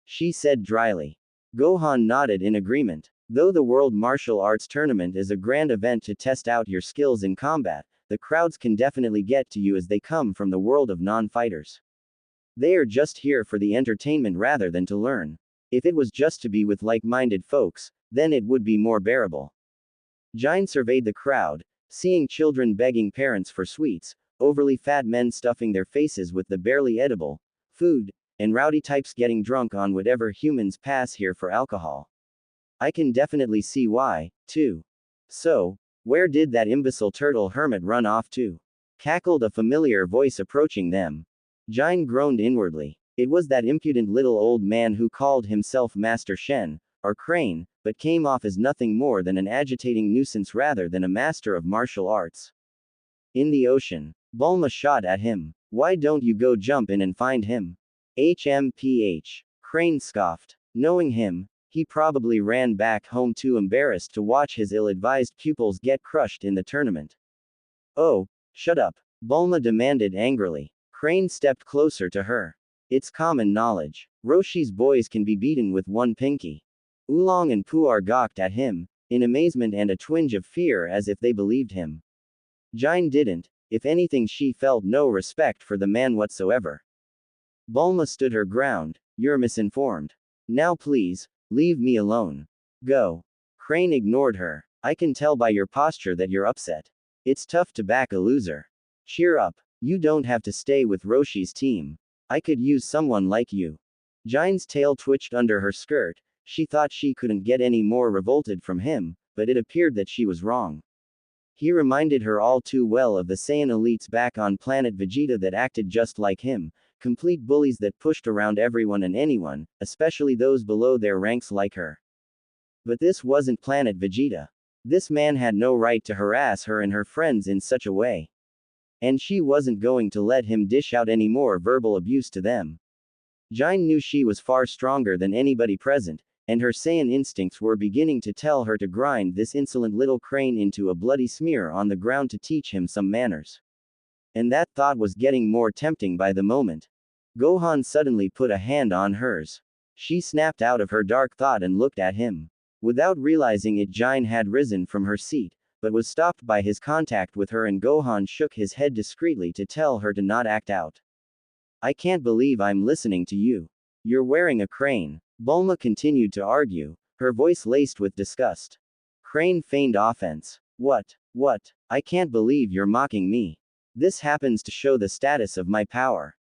she said dryly. Gohan nodded in agreement. Though the World Martial Arts Tournament is a grand event to test out your skills in combat, the crowds can definitely get to you as they come from the world of non-fighters. They are just here for the entertainment rather than to learn. If it was just to be with like-minded folks, then it would be more bearable. Gine surveyed the crowd, seeing children begging parents for sweets, overly fat men stuffing their faces with the barely edible food, and rowdy types getting drunk on whatever humans pass here for alcohol. I can definitely see why, too. So, where did that imbecile turtle hermit run off to? Cackled a familiar voice approaching them. Gine groaned inwardly. It was that impudent little old man who called himself Master Shen, or Crane, but came off as nothing more than an agitating nuisance rather than a master of martial arts. In the ocean. Bulma shot at him. Why don't you go jump in and find him? HMPH. Crane scoffed. Knowing him, he probably ran back home too embarrassed to watch his ill-advised pupils get crushed in the tournament. Oh, shut up, Bulma demanded angrily. Crane stepped closer to her. It's common knowledge. Roshi's boys can be beaten with one pinky. Oolong and Puar gawked at him, in amazement and a twinge of fear as if they believed him. Gine didn't. If anything, she felt no respect for the man whatsoever. Bulma stood her ground. You're misinformed. Now please, leave me alone. Go. Crane ignored her. I can tell by your posture that you're upset. It's tough to back a loser. Cheer up. You don't have to stay with Roshi's team. I could use someone like you. Gine's tail twitched under her skirt. She thought she couldn't get any more revolted from him, but it appeared that she was wrong. He reminded her all too well of the Saiyan elites back on planet Vegeta that acted just like him, complete bullies that pushed around everyone and anyone, especially those below their ranks like her. But this wasn't planet Vegeta. This man had no right to harass her and her friends in such a way. And she wasn't going to let him dish out any more verbal abuse to them. Gine knew she was far stronger than anybody present, and her Saiyan instincts were beginning to tell her to grind this insolent little crane into a bloody smear on the ground to teach him some manners. And that thought was getting more tempting by the moment. Gohan suddenly put a hand on hers. She snapped out of her dark thought and looked at him. Without realizing it, Gine had risen from her seat, but was stopped by his contact with her, and Gohan shook his head discreetly to tell her to not act out. I can't believe I'm listening to you. You're wearing a crane. Bulma continued to argue, her voice laced with disgust. Crane feigned offense. What? I can't believe you're mocking me. This happens to show the status of my power.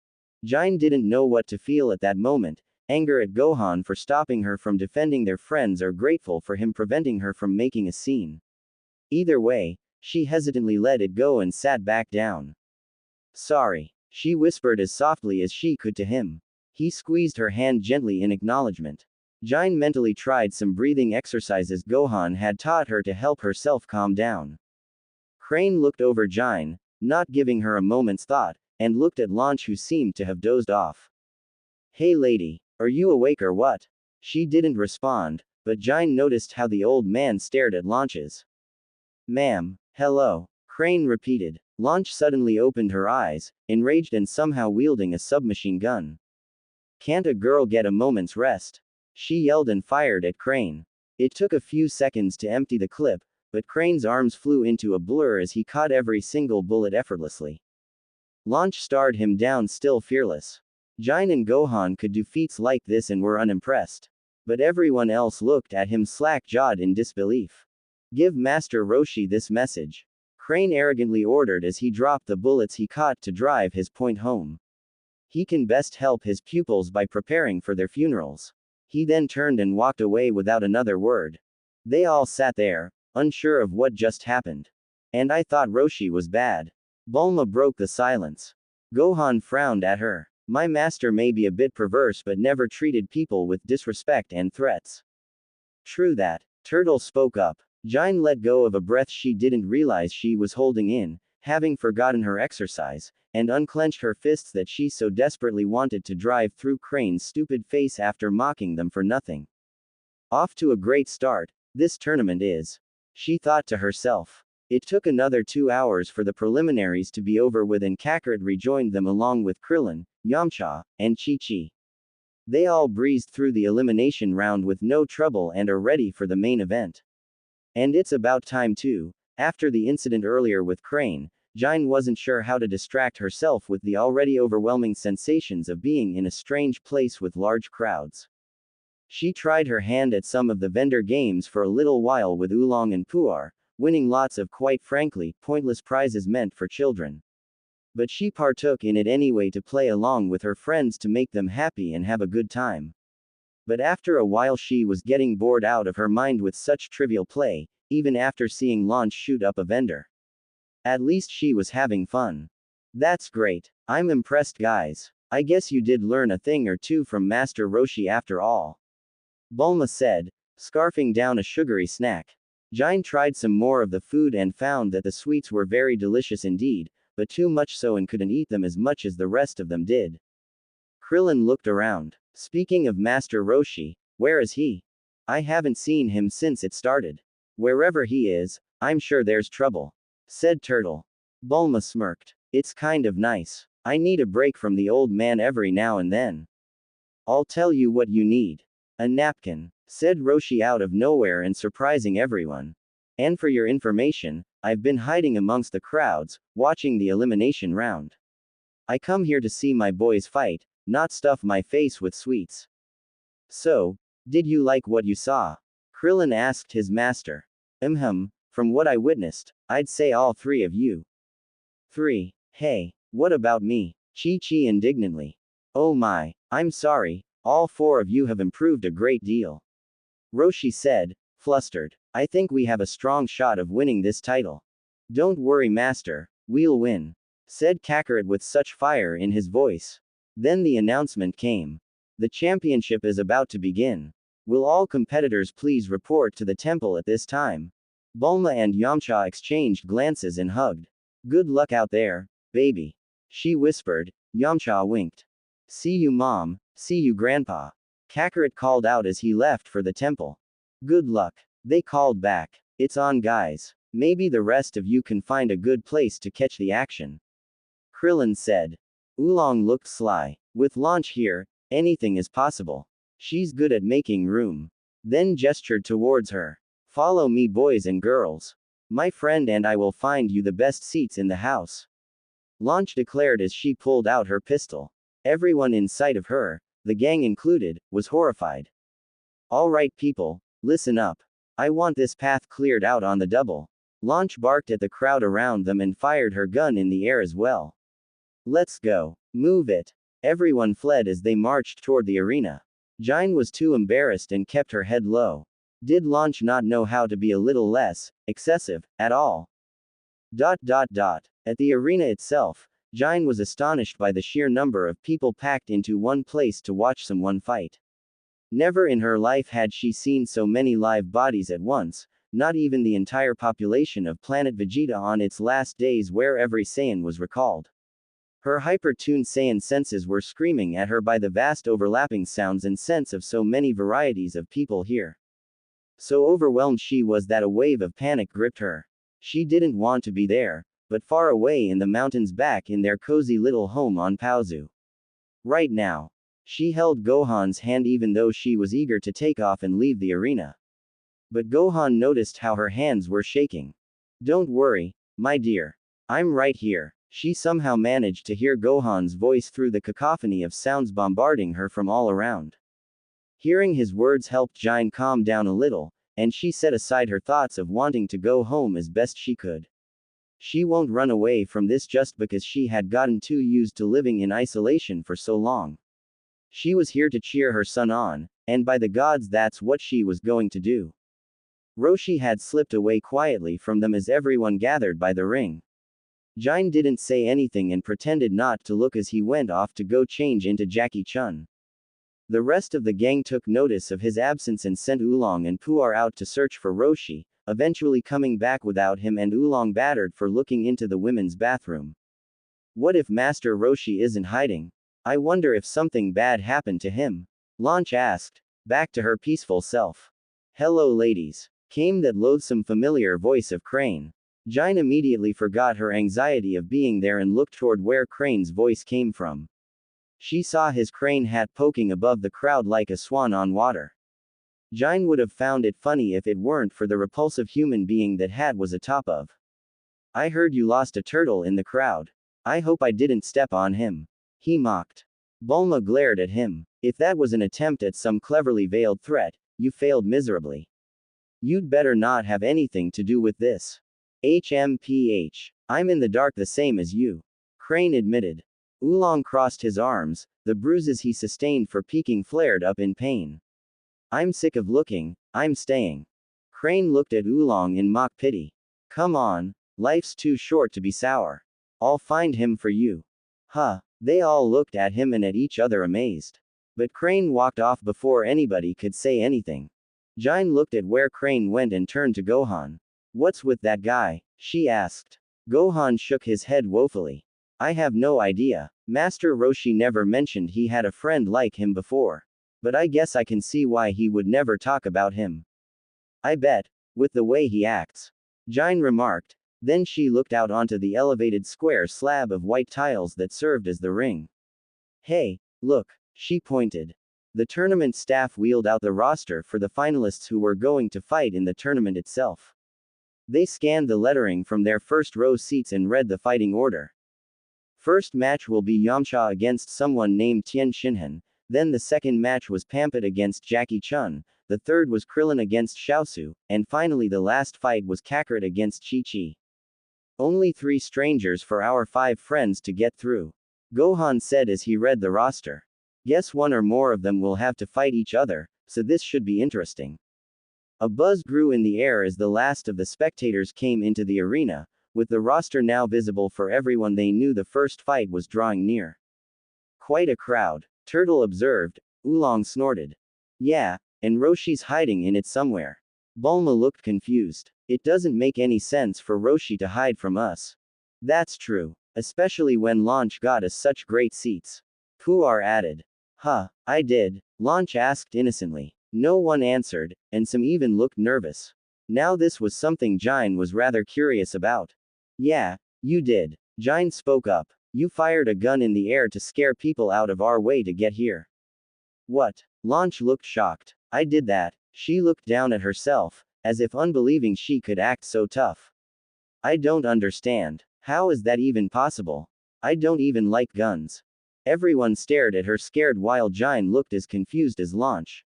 Gine didn't know what to feel at that moment, anger at Gohan for stopping her from defending their friends, or grateful for him preventing her from making a scene. Either way, she hesitantly let it go and sat back down. Sorry, she whispered as softly as she could to him. He squeezed her hand gently in acknowledgement. Gine mentally tried some breathing exercises Gohan had taught her to help herself calm down. Crane looked over Gine, not giving her a moment's thought, and looked at Launch, who seemed to have dozed off. Hey lady, are you awake or what? She didn't respond, but Gine noticed how the old man stared at Launch's. Ma'am, hello, Crane repeated. Launch suddenly opened her eyes, enraged and somehow wielding a submachine gun. Can't a girl get a moment's rest? She yelled and fired at Crane. It took a few seconds to empty the clip, but Crane's arms flew into a blur as he caught every single bullet effortlessly. Launch stared him down, still fearless. Gine and Gohan could do feats like this and were unimpressed. But everyone else looked at him slack-jawed in disbelief. Give Master Roshi this message, Crane arrogantly ordered as he dropped the bullets he caught to drive his point home. He can best help his pupils by preparing for their funerals. He then turned and walked away without another word. They all sat there, unsure of what just happened. And I thought Roshi was bad. Bulma broke the silence. Gohan frowned at her. My master may be a bit perverse, but never treated people with disrespect and threats. True that. Turtle spoke up. Gine let go of a breath she didn't realize she was holding in, having forgotten her exercise, and unclenched her fists that she so desperately wanted to drive through Crane's stupid face after mocking them for nothing. Off to a great start, this tournament is, she thought to herself. It took another 2 hours for the preliminaries to be over with, and Kakarot rejoined them along with Krillin, Yamcha, and Chi-Chi. They all breezed through the elimination round with no trouble and are ready for the main event. And it's about time too. After the incident earlier with Crane, Gine wasn't sure how to distract herself with the already overwhelming sensations of being in a strange place with large crowds. She tried her hand at some of the vendor games for a little while with Oolong and Puar, winning lots of, quite frankly, pointless prizes meant for children. But she partook in it anyway to play along with her friends to make them happy and have a good time. But after a while she was getting bored out of her mind with such trivial play, even after seeing Launch shoot up a vendor. At least she was having fun. That's great. I'm impressed, guys. I guess you did learn a thing or two from Master Roshi after all. Bulma said, scarfing down a sugary snack. Gine tried some more of the food and found that the sweets were very delicious indeed, but too much so, and couldn't eat them as much as the rest of them did. Krillin looked around. Speaking of Master Roshi, where is he? I haven't seen him since it started. Wherever he is, I'm sure there's trouble, said Turtle. Bulma smirked. It's kind of nice. I need a break from the old man every now and then. I'll tell you what you need. A napkin, said Roshi out of nowhere and surprising everyone. And for your information, I've been hiding amongst the crowds, watching the elimination round. I come here to see my boys fight, not stuff my face with sweets. So, did you like what you saw? Krillin asked his master. From what I witnessed, I'd say all 3 of you. 3. Hey, what about me? Chi-Chi indignantly. Oh my, I'm sorry, all 4 of you have improved a great deal. Roshi said, flustered. I think we have a strong shot of winning this title. Don't worry, master, we'll win, said Kakarot with such fire in his voice. Then the announcement came. The championship is about to begin. Will all competitors please report to the temple at this time? Bulma and Yamcha exchanged glances and hugged. Good luck out there, baby, she whispered. Yamcha winked. See you, Mom. See you, Grandpa. Kakarot called out as he left for the temple. Good luck. They called back. It's on, guys. Maybe the rest of you can find a good place to catch the action. Krillin said. Oolong looked sly. With Launch here, anything is possible. She's good at making room. Then gestured towards her. Follow me, boys and girls. My friend and I will find you the best seats in the house. Launch declared as she pulled out her pistol. Everyone in sight of her, the gang included, was horrified. All right, people, listen up. I want this path cleared out on the double. Launch barked at the crowd around them and fired her gun in the air as well. Let's go. Move it. Everyone fled as they marched toward the arena. Gine was too embarrassed and kept her head low. Did Launch not know how to be a little less excessive at all? At the arena itself, Gine was astonished by the sheer number of people packed into one place to watch someone fight. Never in her life had she seen so many live bodies at once, not even the entire population of planet Vegeta on its last days where every Saiyan was recalled. Her hyper-tuned Saiyan senses were screaming at her by the vast overlapping sounds and scents of so many varieties of people here. So overwhelmed she was that a wave of panic gripped her. She didn't want to be there, but far away in the mountains back in their cozy little home on Paozu. Right now. She held Gohan's hand even though she was eager to take off and leave the arena. But Gohan noticed how her hands were shaking. Don't worry, my dear. I'm right here. She somehow managed to hear Gohan's voice through the cacophony of sounds bombarding her from all around. Hearing his words helped Gine calm down a little, and she set aside her thoughts of wanting to go home as best she could. She won't run away from this just because she had gotten too used to living in isolation for so long. She was here to cheer her son on, and by the gods that's what she was going to do. Roshi had slipped away quietly from them as everyone gathered by the ring. Gine didn't say anything and pretended not to look as he went off to go change into Jackie Chun. The rest of the gang took notice of his absence and sent Oolong and Puar out to search for Roshi, eventually coming back without him and Oolong battered for looking into the women's bathroom. What if Master Roshi isn't hiding? I wonder if something bad happened to him. Launch asked, back to her peaceful self. Hello, ladies. Came that loathsome familiar voice of Crane. Gine immediately forgot her anxiety of being there and looked toward where Crane's voice came from. She saw his crane hat poking above the crowd like a swan on water. Gine would have found it funny if it weren't for the repulsive human being that hat was atop of. I heard you lost a turtle in the crowd. I hope I didn't step on him. He mocked. Bulma glared at him. If that was an attempt at some cleverly veiled threat, you failed miserably. You'd better not have anything to do with this. HMPH. I'm in the dark the same as you. Crane admitted. Oolong crossed his arms, the bruises he sustained for peeking flared up in pain. I'm sick of looking, I'm staying. Crane looked at Oolong in mock pity. Come on, life's too short to be sour. I'll find him for you. Huh. They all looked at him and at each other amazed. But Crane walked off before anybody could say anything. Gine looked at where Crane went and turned to Gohan. What's with that guy? She asked. Gohan shook his head woefully. I have no idea. Master Roshi never mentioned he had a friend like him before. But I guess I can see why he would never talk about him. I bet. With the way he acts. Gine remarked. Then she looked out onto the elevated square slab of white tiles that served as the ring. Hey, look, she pointed. The tournament staff wheeled out the roster for the finalists who were going to fight in the tournament itself. They scanned the lettering from their first row seats and read the fighting order. First match will be Yamcha against someone named Tien Shinhan, then the second match was Pampat against Jackie Chun, the third was Krillin against Xiaosu, and finally the last fight was Kakarot against Chi-Chi. Only 3 strangers for our 5 friends to get through. Gohan said as he read the roster. Guess one or more of them will have to fight each other, so this should be interesting. A buzz grew in the air as the last of the spectators came into the arena, with the roster now visible for everyone. They knew the first fight was drawing near. Quite a crowd, Turtle observed. Oolong snorted. Yeah, and Roshi's hiding in it somewhere. Bulma looked confused. It doesn't make any sense for Roshi to hide from us. That's true. Especially when Launch got us such great seats. Puar added. Huh, I did. Launch asked innocently. No one answered, and some even looked nervous. Now this was something Gine was rather curious about. Yeah, you did. Gine spoke up. You fired a gun in the air to scare people out of our way to get here. What? Launch looked shocked. I did that. She looked down at herself, as if unbelieving she could act so tough. I don't understand. How is that even possible? I don't even like guns. Everyone stared at her scared while Gine looked as confused as Launch.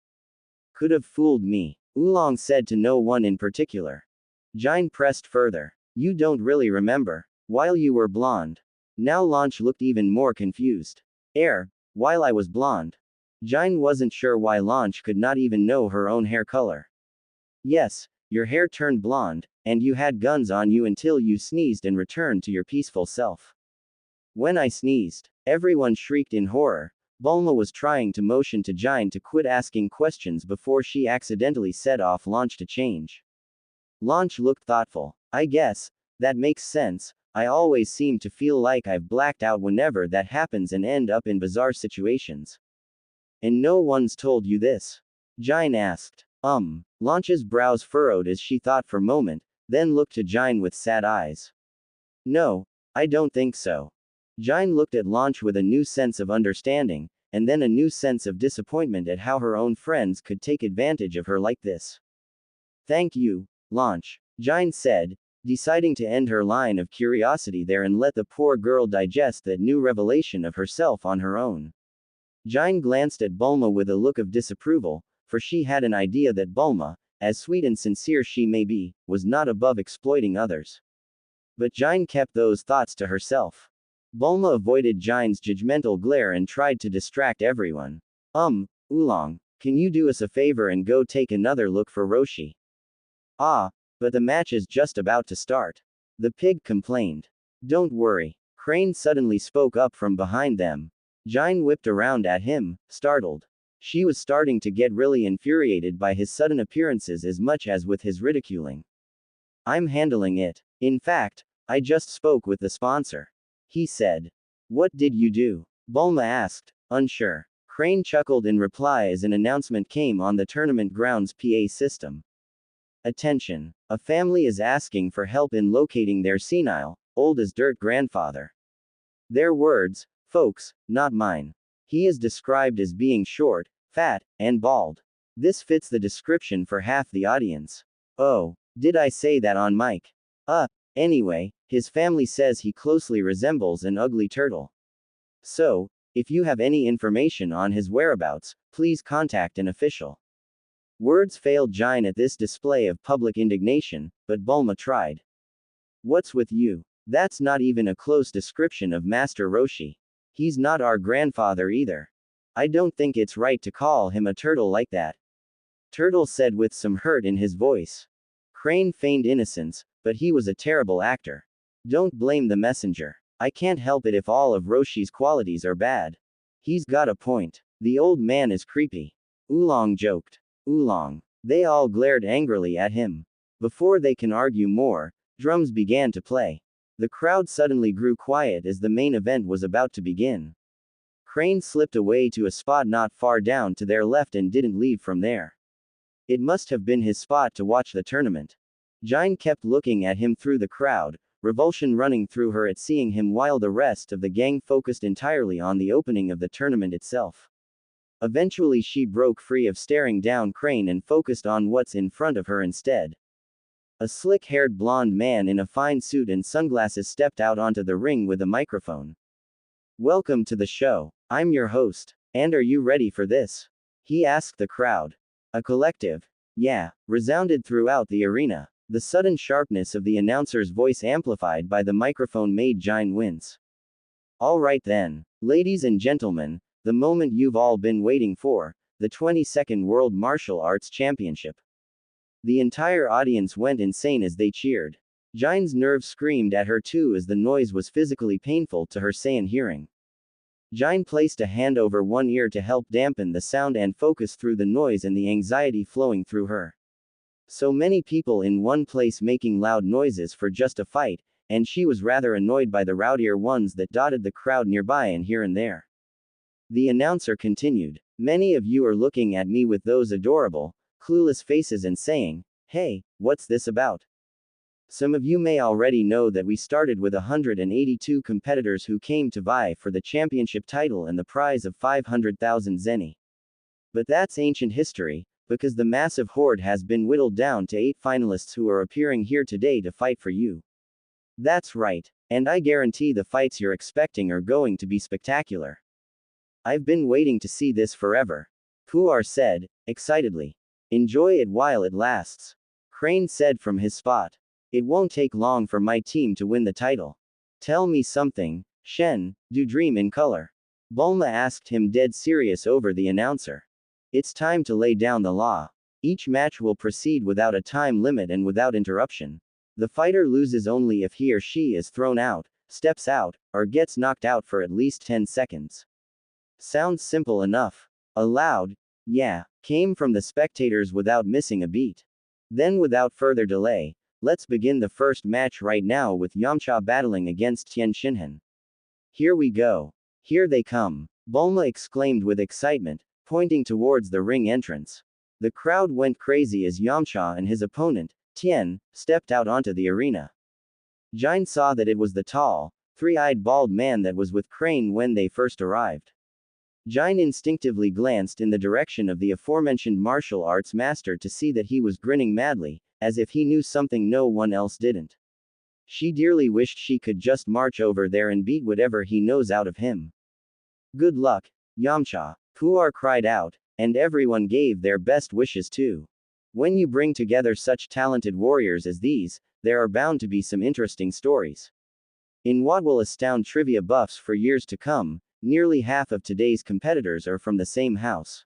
Could have fooled me, Oolong said to no one in particular. Gine pressed further. You don't really remember. While you were blonde. Now Launch looked even more confused. While I was blonde. Gine wasn't sure why Launch could not even know her own hair color. Yes, your hair turned blonde, and you had guns on you until you sneezed and returned to your peaceful self. When I sneezed, everyone shrieked in horror. Bulma was trying to motion to Gine to quit asking questions before she accidentally set off Launch to change. Launch looked thoughtful. I guess, that makes sense. I always seem to feel like I've blacked out whenever that happens and end up in bizarre situations. And no one's told you this? Gine asked. Launch's brows furrowed as she thought for a moment, then looked to Gine with sad eyes. No, I don't think so. Gine looked at Launch with a new sense of understanding, and then a new sense of disappointment at how her own friends could take advantage of her like this. Thank you, Launch, Gine said, deciding to end her line of curiosity there and let the poor girl digest that new revelation of herself on her own. Gine glanced at Bulma with a look of disapproval, for she had an idea that Bulma, as sweet and sincere she may be, was not above exploiting others. But Gine kept those thoughts to herself. Bulma avoided Gine's judgmental glare and tried to distract everyone. Oolong, can you do us a favor and go take another look for Roshi? But the match is just about to start. The pig complained. Don't worry. Crane suddenly spoke up from behind them. Gine whipped around at him, startled. She was starting to get really infuriated by his sudden appearances as much as with his ridiculing. I'm handling it. In fact, I just spoke with the sponsor. He said. What did you do? Bulma asked, unsure. Crane chuckled in reply as an announcement came on the tournament grounds PA system. Attention. A family is asking for help in locating their senile, old as dirt grandfather. Their words, folks, not mine. He is described as being short, fat, and bald. This fits the description for half the audience. Oh, did I say that on mic? Anyway, his family says he closely resembles an ugly turtle. So, if you have any information on his whereabouts, please contact an official. Words failed Gine at this display of public indignation, but Bulma tried. What's with you? That's not even a close description of Master Roshi. He's not our grandfather either. I don't think it's right to call him a turtle like that. Turtle said with some hurt in his voice. Crane feigned innocence, but he was a terrible actor. Don't blame the messenger. I can't help it if all of Roshi's qualities are bad. He's got a point. The old man is creepy. Oolong joked. Oolong. They all glared angrily at him. Before they can argue more, drums began to play. The crowd suddenly grew quiet as the main event was about to begin. Crane slipped away to a spot not far down to their left and didn't leave from there. It must have been his spot to watch the tournament. Gine kept looking at him through the crowd, revulsion running through her at seeing him while the rest of the gang focused entirely on the opening of the tournament itself. Eventually she broke free of staring down Crane and focused on what's in front of her instead. A slick-haired blonde man in a fine suit and sunglasses stepped out onto the ring with a microphone. Welcome to the show. I'm your host. And are you ready for this? He asked the crowd. A collective, yeah, resounded throughout the arena. The sudden sharpness of the announcer's voice amplified by the microphone made Gine wince. All right then, ladies and gentlemen, the moment you've all been waiting for, the 22nd World Martial Arts Championship. The entire audience went insane as they cheered. Gine's nerves screamed at her too as the noise was physically painful to her Saiyan hearing. Gine placed a hand over one ear to help dampen the sound and focus through the noise and the anxiety flowing through her. So many people in one place making loud noises for just a fight, and she was rather annoyed by the rowdier ones that dotted the crowd nearby and here and there. The announcer continued. Many of you are looking at me with those adorable, clueless faces and saying, "Hey, what's this about?" Some of you may already know that we started with 182 competitors who came to vie for the championship title and the prize of 500,000 zeni. But that's ancient history, because the massive horde has been whittled down to 8 finalists who are appearing here today to fight for you. That's right, and I guarantee the fights you're expecting are going to be spectacular. I've been waiting to see this forever. Puar said, excitedly. Enjoy it while it lasts. Crane said from his spot. It won't take long for my team to win the title. Tell me something, Shen, do dream in color. Bulma asked him dead serious over the announcer. It's time to lay down the law. Each match will proceed without a time limit and without interruption. The fighter loses only if he or she is thrown out, steps out, or gets knocked out for at least 10 seconds. Sounds simple enough. A loud, yeah, came from the spectators without missing a beat. Then without further delay, let's begin the first match right now with Yamcha battling against Tien Shinhan. Here we go. Here they come. Bulma exclaimed with excitement, pointing towards the ring entrance. The crowd went crazy as Yamcha and his opponent, Tien, stepped out onto the arena. Gine saw that it was the tall, three-eyed bald man that was with Crane when they first arrived. Gine instinctively glanced in the direction of the aforementioned martial arts master to see that he was grinning madly, as if he knew something no one else didn't. She dearly wished she could just march over there and beat whatever he knows out of him. Good luck, Yamcha, Puar cried out, and everyone gave their best wishes too. When you bring together such talented warriors as these, there are bound to be some interesting stories. In what will astound trivia buffs for years to come, nearly half of today's competitors are from the same house.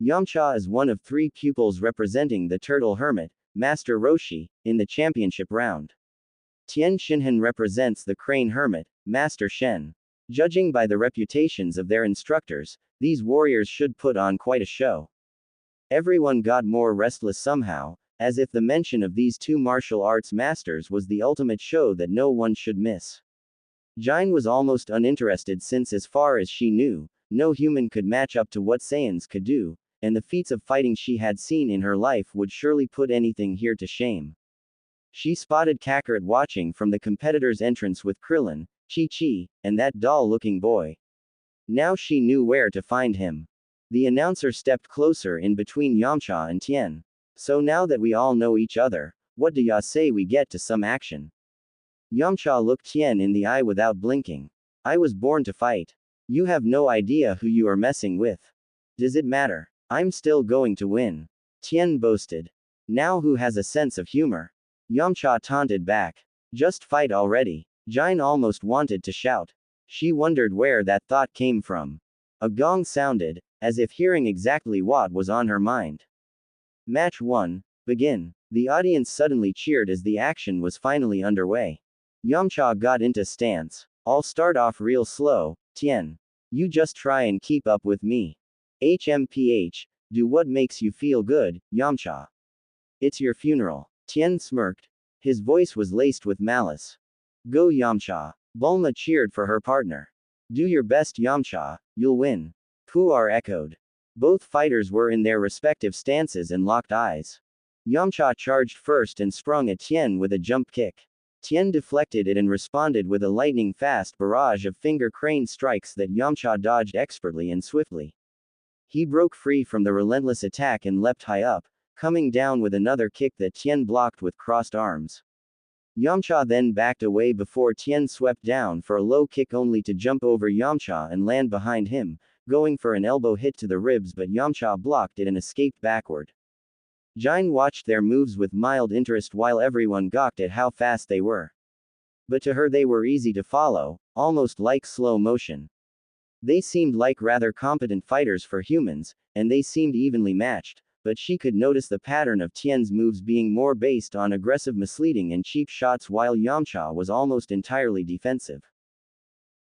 Yamcha is one of 3 pupils representing the Turtle Hermit, Master Roshi, in the championship round. Tien Shinhan represents the Crane Hermit, Master Shen. Judging by the reputations of their instructors, these warriors should put on quite a show. Everyone got more restless somehow, as if the mention of these 2 martial arts masters was the ultimate show that no one should miss. Gine was almost uninterested since as far as she knew, no human could match up to what Saiyans could do, and the feats of fighting she had seen in her life would surely put anything here to shame. She spotted Kakarot watching from the competitor's entrance with Krillin, Chi-Chi, and that doll-looking boy. Now she knew where to find him. The announcer stepped closer in between Yamcha and Tien. So now that we all know each other, what do ya say we get to some action? Yamcha looked Tien in the eye without blinking. I was born to fight. You have no idea who you are messing with. Does it matter? I'm still going to win. Tien boasted. Now who has a sense of humor? Yamcha taunted back. Just fight already. Gine almost wanted to shout. She wondered where that thought came from. A gong sounded, as if hearing exactly what was on her mind. Match 1, begin. The audience suddenly cheered as the action was finally underway. Yamcha got into stance. I'll start off real slow, Tien. You just try and keep up with me. HMPH, do what makes you feel good, Yamcha. It's your funeral. Tien smirked. His voice was laced with malice. Go Yamcha. Bulma cheered for her partner. Do your best Yamcha, you'll win. Puar echoed. Both fighters were in their respective stances and locked eyes. Yamcha charged first and sprung at Tien with a jump kick. Tien deflected it and responded with a lightning-fast barrage of finger crane strikes that Yamcha dodged expertly and swiftly. He broke free from the relentless attack and leapt high up, coming down with another kick that Tien blocked with crossed arms. Yamcha then backed away before Tien swept down for a low kick only to jump over Yamcha and land behind him, going for an elbow hit to the ribs, but Yamcha blocked it and escaped backward. Gine watched their moves with mild interest while everyone gawked at how fast they were. But to her they were easy to follow, almost like slow motion. They seemed like rather competent fighters for humans, and they seemed evenly matched, but she could notice the pattern of Tien's moves being more based on aggressive misleading and cheap shots while Yamcha was almost entirely defensive.